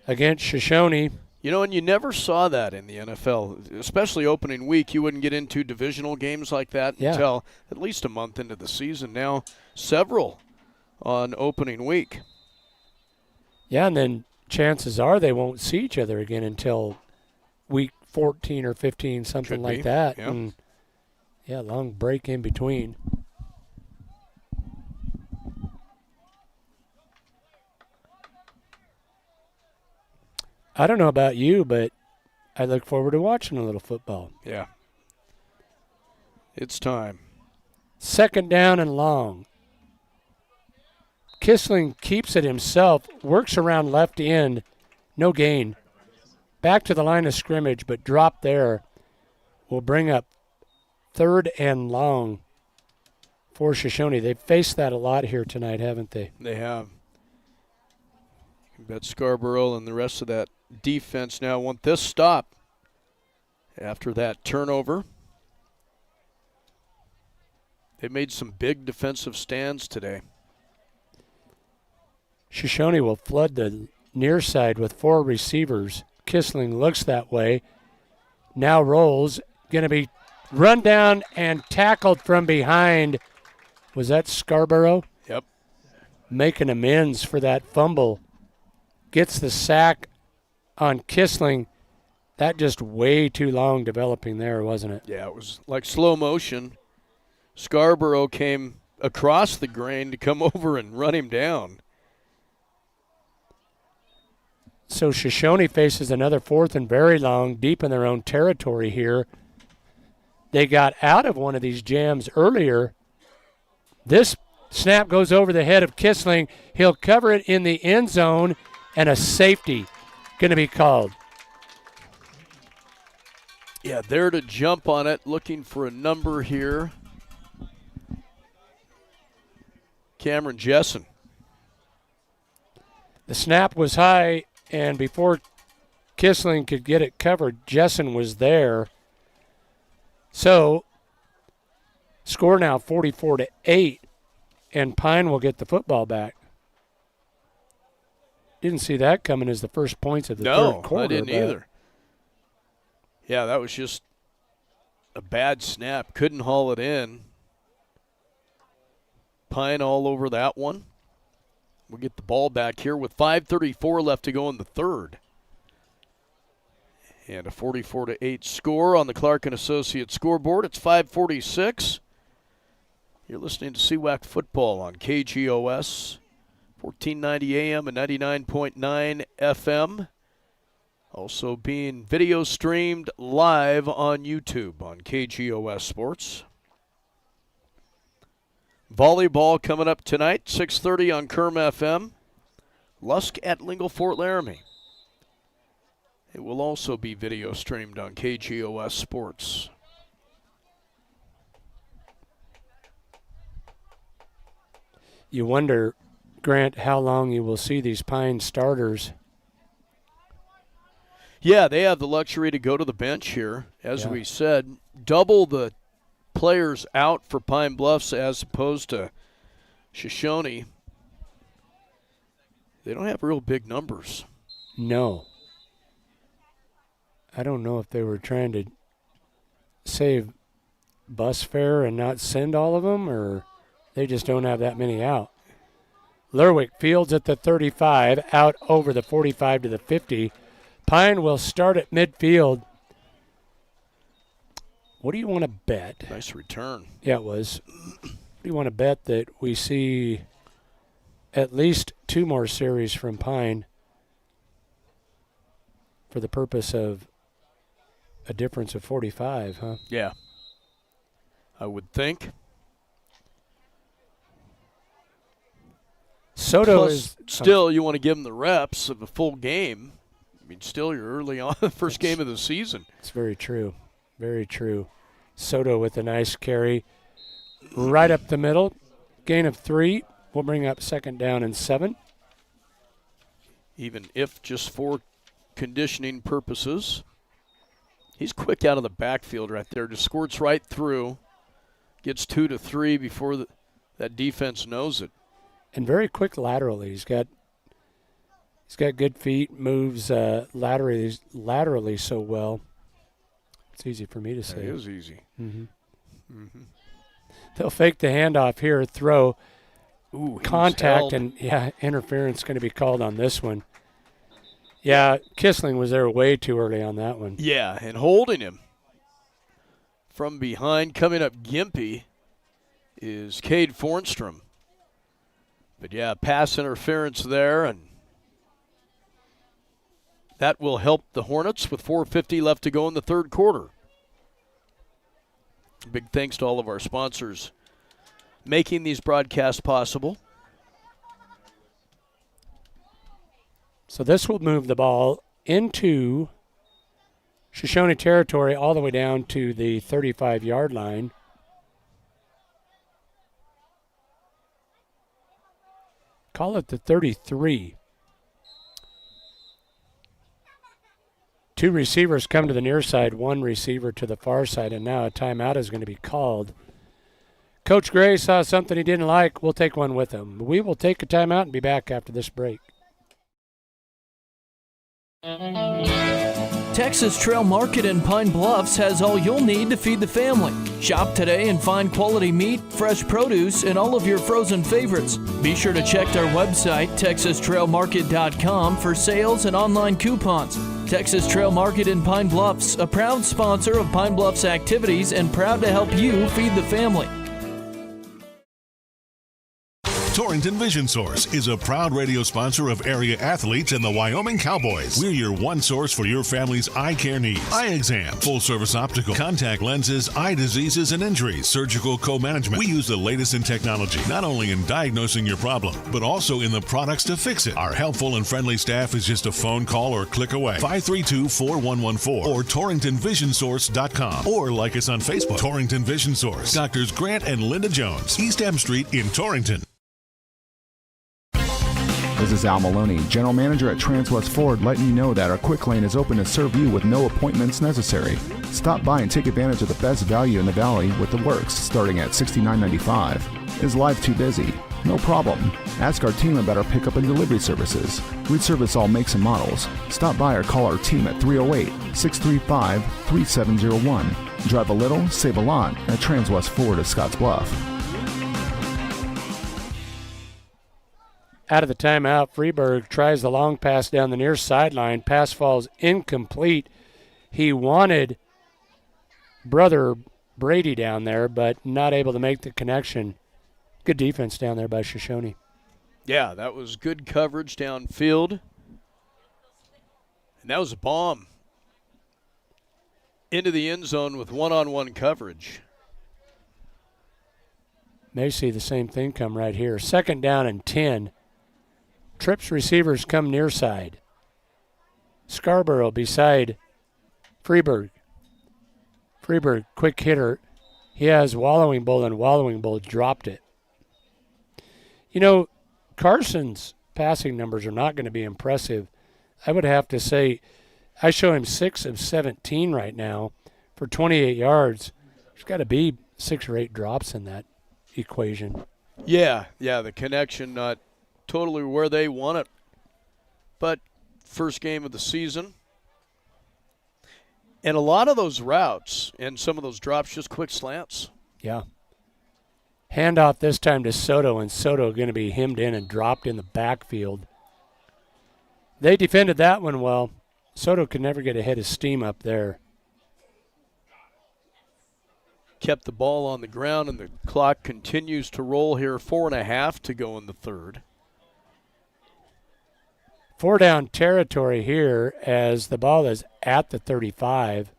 [SPEAKER 1] against Shoshoni.
[SPEAKER 2] And you never saw that in the NFL, especially opening week. You wouldn't get into divisional games like that until at least a month into the season. Now several on opening week.
[SPEAKER 1] Yeah, and then chances are they won't see each other again until week 14 or 15, something like that.
[SPEAKER 2] Yep.
[SPEAKER 1] And long break in between. I don't know about you, but I look forward to watching a little football.
[SPEAKER 2] Yeah. It's time.
[SPEAKER 1] Second down and long. Kissling keeps it himself, works around left end, no gain. Back to the line of scrimmage, but drop there will bring up third and long for Shoshoni. They've faced that a lot here tonight, haven't they?
[SPEAKER 2] They have. You can bet Scarborough and the rest of that defense now want this stop after that turnover. They made some big defensive stands today.
[SPEAKER 1] Shoshoni will flood the near side with 4 receivers. Kissling looks that way. Now rolls. Going to be run down and tackled from behind. Was that Scarborough?
[SPEAKER 2] Yep.
[SPEAKER 1] making amends for that fumble. Gets the sack on Kissling. That just way too long developing there, wasn't it?
[SPEAKER 2] Yeah, it was like slow motion. Scarborough came across the grain to come over and run him down.
[SPEAKER 1] So Shoshone faces another 4th and very long, deep in their own territory here. They got out of one of these jams earlier. This snap goes over the head of Kissling. He'll cover it in the end zone, and a safety going to be called.
[SPEAKER 2] Yeah, there to jump on it, looking for a number here. Cameron Jessen.
[SPEAKER 1] The snap was high, and before Kissling could get it covered, Jessen was there. So, score now 44-8, and Pine will get the football back. Didn't see that coming as the first points of the third quarter.
[SPEAKER 2] No, I didn't either. Yeah, that was just a bad snap. Couldn't haul it in. Pine all over that one. We'll get the ball back here with 5:34 left to go in the third. And a 44-8 score on the Clark & Associates scoreboard. It's 5:46. You're listening to CWAC football on KGOS, 1490 AM and 99.9 FM. Also being video streamed live on YouTube on KGOS Sports. Volleyball coming up tonight, 6:30 on Kerm FM. Lusk at Lingle Fort Laramie. It will also be video streamed on KGOS Sports.
[SPEAKER 1] You wonder, Grant, how long you will see these Pine starters.
[SPEAKER 2] Yeah, they have the luxury to go to the bench here. As we said, double the players out for Pine Bluffs as opposed to Shoshone. They don't have real big numbers.
[SPEAKER 1] No. I don't know if they were trying to save bus fare and not send all of them, or they just don't have that many out. Lerwick fields at the 35, out over the 45 to the 50. Pine will start at midfield. What do you want to bet?
[SPEAKER 2] Nice return.
[SPEAKER 1] Yeah, it was. What do you want to bet that we see at least 2 more series from Pine for the purpose of a difference of 45, huh?
[SPEAKER 2] Yeah. I would think.
[SPEAKER 1] Soto
[SPEAKER 2] Plus,
[SPEAKER 1] is
[SPEAKER 2] still, you want to give them the reps of a full game. I mean, still, you're early on the first game of the season.
[SPEAKER 1] It's very true. Very true. Soto with a nice carry right up the middle. Gain of 3. We'll bring up 2nd down and 7.
[SPEAKER 2] Even if just for conditioning purposes. He's quick out of the backfield right there. Just squirts right through. Gets 2 to 3 before that defense knows it.
[SPEAKER 1] And very quick laterally. He's got good feet, moves laterally so well. It's easy for me to say.
[SPEAKER 2] It is easy.
[SPEAKER 1] Mm-hmm. Mm-hmm. They'll fake the handoff here, throw.
[SPEAKER 2] Ooh,
[SPEAKER 1] contact, and interference going to be called on this one. Yeah, Kissling was there way too early on that one.
[SPEAKER 2] Yeah, and holding him from behind, coming up gimpy, is Cade Fornstrom. But yeah, pass interference there, and that will help the Hornets with 4:50 left to go in the third quarter. Big thanks to all of our sponsors making these broadcasts possible.
[SPEAKER 1] So this will move the ball into Shoshone territory all the way down to the 35-yard line. Call it the 33. 2 receivers come to the near side, 1 receiver to the far side, and now a timeout is going to be called. Coach Gray saw something he didn't like. We'll take one with him. We will take a timeout and be back after this break.
[SPEAKER 13] Texas Trail Market in Pine Bluffs has all you'll need to feed the family. Shop today and find quality meat, fresh produce, and all of your frozen favorites. Be sure to check our website, texastrailmarket.com, for sales and online coupons. Texas Trail Market in Pine Bluffs, a proud sponsor of Pine Bluffs activities and proud to help you feed the family.
[SPEAKER 14] Torrington Vision Source is a proud radio sponsor of area athletes and the Wyoming Cowboys. We're your one source for your family's eye care needs. Eye exam, full service optical, contact lenses, eye diseases and injuries, surgical co-management. We use the latest in technology, not only in diagnosing your problem, but also in the products to fix it. Our helpful and friendly staff is just a phone call or click away. 532-4114 or TorringtonVisionSource.com, or like us on Facebook. Torrington Vision Source. Doctors Grant and Linda Jones, East M Street in Torrington.
[SPEAKER 15] This is Al Maloney, General Manager at Transwest Ford, letting you know that our quick lane is open to serve you with no appointments necessary. Stop by and take advantage of the best value in the valley with the works starting at $69.95. Is life too busy? No problem. Ask our team about our pickup and delivery services. We service all makes and models. Stop by or call our team at 308-635-3701. Drive a little, save a lot at Transwest Ford of Scotts Bluff.
[SPEAKER 1] Out of the timeout, Freeburg tries the long pass down the near sideline. Pass falls incomplete. He wanted brother Brady down there, but not able to make the connection. Good defense down there by Shoshoni.
[SPEAKER 2] Yeah, that was good coverage downfield. And that was a bomb into the end zone with one-on-one coverage.
[SPEAKER 1] May see the same thing come right here. 2nd down and 10. Trips receivers come near side. Scarborough beside Freeburg. Freeburg, quick hitter. He has Wallowing Bull, and Wallowing Bull dropped it. You know, Carson's passing numbers are not going to be impressive. I would have to say I show him 6 of 17 right now for 28 yards. There's got to be 6 or 8 drops in that equation.
[SPEAKER 2] Yeah, the connection not totally where they want it. But first game of the season. And a lot of those routes and some of those drops, just quick slants.
[SPEAKER 1] Yeah. Handoff this time to Soto, and Soto going to be hemmed in and dropped in the backfield. They defended that one well. Soto could never get a head of steam up there.
[SPEAKER 2] Kept the ball on the ground, and the clock continues to roll here. 4.5 to go in the third.
[SPEAKER 1] 4 down territory here as the ball is at the 35.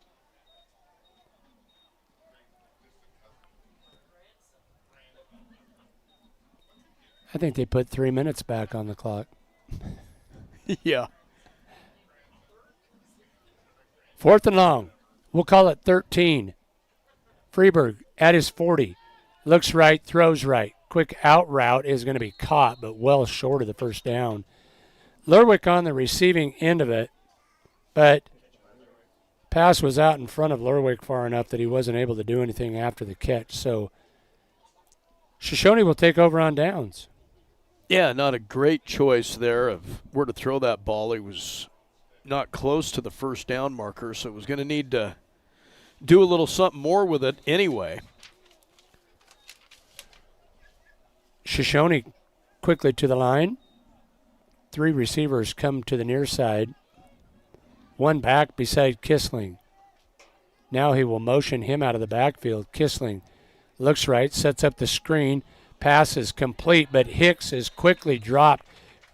[SPEAKER 1] I think they put 3 minutes back on the clock.
[SPEAKER 2] Yeah.
[SPEAKER 1] 4th and long. We'll call it 13. Freeburg at his 40. Looks right, throws right. Quick out route is going to be caught, but well short of the first down. Lerwick on the receiving end of it, but pass was out in front of Lerwick far enough that he wasn't able to do anything after the catch. So Shoshoni will take over on downs.
[SPEAKER 2] Yeah, not a great choice there of where to throw that ball. He was not close to the first down marker, so it was going to need to do a little something more with it anyway.
[SPEAKER 1] Shoshoni quickly to the line. 3 receivers come to the near side. 1 back beside Kissling. Now he will motion him out of the backfield. Kissling looks right, sets up the screen. Pass is complete, but Hicks is quickly dropped.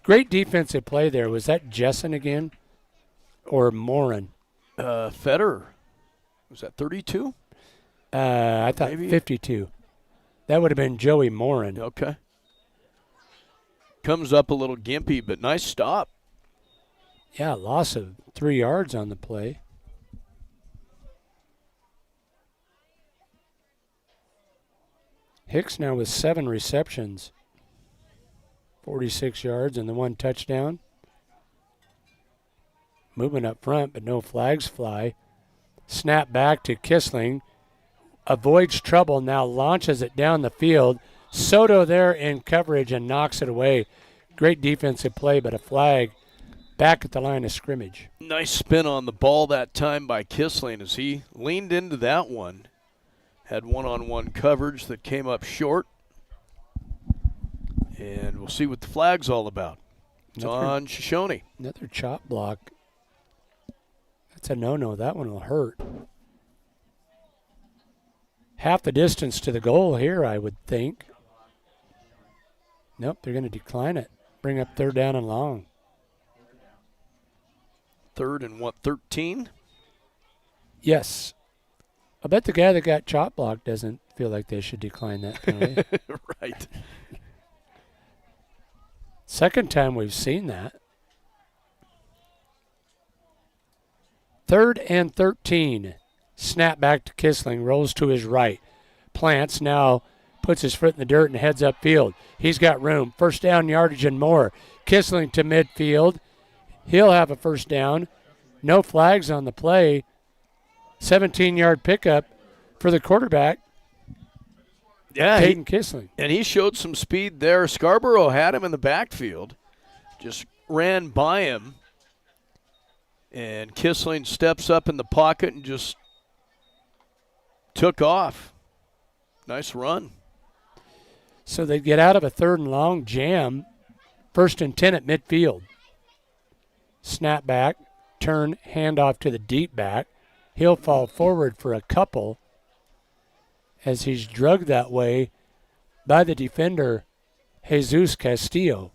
[SPEAKER 1] Great defensive play there. Was that Jessen again or Morin?
[SPEAKER 2] Feder. Was that 32?
[SPEAKER 1] I thought maybe 52. That would have been Joey Morin.
[SPEAKER 2] Okay. Comes up a little gimpy, but nice stop.
[SPEAKER 1] Yeah, loss of 3 yards on the play. Hicks now with 7 receptions, 46 yards, and the 1 touchdown. Movement up front, but no flags fly. Snap back to Kissling. Avoids trouble, now launches it down the field. Soto there in coverage and knocks it away. Great defensive play, but a flag back at the line of scrimmage.
[SPEAKER 2] Nice spin on the ball that time by Kissling as he leaned into that one. Had one-on-one coverage that came up short. And we'll see what the flag's all about. It's on Shoshoni.
[SPEAKER 1] Another chop block. That's a no-no. That one will hurt. Half the distance to the goal here, I would think. Nope, they're going to decline it. Bring up 3rd down and long.
[SPEAKER 2] 3rd and 13?
[SPEAKER 1] Yes. I bet the guy that got chop blocked doesn't feel like they should decline that penalty.
[SPEAKER 2] Right.
[SPEAKER 1] Second time we've seen that. 3rd and 13. Snap back to Kissling. Rolls to his right. Plants now puts his foot in the dirt and heads upfield. He's got room. First down yardage and more. Kissling to midfield. He'll have a first down. No flags on the play. 17-yard pickup for the quarterback.
[SPEAKER 2] Yeah,
[SPEAKER 1] Peyton Kissling.
[SPEAKER 2] And he showed some speed there. Scarborough had him in the backfield. Just ran by him. And Kissling steps up in the pocket and just took off. Nice run.
[SPEAKER 1] So they get out of a 3rd and long jam. 1st and 10 at midfield. Snap back, turn, handoff to the deep back. He'll fall forward for a couple as he's drugged that way by the defender, Jesus Castillo.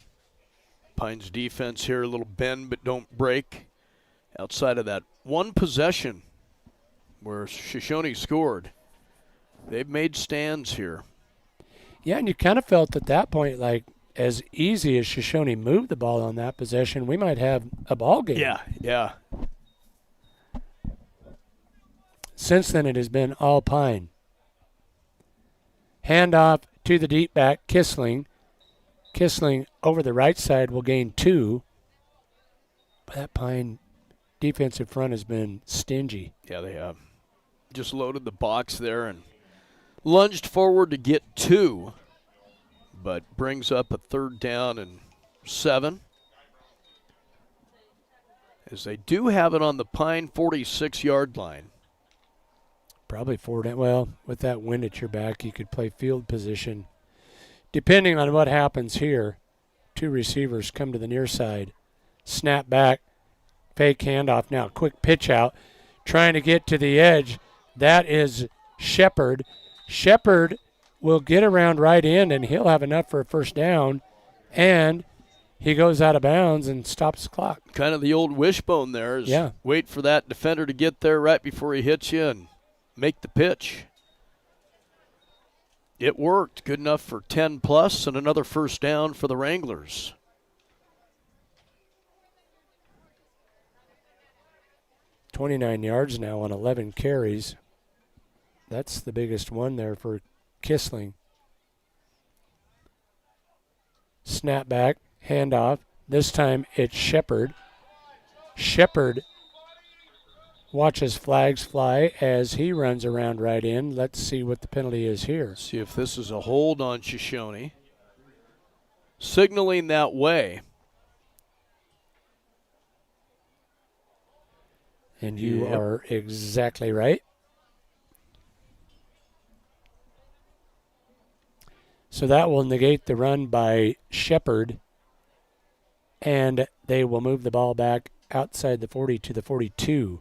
[SPEAKER 2] Pine's defense here, a little bend but don't break. Outside of that one possession where Shoshoni scored, they've made stands here.
[SPEAKER 1] Yeah, and you kind of felt at that point like as easy as Shoshoni moved the ball on that possession, we might have a ball game.
[SPEAKER 2] Yeah.
[SPEAKER 1] Since then, it has been all Pine. Handoff to the deep back, Kissling. Kissling over the right side will gain 2. But that Pine defensive front has been stingy.
[SPEAKER 2] Yeah, they have. Just loaded the box there and lunged forward to get 2, but brings up a 3rd down and 7. As they do have it on the Pine 46-yard line.
[SPEAKER 1] Probably 4 down. Well, with that wind at your back, you could play field position. Depending on what happens here, 2 receivers come to the near side. Snap back, fake handoff now. Quick pitch out, trying to get to the edge. That is Shepard. Shepard will get around right in, and he'll have enough for a first down. And he goes out of bounds and stops the clock.
[SPEAKER 2] Kind of the old wishbone there is wait for that defender to get there right before he hits you and make the pitch. It worked. Good enough for 10+ and another first down for the Wranglers.
[SPEAKER 1] $29 yards now on 11 carries. That's the biggest one there for Kissling. Snap back, handoff. This time it's Shepard. Shepard watches flags fly as he runs around right in. Let's see what the penalty is here.
[SPEAKER 2] See if this is a hold on Shoshoni. Signaling that way.
[SPEAKER 1] And you are exactly right. So that will negate the run by Shepard, and they will move the ball back outside the 40 to the 42.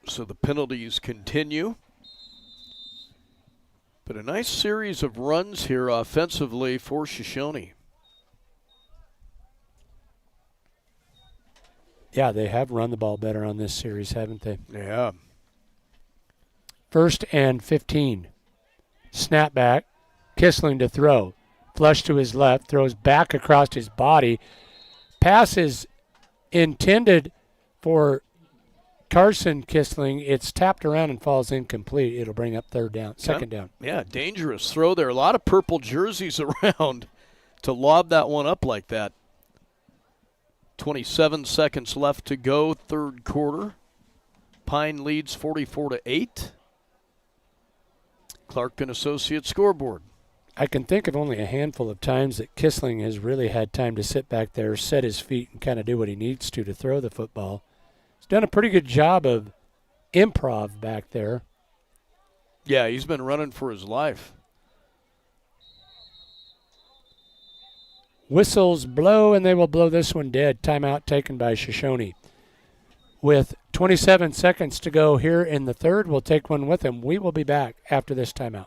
[SPEAKER 2] So the penalties continue. But a nice series of runs here offensively for Shoshoni.
[SPEAKER 1] Yeah, they have run the ball better on this series, haven't they?
[SPEAKER 2] Yeah.
[SPEAKER 1] 1st and 15. Snap back. Kissling to throw. Flush to his left. Throws back across his body. Pass is intended for Carson Kissling. It's tapped around and falls incomplete. It'll bring up 3rd down. 2nd down.
[SPEAKER 2] Yeah, dangerous throw there. A lot of purple jerseys around to lob that one up like that. 27 seconds left to go, 3rd quarter. Pine leads 44-8. Clark and Associates scoreboard.
[SPEAKER 1] I can think of only a handful of times that Kissling has really had time to sit back there, set his feet, and kind of do what he needs to throw the football. He's done a pretty good job of improv back there.
[SPEAKER 2] Yeah, he's been running for his life.
[SPEAKER 1] Whistles blow, and they will blow this one dead. Timeout taken by Shoshoni. With 27 seconds to go here in the third, we'll take one with him. We will be back after this timeout.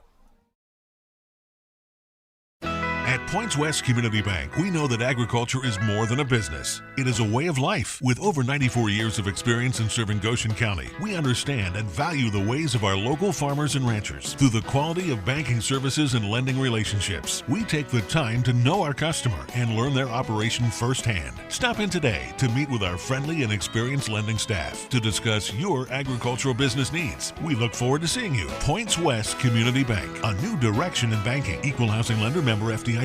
[SPEAKER 14] At Points West Community Bank, we know that agriculture is more than a business. It is a way of life. With over 94 years of experience in serving Goshen County, we understand and value the ways of our local farmers and ranchers. Through the quality of banking services and lending relationships, we take the time to know our customer and learn their operation firsthand. Stop in today to meet with our friendly and experienced lending staff to discuss your agricultural business needs. We look forward to seeing you. Points West Community Bank, a new direction in banking. Equal housing lender, member FDIC.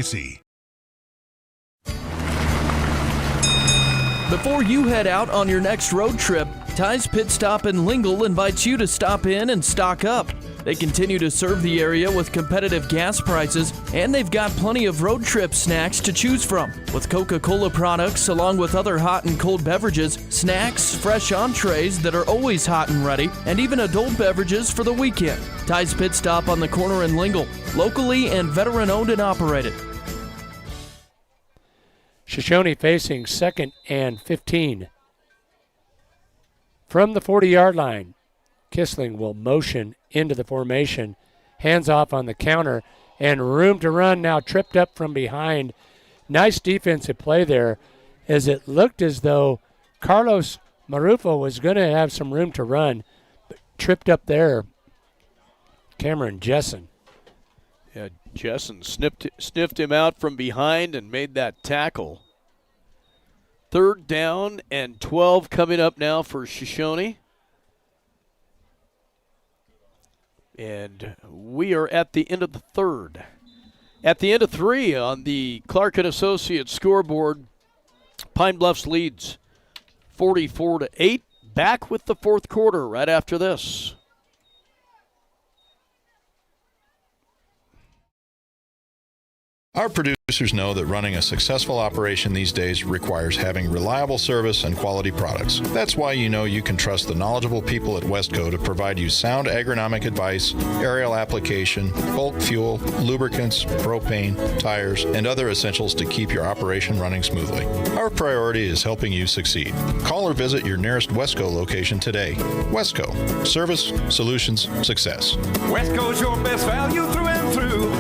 [SPEAKER 13] Before you head out on your next road trip, Ty's Pit Stop in Lingle invites you to stop in and stock up. They continue to serve the area with competitive gas prices, and they've got plenty of road trip snacks to choose from. With Coca-Cola products, along with other hot and cold beverages, snacks, fresh entrees that are always hot and ready, and even adult beverages for the weekend. Ty's Pit Stop on the corner in Lingle, locally and veteran-owned and operated.
[SPEAKER 1] Shoshoni facing 2nd and 15. From the 40-yard line, Kissling will motion into the formation. Hands off on the counter, and room to run now, tripped up from behind. Nice defensive play there, as it looked as though Carlos Marufo was going to have some room to run, but tripped up there. Cameron Jessen.
[SPEAKER 2] Yeah, Jessen sniffed him out from behind and made that tackle. 3rd down and 12 coming up now for Shoshoni. And we are at the end of the third. At the end of 3 on the Clark & Associates scoreboard, Pine Bluffs leads 44-8. Back with the fourth quarter right after this.
[SPEAKER 16] Our producers know that running a successful operation these days requires having reliable service and quality products. That's why you know you can trust the knowledgeable people at Westco to provide you sound agronomic advice, aerial application, bulk fuel, lubricants, propane, tires, and other essentials to keep your operation running smoothly. Our priority is helping you succeed. Call or visit your nearest Westco location today. Westco. Service, solutions, success.
[SPEAKER 17] Westco's your best value through and through.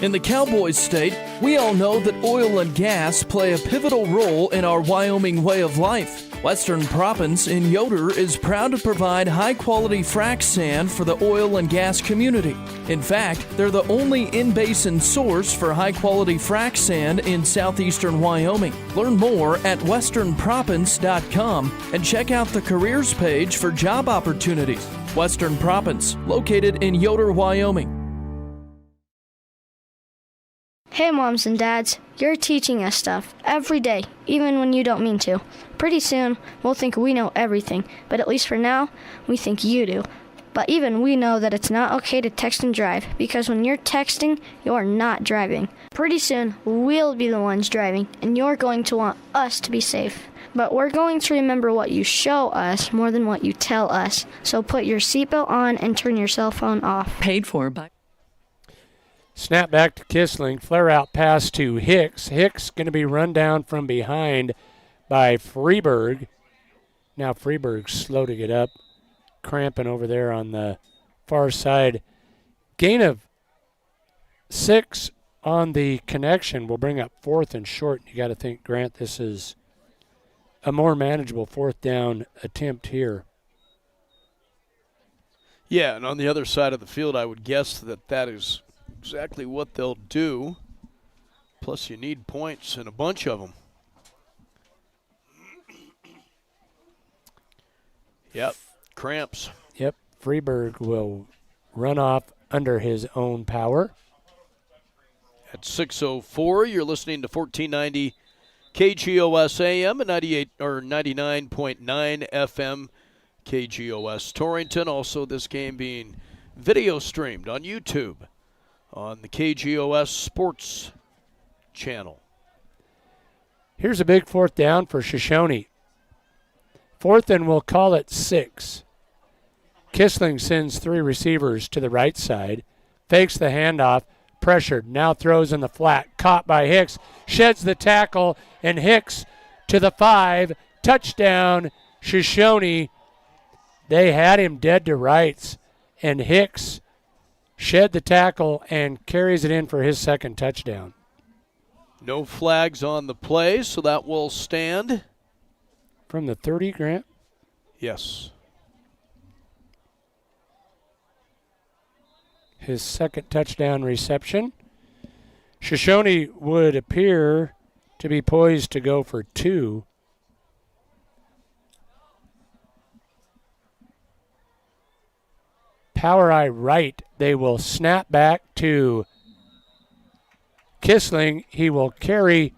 [SPEAKER 13] In the Cowboys state, we all know that oil and gas play a pivotal role in our Wyoming way of life. Western Proppants in Yoder is proud to provide high-quality frac sand for the oil and gas community. In fact, they're the only in-basin source for high-quality frac sand in southeastern Wyoming. Learn more at westernproppants.com and check out the careers page for job opportunities. Western Proppants, located in Yoder, Wyoming.
[SPEAKER 18] Hey moms and dads, you're teaching us stuff every day, even when you don't mean to. Pretty soon, we'll think we know everything, but at least for now, we think you do. But even we know that it's not okay to text and drive, because when you're texting, you're not driving. Pretty soon, we'll be the ones driving, and you're going to want us to be safe. But we're going to remember what you show us more than what you tell us. So put your seatbelt on and turn your cell phone off.
[SPEAKER 22] Paid for by...
[SPEAKER 1] Snap back to Kissling. Flare out pass to Hicks. Hicks going to be run down from behind by Freeberg. Now Freeberg slow to get up. Cramping over there on the far side. Gain of 6 on the connection will bring up 4th and short. You got to think, Grant, this is a more manageable 4th down attempt here.
[SPEAKER 2] Yeah, and on the other side of the field, I would guess that is exactly what they'll do. Plus, you need points and a bunch of them. Yep, cramps.
[SPEAKER 1] Yep, Freeberg will run off under his own power.
[SPEAKER 2] At 6:04, you're listening to 1490 KGOS AM and 99.9 FM KGOS Torrington. Also, this game being video streamed on YouTube on the KGOS Sports channel.
[SPEAKER 1] Here's a big fourth down for Shoshoni. Fourth, and we'll call it 6. Kissling sends 3 receivers to the right side, fakes the handoff, pressured, now throws in the flat, caught by Hicks, sheds the tackle, and Hicks to the 5, touchdown, Shoshoni. They had him dead to rights, and Hicks shed the tackle and carries it in for his second touchdown.
[SPEAKER 2] No flags on the play, so that will stand.
[SPEAKER 1] From the 30, Grant?
[SPEAKER 2] Yes.
[SPEAKER 1] His second touchdown reception. Shoshoni would appear to be poised to go for 2. Power eye right. They will snap back to Kissling. He will carry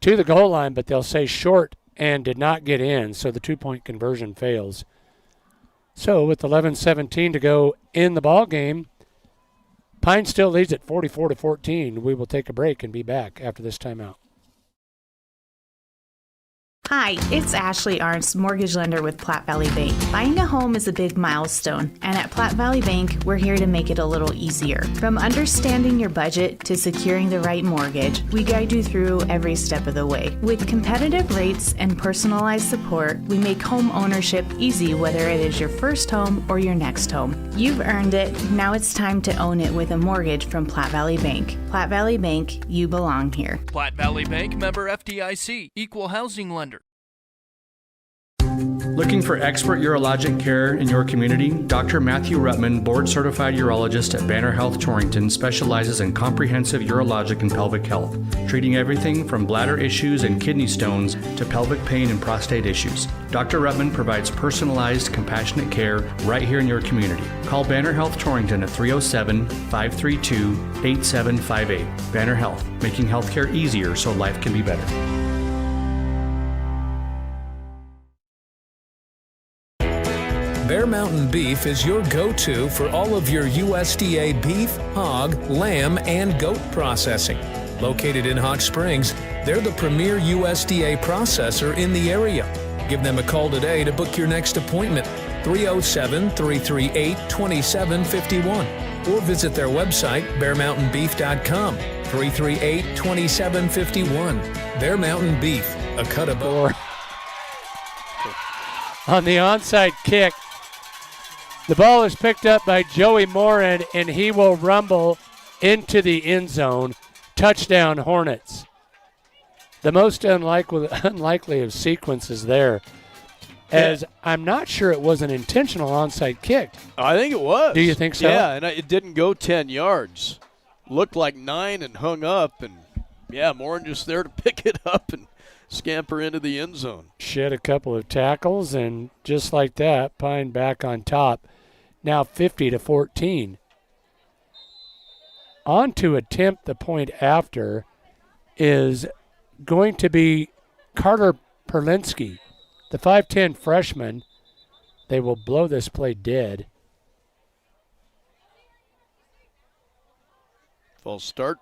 [SPEAKER 1] to the goal line, but they'll say short and did not get in, so the 2-point conversion fails. So with 11:17 to go in the ball game, Pine still leads at 44-14. We will take a break and be back after this timeout.
[SPEAKER 20] Hi, it's Ashley Arntz, mortgage lender with Platte Valley Bank. Buying a home is a big milestone, and at Platte Valley Bank, we're here to make it a little easier. From understanding your budget to securing the right mortgage, we guide you through every step of the way. With competitive rates and personalized support, we make home ownership easy, whether it is your first home or your next home. You've earned it. Now it's time to own it with a mortgage from Platte Valley Bank. Platte Valley Bank, you belong here.
[SPEAKER 13] Platte Valley Bank, member FDIC, equal housing lender.
[SPEAKER 21] Looking for expert urologic care in your community? Dr. Matthew Rutman, board-certified urologist at Banner Health Torrington, specializes in comprehensive urologic and pelvic health, treating everything from bladder issues and kidney stones to pelvic pain and prostate issues. Dr. Rutman provides personalized, compassionate care right here in your community. Call Banner Health Torrington at 307-532-8758. Banner Health, making healthcare easier so life can be better.
[SPEAKER 5] Bear Mountain Beef is your go-to for all of your USDA beef, hog, lamb, and goat processing. Located in Hot Springs, they're the premier USDA processor in the area. Give them a call today to book your next appointment, 307-338-2751, or visit their website, bearmountainbeef.com, 338-2751. Bear Mountain Beef, a cut of bone.
[SPEAKER 1] On the onside kick, the ball is picked up by Joey Morin, and he will rumble into the end zone. Touchdown, Hornets. The most unlikely of sequences there, as I'm not sure it was an intentional onside kick.
[SPEAKER 2] I think it was.
[SPEAKER 1] Do you think so?
[SPEAKER 2] Yeah, and it didn't go 10 yards. Looked like 9 and hung up, and, yeah, Morin just there to pick it up and scamper into the end zone.
[SPEAKER 1] Shed a couple of tackles, and just like that, Pine back on top. Now 50-14. On to attempt the point after is going to be Carter Perlinski, the 5'10 freshman. They will blow this play dead.
[SPEAKER 2] False start.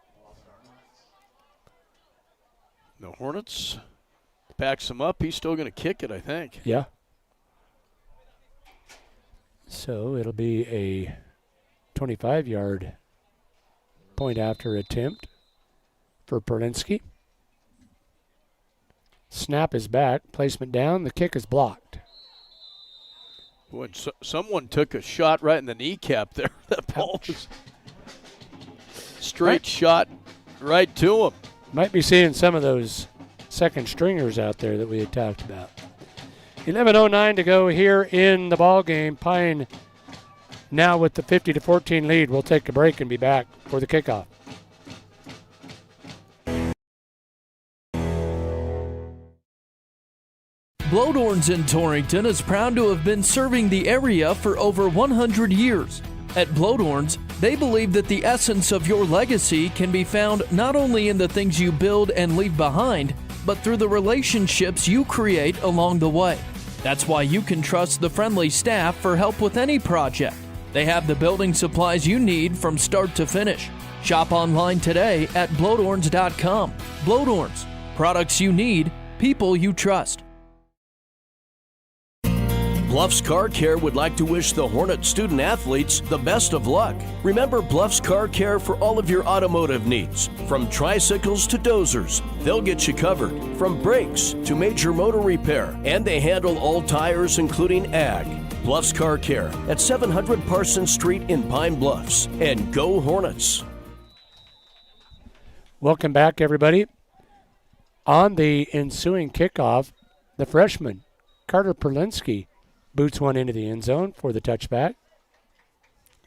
[SPEAKER 2] The Hornets backs him up. He's still going to kick it, I think.
[SPEAKER 1] Yeah. So it'll be a 25-yard point after attempt for Perlinski. Snap is back. Placement down. The kick is blocked.
[SPEAKER 2] Boy, someone took a shot right in the kneecap there. That ball was straight shot right to him.
[SPEAKER 1] Might be seeing some of those second stringers out there that we had talked about. 11:09 to go here in the ball game. Pine now with the 50-14 lead. We'll take a break and be back for the kickoff.
[SPEAKER 13] Blodorns in Torrington is proud to have been serving the area for over 100 years. At Blodorns, they believe that the essence of your legacy can be found not only in the things you build and leave behind, but through the relationships you create along the way. That's why you can trust the friendly staff for help with any project. They have the building supplies you need from start to finish. Shop online today at blodorns.com. Blodorns, products you need, people you trust.
[SPEAKER 11] Bluffs Car Care would like to wish the Hornet student athletes the best of luck. Remember Bluffs Car Care for all of your automotive needs. From tricycles to dozers, they'll get you covered. From brakes to major motor repair, and they handle all tires including ag. Bluffs Car Care at 700 Parsons Street in Pine Bluffs. And go Hornets!
[SPEAKER 1] Welcome back, everybody. On the ensuing kickoff, the freshman, Carter Perlinski, boots one into the end zone for the touchback.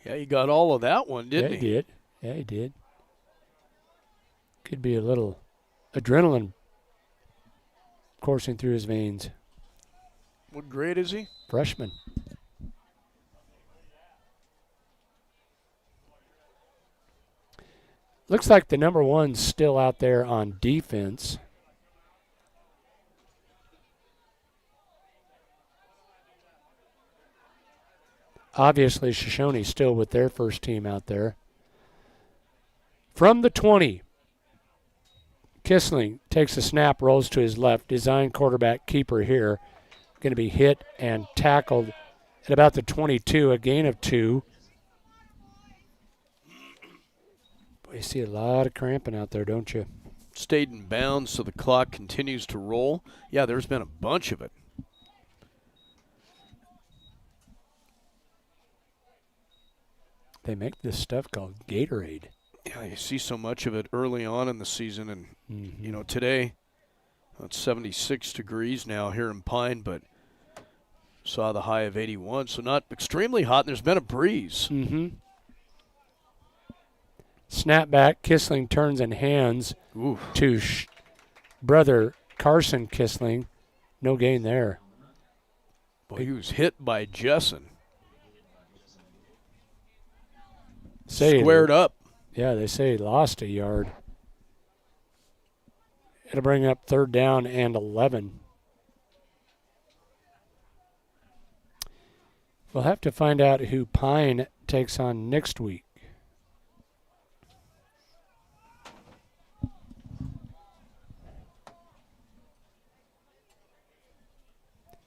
[SPEAKER 2] Yeah, he got all of that one, didn't he?
[SPEAKER 1] He did. Yeah, he did. Could be a little adrenaline coursing through his veins.
[SPEAKER 2] What grade is he?
[SPEAKER 1] Freshman. Looks like the number one's still out there on defense. Obviously, Shoshoni still with their first team out there. From the 20, Kissling takes a snap, rolls to his left. Design quarterback keeper here. Going to be hit and tackled at about the 22, a gain of 2. Boy, you see a lot of cramping out there, don't you?
[SPEAKER 2] Stayed in bounds, so the clock continues to roll. Yeah, there's been a bunch of it.
[SPEAKER 1] They make this stuff called Gatorade.
[SPEAKER 2] Yeah, you see so much of it early on in the season. And, you know, today, it's 76 degrees now here in Pine, but saw the high of 81. So not extremely hot, and there's been a breeze.
[SPEAKER 1] Snap back, Kissling turns and hands to brother Carson Kissling. No gain there.
[SPEAKER 2] Boy, he was hit by Jessen.
[SPEAKER 1] Squared
[SPEAKER 2] up.
[SPEAKER 1] Yeah, they say he lost a yard. It'll bring up 3rd down and 11. We'll have to find out who Pine takes on next week.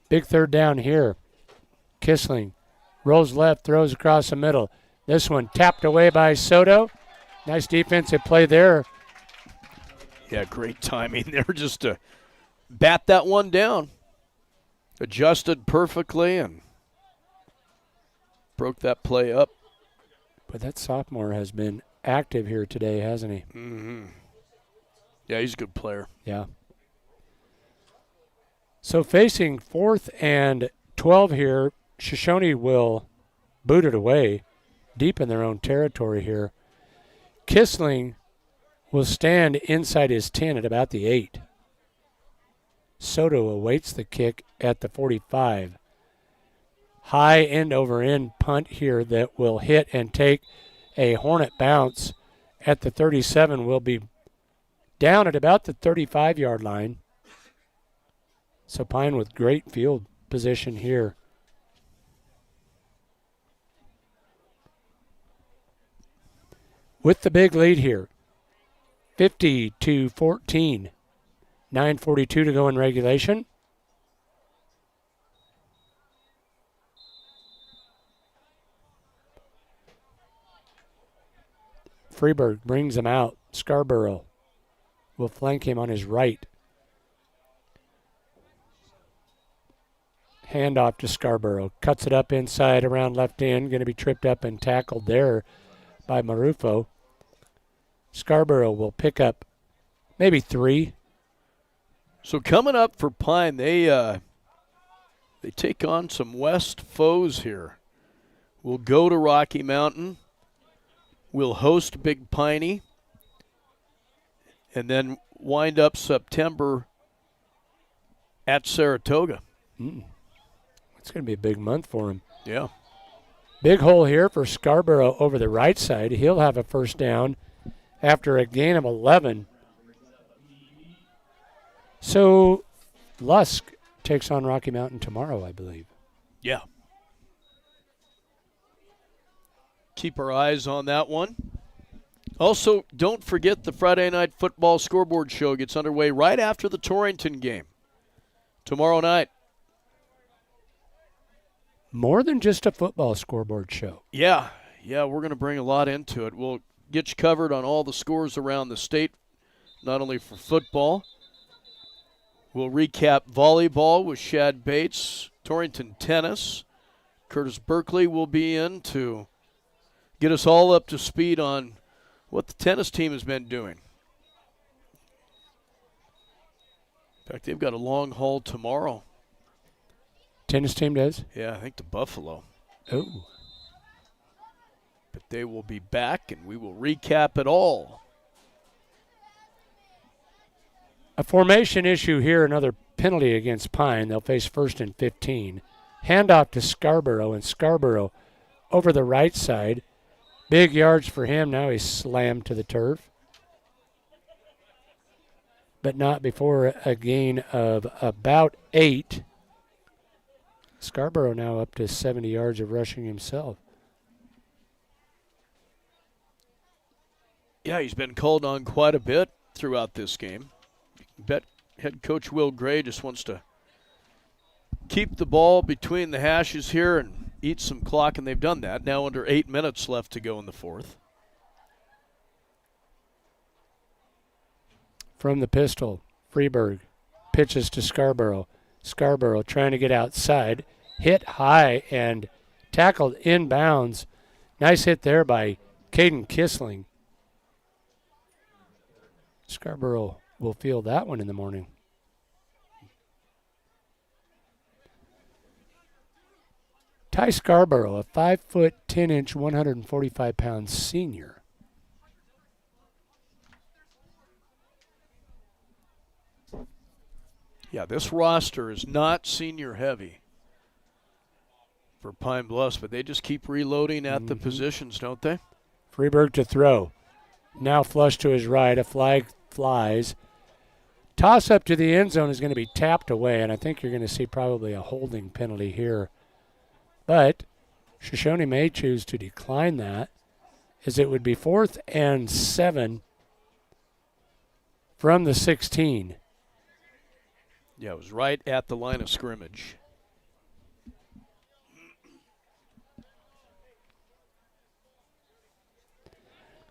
[SPEAKER 1] Big 3rd down here. Kissling rolls left, throws across the middle. This one tapped away by Soto. Nice defensive play there.
[SPEAKER 2] Yeah, great timing there just to bat that one down. Adjusted perfectly and broke that play up.
[SPEAKER 1] But that sophomore has been active here today, hasn't he?
[SPEAKER 2] Yeah, he's a good player.
[SPEAKER 1] Yeah. So facing 4th and 12 here, Shoshoni will boot it away. Deep in their own territory here. Kissling will stand inside his 10 at about the 8. Soto awaits the kick at the 45. High end over end punt here that will hit and take a Hornet bounce at the 37. Will be down at about the 35-yard line. So Pine with great field position here. With the big lead here, 50-14, 9:42 to go in regulation. Freeberg brings him out. Scarborough will flank him on his right. Handoff to Scarborough. Cuts it up inside around left end. Going to be tripped up and tackled there by Marufo. Scarborough will pick up maybe 3.
[SPEAKER 2] So coming up for Pine, they take on some West foes here. We'll go to Rocky Mountain. We'll host Big Piney. And then wind up September at Saratoga.
[SPEAKER 1] It's going to be a big month for him.
[SPEAKER 2] Yeah.
[SPEAKER 1] Big hole here for Scarborough over the right side. He'll have a 1st down after a gain of 11. So Lusk takes on Rocky Mountain tomorrow, I believe.
[SPEAKER 2] Yeah. keep our eyes on that one. Also, don't forget the Friday Night Football Scoreboard Show gets underway right after the Torrington game tomorrow night.
[SPEAKER 1] More than just a football scoreboard show.
[SPEAKER 2] Yeah, we're going to bring a lot into it. We'll get you covered on all the scores around the state, not only for football. We'll recap volleyball with Shad Bates, Torrington tennis. Curtis Berkeley will be in to get us all up to speed on what the tennis team has been doing. In fact, they've got a long haul tomorrow.
[SPEAKER 1] Tennis team does?
[SPEAKER 2] Yeah, I think to Buffalo.
[SPEAKER 1] Oh.
[SPEAKER 2] But they will be back, and we will recap it all.
[SPEAKER 1] A formation issue here, another penalty against Pine. They'll face 1st and 15. Handoff to Scarborough, and Scarborough over the right side. Big yards for him. Now he's slammed to the turf. But not before a gain of about 8. Scarborough now up to 70 yards of rushing himself.
[SPEAKER 2] Yeah, he's been called on quite a bit throughout this game. Bet head coach Will Gray just wants to keep the ball between the hashes here and eat some clock, and they've done that. Now under 8 minutes left to go in the fourth.
[SPEAKER 1] From the pistol, Freeburg pitches to Scarborough. Scarborough trying to get outside, hit high and tackled inbounds. Nice hit there by Caden Kissling. Scarborough will feel that one in the morning. Ty Scarborough, a 5 foot 10 inch, 145 pound senior.
[SPEAKER 2] Yeah, this roster is not senior heavy for Pine Bluffs, but they just keep reloading at the positions, don't they?
[SPEAKER 1] Freeburg to throw. Now flush to his right. A flag flies. Toss up to the end zone is going to be tapped away, and I think you're going to see probably a holding penalty here. But Shoshoni may choose to decline that, as it would be 4th and 7 from the 16.
[SPEAKER 2] Yeah, it was right at the line of scrimmage.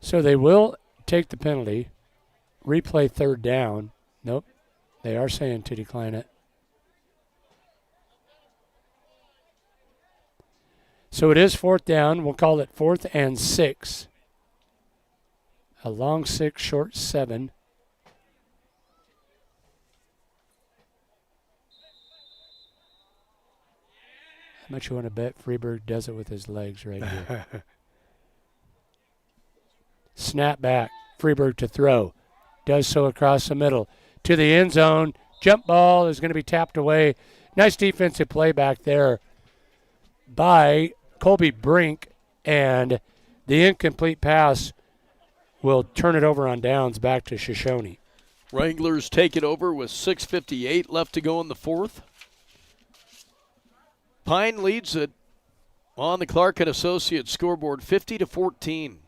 [SPEAKER 1] So they will take the penalty, replay 3rd down. Nope, they are saying to decline it. So it is 4th down. We'll call it 4th and 6. A long 6, short 7. How much you want to bet Freeburg does it with his legs right here? Snap back. Freeburg to throw. Does so across the middle. To the end zone. Jump ball is going to be tapped away. Nice defensive play back there by Colby Brink. And the incomplete pass will turn it over on downs back to Shoshoni.
[SPEAKER 2] Wranglers take it over with 6:58 left to go in the fourth. Pine leads it on the Clark and Associates scoreboard 50-14.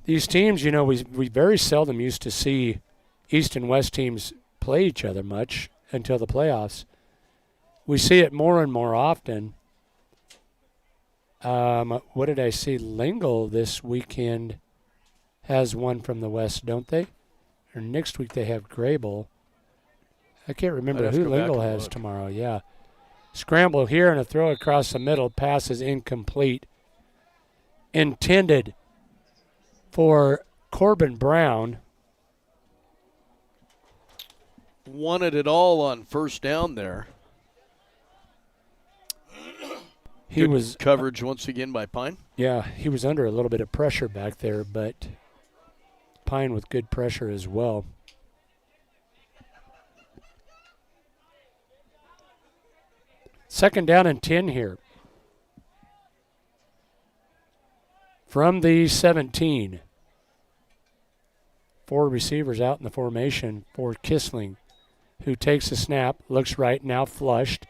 [SPEAKER 1] These teams, you know, we very seldom used to see East and West teams play each other much until the playoffs. We see it more and more often. What did I see? Lingle this weekend has one from the West, don't they? Or next week they have Grable. I can't remember who Lingle has tomorrow. Yeah. Scramble here and a throw across the middle. Pass is incomplete. Intended for Corbin Brown.
[SPEAKER 2] Wanted it all on first down there.
[SPEAKER 1] He
[SPEAKER 2] Good
[SPEAKER 1] was
[SPEAKER 2] coverage once again by Pine.
[SPEAKER 1] Yeah, he was under a little bit of pressure back there, but Pine with good pressure as well. Second down and 10 here. From the 17. 4 receivers out in the formation for Kissling, who takes a snap, looks right, now flushed.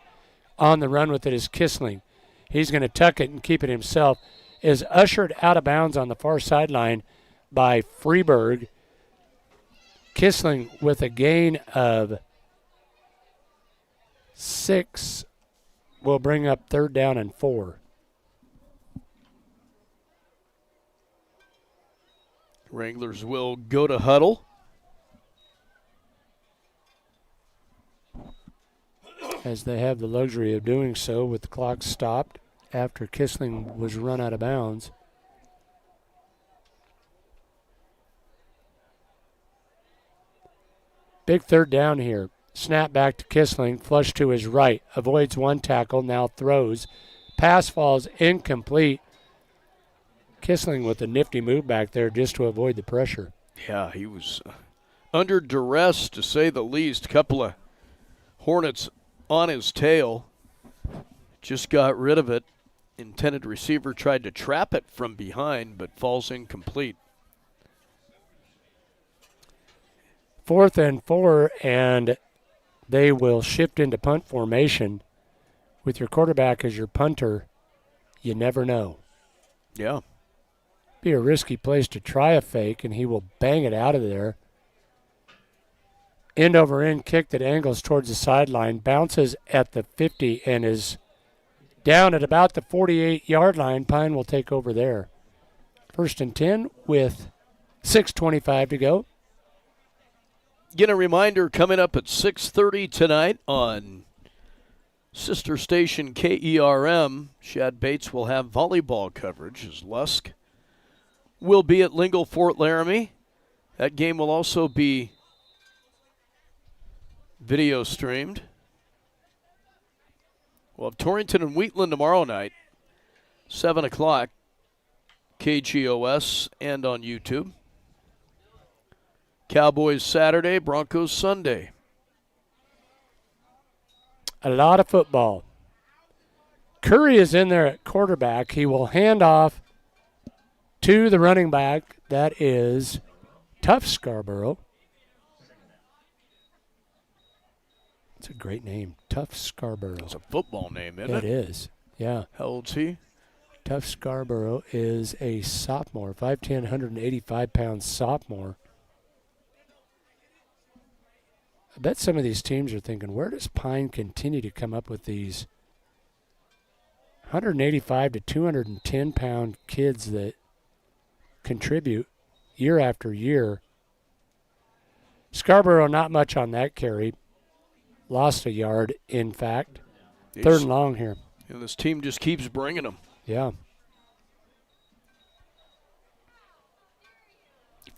[SPEAKER 1] On the run with it is Kissling. He's going to tuck it and keep it himself. Is ushered out of bounds on the far sideline by Freeberg. Kissling with a gain of 6 will bring up 3rd down and 4.
[SPEAKER 2] Wranglers will go to huddle.
[SPEAKER 1] As they have the luxury of doing so with the clock stopped after Kissling was run out of bounds. Big 3rd down here. Snap back to Kissling, flush to his right, avoids 1 tackle, now throws. Pass falls incomplete. Kissling with a nifty move back there just to avoid the pressure.
[SPEAKER 2] Yeah, he was under duress, to say the least. Couple of Hornets on his tail. Just got rid of it. Intended receiver tried to trap it from behind, but falls incomplete.
[SPEAKER 1] 4th and 4, and they will shift into punt formation. With your quarterback as your punter, you never know.
[SPEAKER 2] Yeah.
[SPEAKER 1] Be a risky place to try a fake, and he will bang it out of there. End over end kick that angles towards the sideline, bounces at the 50 and is down at about the 48-yard line. Pine will take over there. 1st and 10 with 6:25 to go.
[SPEAKER 2] Get a reminder, coming up at 6:30 tonight on sister station KERM, Shad Bates will have volleyball coverage as Lusk will be at Lingle Fort Laramie. That game will also be video streamed. We'll have Torrington and Wheatland tomorrow night, 7 o'clock, KGOS and on YouTube. Cowboys Saturday, Broncos Sunday.
[SPEAKER 1] A lot of football. Curry is in there at quarterback. He will hand off to the running back. That is Tough Scarborough. It's a great name, Tough Scarborough.
[SPEAKER 2] It's a football name, isn't it?
[SPEAKER 1] It is, yeah.
[SPEAKER 2] How old's he?
[SPEAKER 1] Tough Scarborough is a sophomore, 5'10", 185-pound sophomore. I bet some of these teams are thinking, where does Pine continue to come up with these 185 to 210-pound kids that contribute year after year? Scarborough, not much on that carry. Lost a yard, in fact. 3rd and long here.
[SPEAKER 2] And this team just keeps bringing them.
[SPEAKER 1] Yeah.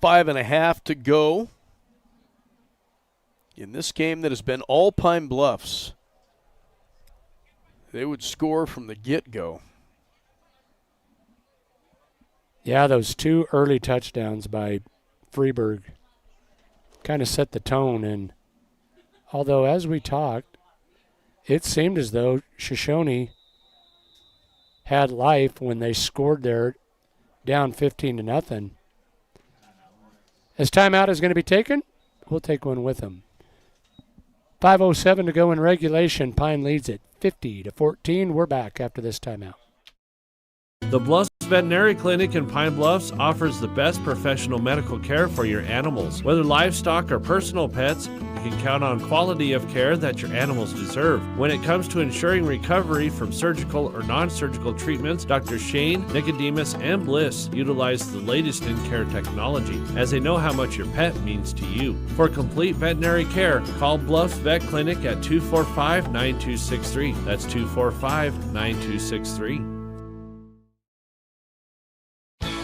[SPEAKER 2] 5.5 to go in this game that has been all Pine Bluffs. They would score from the get-go.
[SPEAKER 1] Yeah, those 2 early touchdowns by Freeberg kind of set the tone. And although, as we talked, it seemed as though Shoshoni had life when they scored there down 15-0. As timeout is going to be taken, we'll take one with them. 5:07 to go in regulation. Pine leads it 50-14. We're back after this timeout.
[SPEAKER 3] The Bluffs Veterinary Clinic in Pine Bluffs offers the best professional medical care for your animals. Whether livestock or personal pets, you can count on quality of care that your animals deserve. When it comes to ensuring recovery from surgical or non-surgical treatments, Dr. Shane, Nicodemus, and Bliss utilize the latest in care technology, as they know how much your pet means to you. For complete veterinary care, call Bluffs Vet Clinic at 245-9263. That's 245-9263.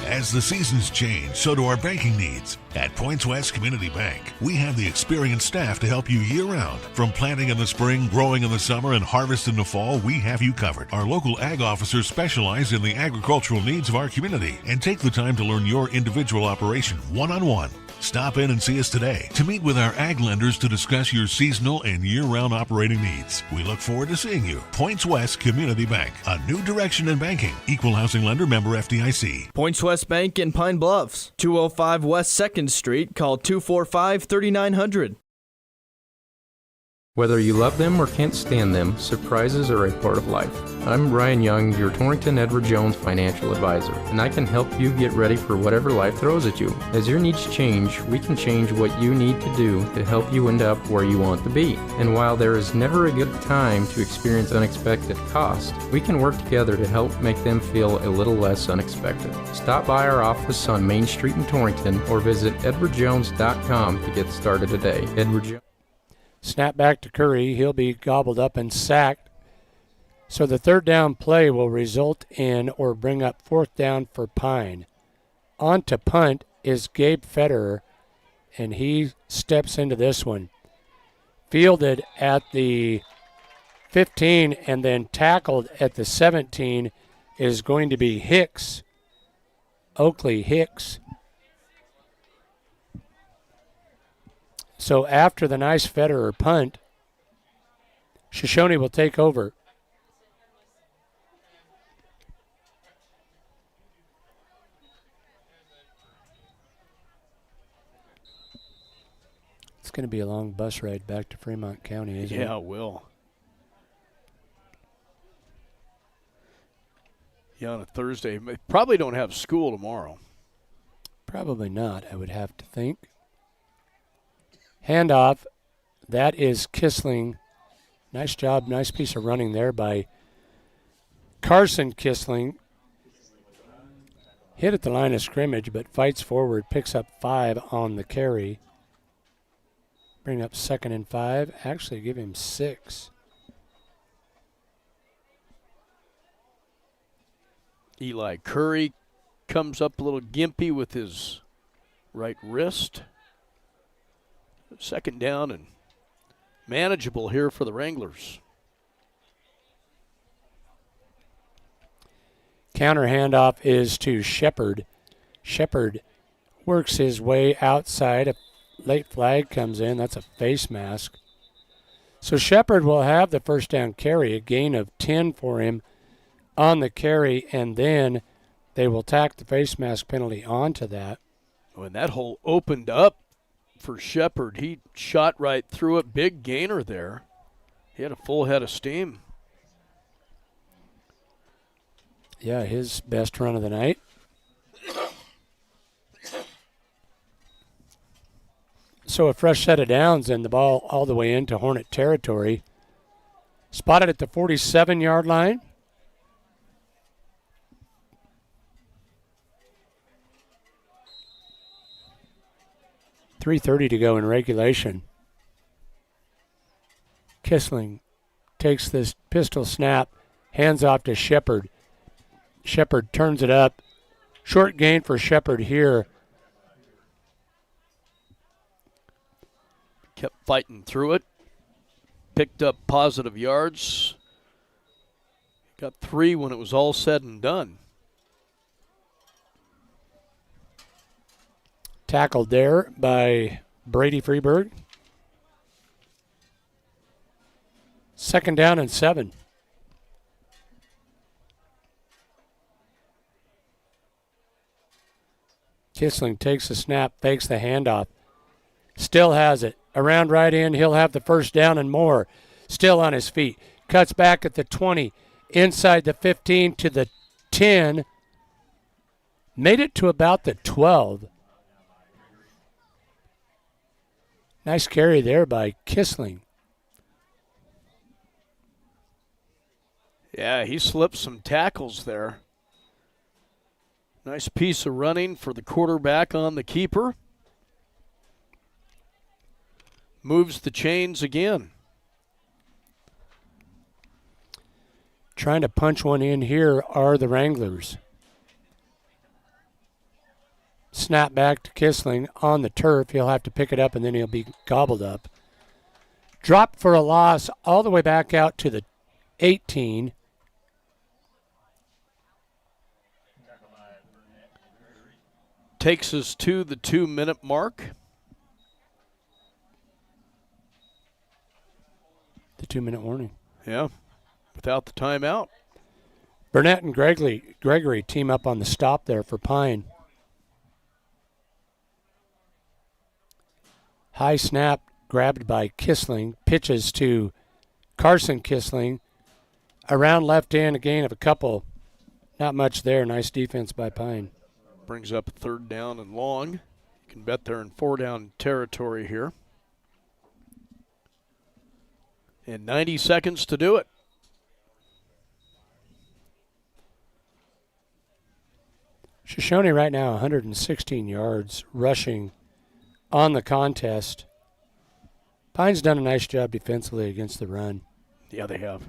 [SPEAKER 14] As the seasons change, so do our banking needs. At Points West Community Bank, we have the experienced staff to help you year-round. From planting in the spring, growing in the summer, and harvest in the fall, we have you covered. Our local ag officers specialize in the agricultural needs of our community and take the time to learn your individual operation one-on-one. Stop in and see us today to meet with our ag lenders to discuss your seasonal and year-round operating needs. We look forward to seeing you. Points West Community Bank, a new direction in banking. Equal housing lender, member FDIC.
[SPEAKER 19] Points West Bank in Pine Bluffs, 205 West 2nd
[SPEAKER 11] Union Street, call 245-3900.
[SPEAKER 4] Whether you love them or can't stand them, surprises are a part of life. I'm Ryan Young, your Torrington Edward Jones financial advisor, and I can help you get ready for whatever life throws at you. As your needs change, we can change what you need to do to help you end up where you want to be. And while there is never a good time to experience unexpected costs, we can work together to help make them feel a little less unexpected. Stop by our office on Main Street in Torrington or visit edwardjones.com to get started today. Edward Jones.
[SPEAKER 1] Snap back to Curry. He'll be gobbled up and sacked. So the third down play will result in or bring up fourth down for Pine. On to punt is Gabe Federer, and he steps into this one. Fielded at the 15 and then tackled at the 17 is going to be Hicks, Oakley Hicks. So after the nice Federer punt, Shoshoni will take over. It's going to be a long bus ride back to Fremont County, isn't it?
[SPEAKER 2] Yeah, it will. Yeah, on a Thursday. Probably don't have school tomorrow.
[SPEAKER 1] Probably not, I would have to think. Handoff, that is Kissling. Nice job, nice piece of running there by Carson Kissling. Hit at the line of scrimmage, but fights forward, picks up 5 on the carry. Bring up 2nd and 5. Actually, give him 6.
[SPEAKER 2] Eli Curry comes up a little gimpy with his right wrist. 2nd down and manageable here for the Wranglers.
[SPEAKER 1] Counter handoff is to Shepard. Shepard works his way outside. A late flag comes in. That's a face mask. So Shepard will have the first down carry, a gain of 10 for him on the carry, and then they will tack the face mask penalty onto that.
[SPEAKER 2] When that hole opened up for Shepard, he shot right through it. Big gainer there. He had a full head of steam.
[SPEAKER 1] Yeah, his best run of the night. So a fresh set of downs and the ball all the way into Hornet territory. Spotted at the 47-yard line. .330 to go in regulation. Kissling takes this pistol snap, hands off to Shepard. Shepard turns it up. Short gain for Shepard here.
[SPEAKER 2] Kept fighting through it. Picked up positive yards. Got 3 when it was all said and done.
[SPEAKER 1] Tackled there by Brady Freeberg. 2nd down and 7. Kissling takes the snap, fakes the handoff. Still has it. Around right end, he'll have the first down and more. Still on his feet. Cuts back at the 20. Inside the 15 to the 10. Made it to about the 12. Nice carry there by Kissling.
[SPEAKER 2] Yeah, he slipped some tackles there. Nice piece of running for the quarterback on the keeper. Moves the chains again.
[SPEAKER 1] Trying to punch one in here are the Wranglers. Snap back to Kissling on the turf. He'll have to pick it up and then he'll be gobbled up. Dropped for a loss all the way back out to the 18.
[SPEAKER 2] Takes us to the 2-minute mark.
[SPEAKER 1] The 2-minute warning.
[SPEAKER 2] Yeah, without the timeout.
[SPEAKER 1] Burnett and Gregory team up on the stop there for Pine. High snap grabbed by Kissling. Pitches to Carson Kissling. Around left hand, a gain of a couple. Not much there. Nice defense by Pine.
[SPEAKER 2] Brings up 3rd down and long. You can bet they're in 4-down territory here. And 90 seconds to do it.
[SPEAKER 1] Shoshoni right now 116 yards rushing on the contest. Pine's done a nice job defensively against the run.
[SPEAKER 2] Yeah, they have.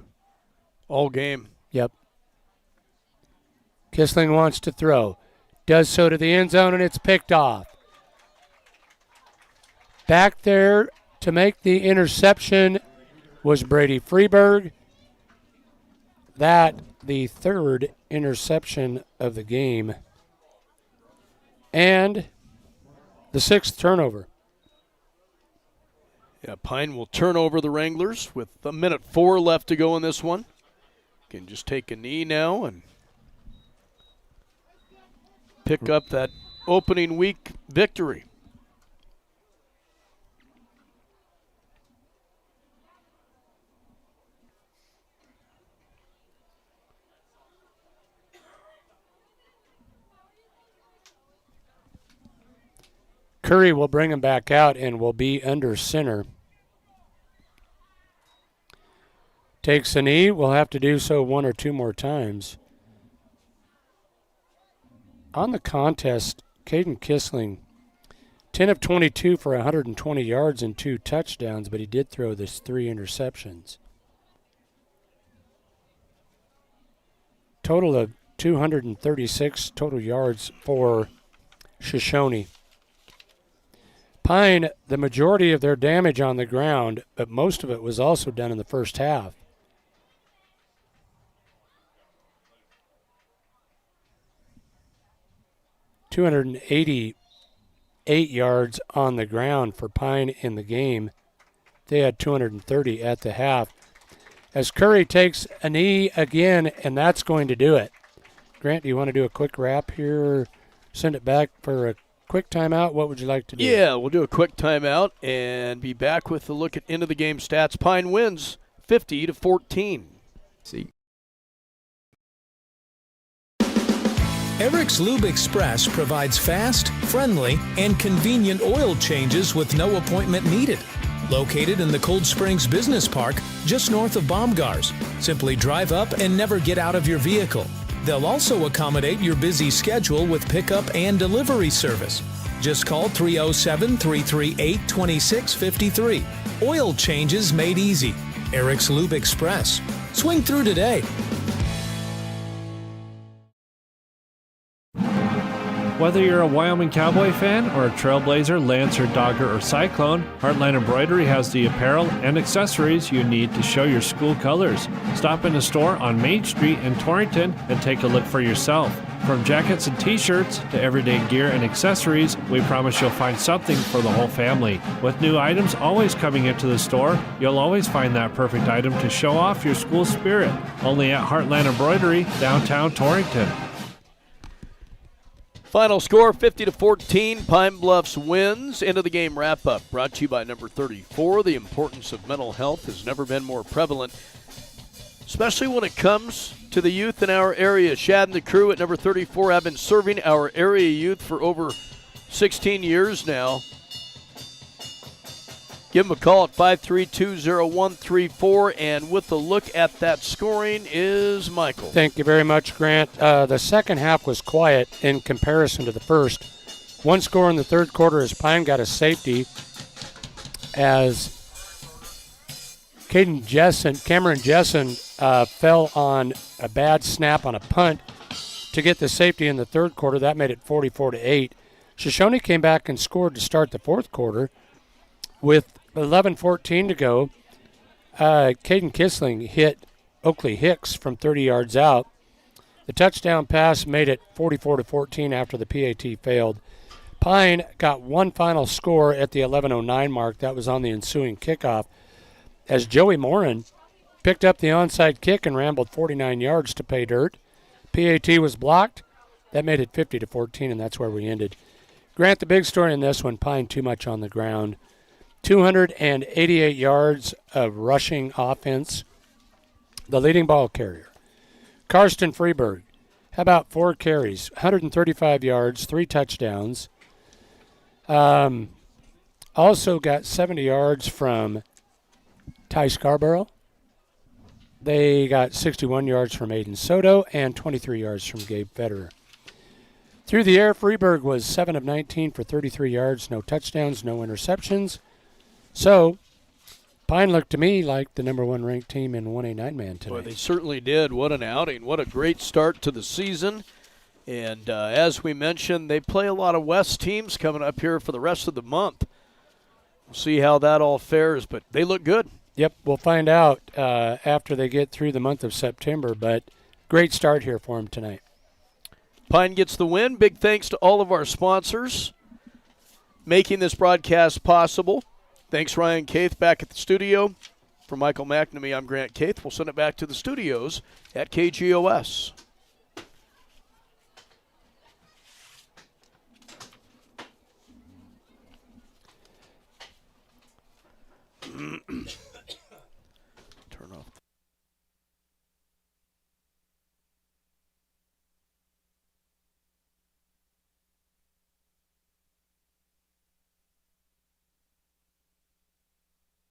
[SPEAKER 2] All game.
[SPEAKER 1] Yep. Kissling wants to throw. Does so to the end zone, and it's picked off. Back there to make the interception was Brady Freeberg. That the 3rd interception of the game. And the 6th turnover.
[SPEAKER 2] Yeah, Pine will turn over the Wranglers with 1:04 left to go in this one. Can just take a knee now and pick up that opening week victory.
[SPEAKER 1] Curry will bring him back out and will be under center. Takes a knee. Will have to do so 1 or 2 more times. On the contest, Caden Kissling, 10 of 22 for 120 yards and 2 touchdowns, but he did throw this 3 interceptions. Total of 236 total yards for Shoshoni. Pine, the majority of their damage on the ground, but most of it was also done in the first half. .288 yards on the ground for Pine in the game. They had 230 at the half. As Curry takes a knee again, and that's going to do it. Grant, do you want to do a quick wrap here? Send it back for a quick timeout? What would you like to do?
[SPEAKER 2] Yeah, we'll do a quick timeout and be back with a look at end of the game stats. Pine wins 50-14.
[SPEAKER 4] See.
[SPEAKER 5] Eric's Lube Express provides fast, friendly, and convenient oil changes with no appointment needed. Located in the Cold Springs Business Park, just north of Baumgars. Simply drive up and never get out of your vehicle. They'll also accommodate your busy schedule with pickup and delivery service. Just call 307-338-2653. Oil changes made easy. Eric's Lube Express. Swing through today.
[SPEAKER 3] Whether you're a Wyoming Cowboy fan or a Trailblazer, Lancer, Dogger, or Cyclone, Heartland Embroidery has the apparel and accessories you need to show your school colors. Stop in the store on Main Street in Torrington and take a look for yourself. From jackets and t-shirts to everyday gear and accessories, we promise you'll find something for the whole family. With new items always coming into the store, you'll always find that perfect item to show off your school spirit. Only at Heartland Embroidery, downtown Torrington.
[SPEAKER 2] Final score, 50-14. Pine Bluffs wins. End of the game wrap-up brought to you by number 34. The importance of mental health has never been more prevalent, especially when it comes to the youth in our area. Shad and the crew at number 34 have been serving our area youth for over 16 years now. Give them a call at 532-0134, and with a look at that scoring is Michael.
[SPEAKER 1] Thank you very much, Grant. The second half was quiet in comparison to the first. One score in the third quarter as Pine got a safety as Cameron Jessen fell on a bad snap on a punt to get the safety in the third quarter. That made it 44-8. Shoshoni came back and scored to start the fourth quarter. With 11:14 to go, Caden Kissling hit Oakley Hicks from 30 yards out. The touchdown pass made it 44-14 after the PAT failed. Pine got one final score at the 11:09 mark. That was on the ensuing kickoff as Joey Morin picked up the onside kick and rambled 49 yards to pay dirt. PAT was blocked. That made it 50-14, and that's where we ended. Grant, the big story in this one, Pine too much on the ground. 288 yards of rushing offense. The leading ball carrier. Karsten Freeberg, how about 4 carries, 135 yards, 3 touchdowns. Also got 70 yards from Ty Scarborough. They got 61 yards from Aiden Soto and 23 yards from Gabe Federer. Through the air, Freeberg was 7 of 19 for 33 yards, no touchdowns, no interceptions. So, Pine looked to me like the number 1 ranked team in 1A 9-man tonight.
[SPEAKER 2] Boy, they certainly did. What an outing. What a great start to the season. And as we mentioned, they play a lot of West teams coming up here for the rest of the month. We'll see how that all fares, but they look good.
[SPEAKER 1] Yep, we'll find out after they get through the month of September, but great start here for them tonight.
[SPEAKER 2] Pine gets the win. Big thanks to all of our sponsors making this broadcast possible. Thanks, Ryan Caith, back at the studio. For Michael McNamee, I'm Grant Caith. We'll send it back to the studios at KGOS.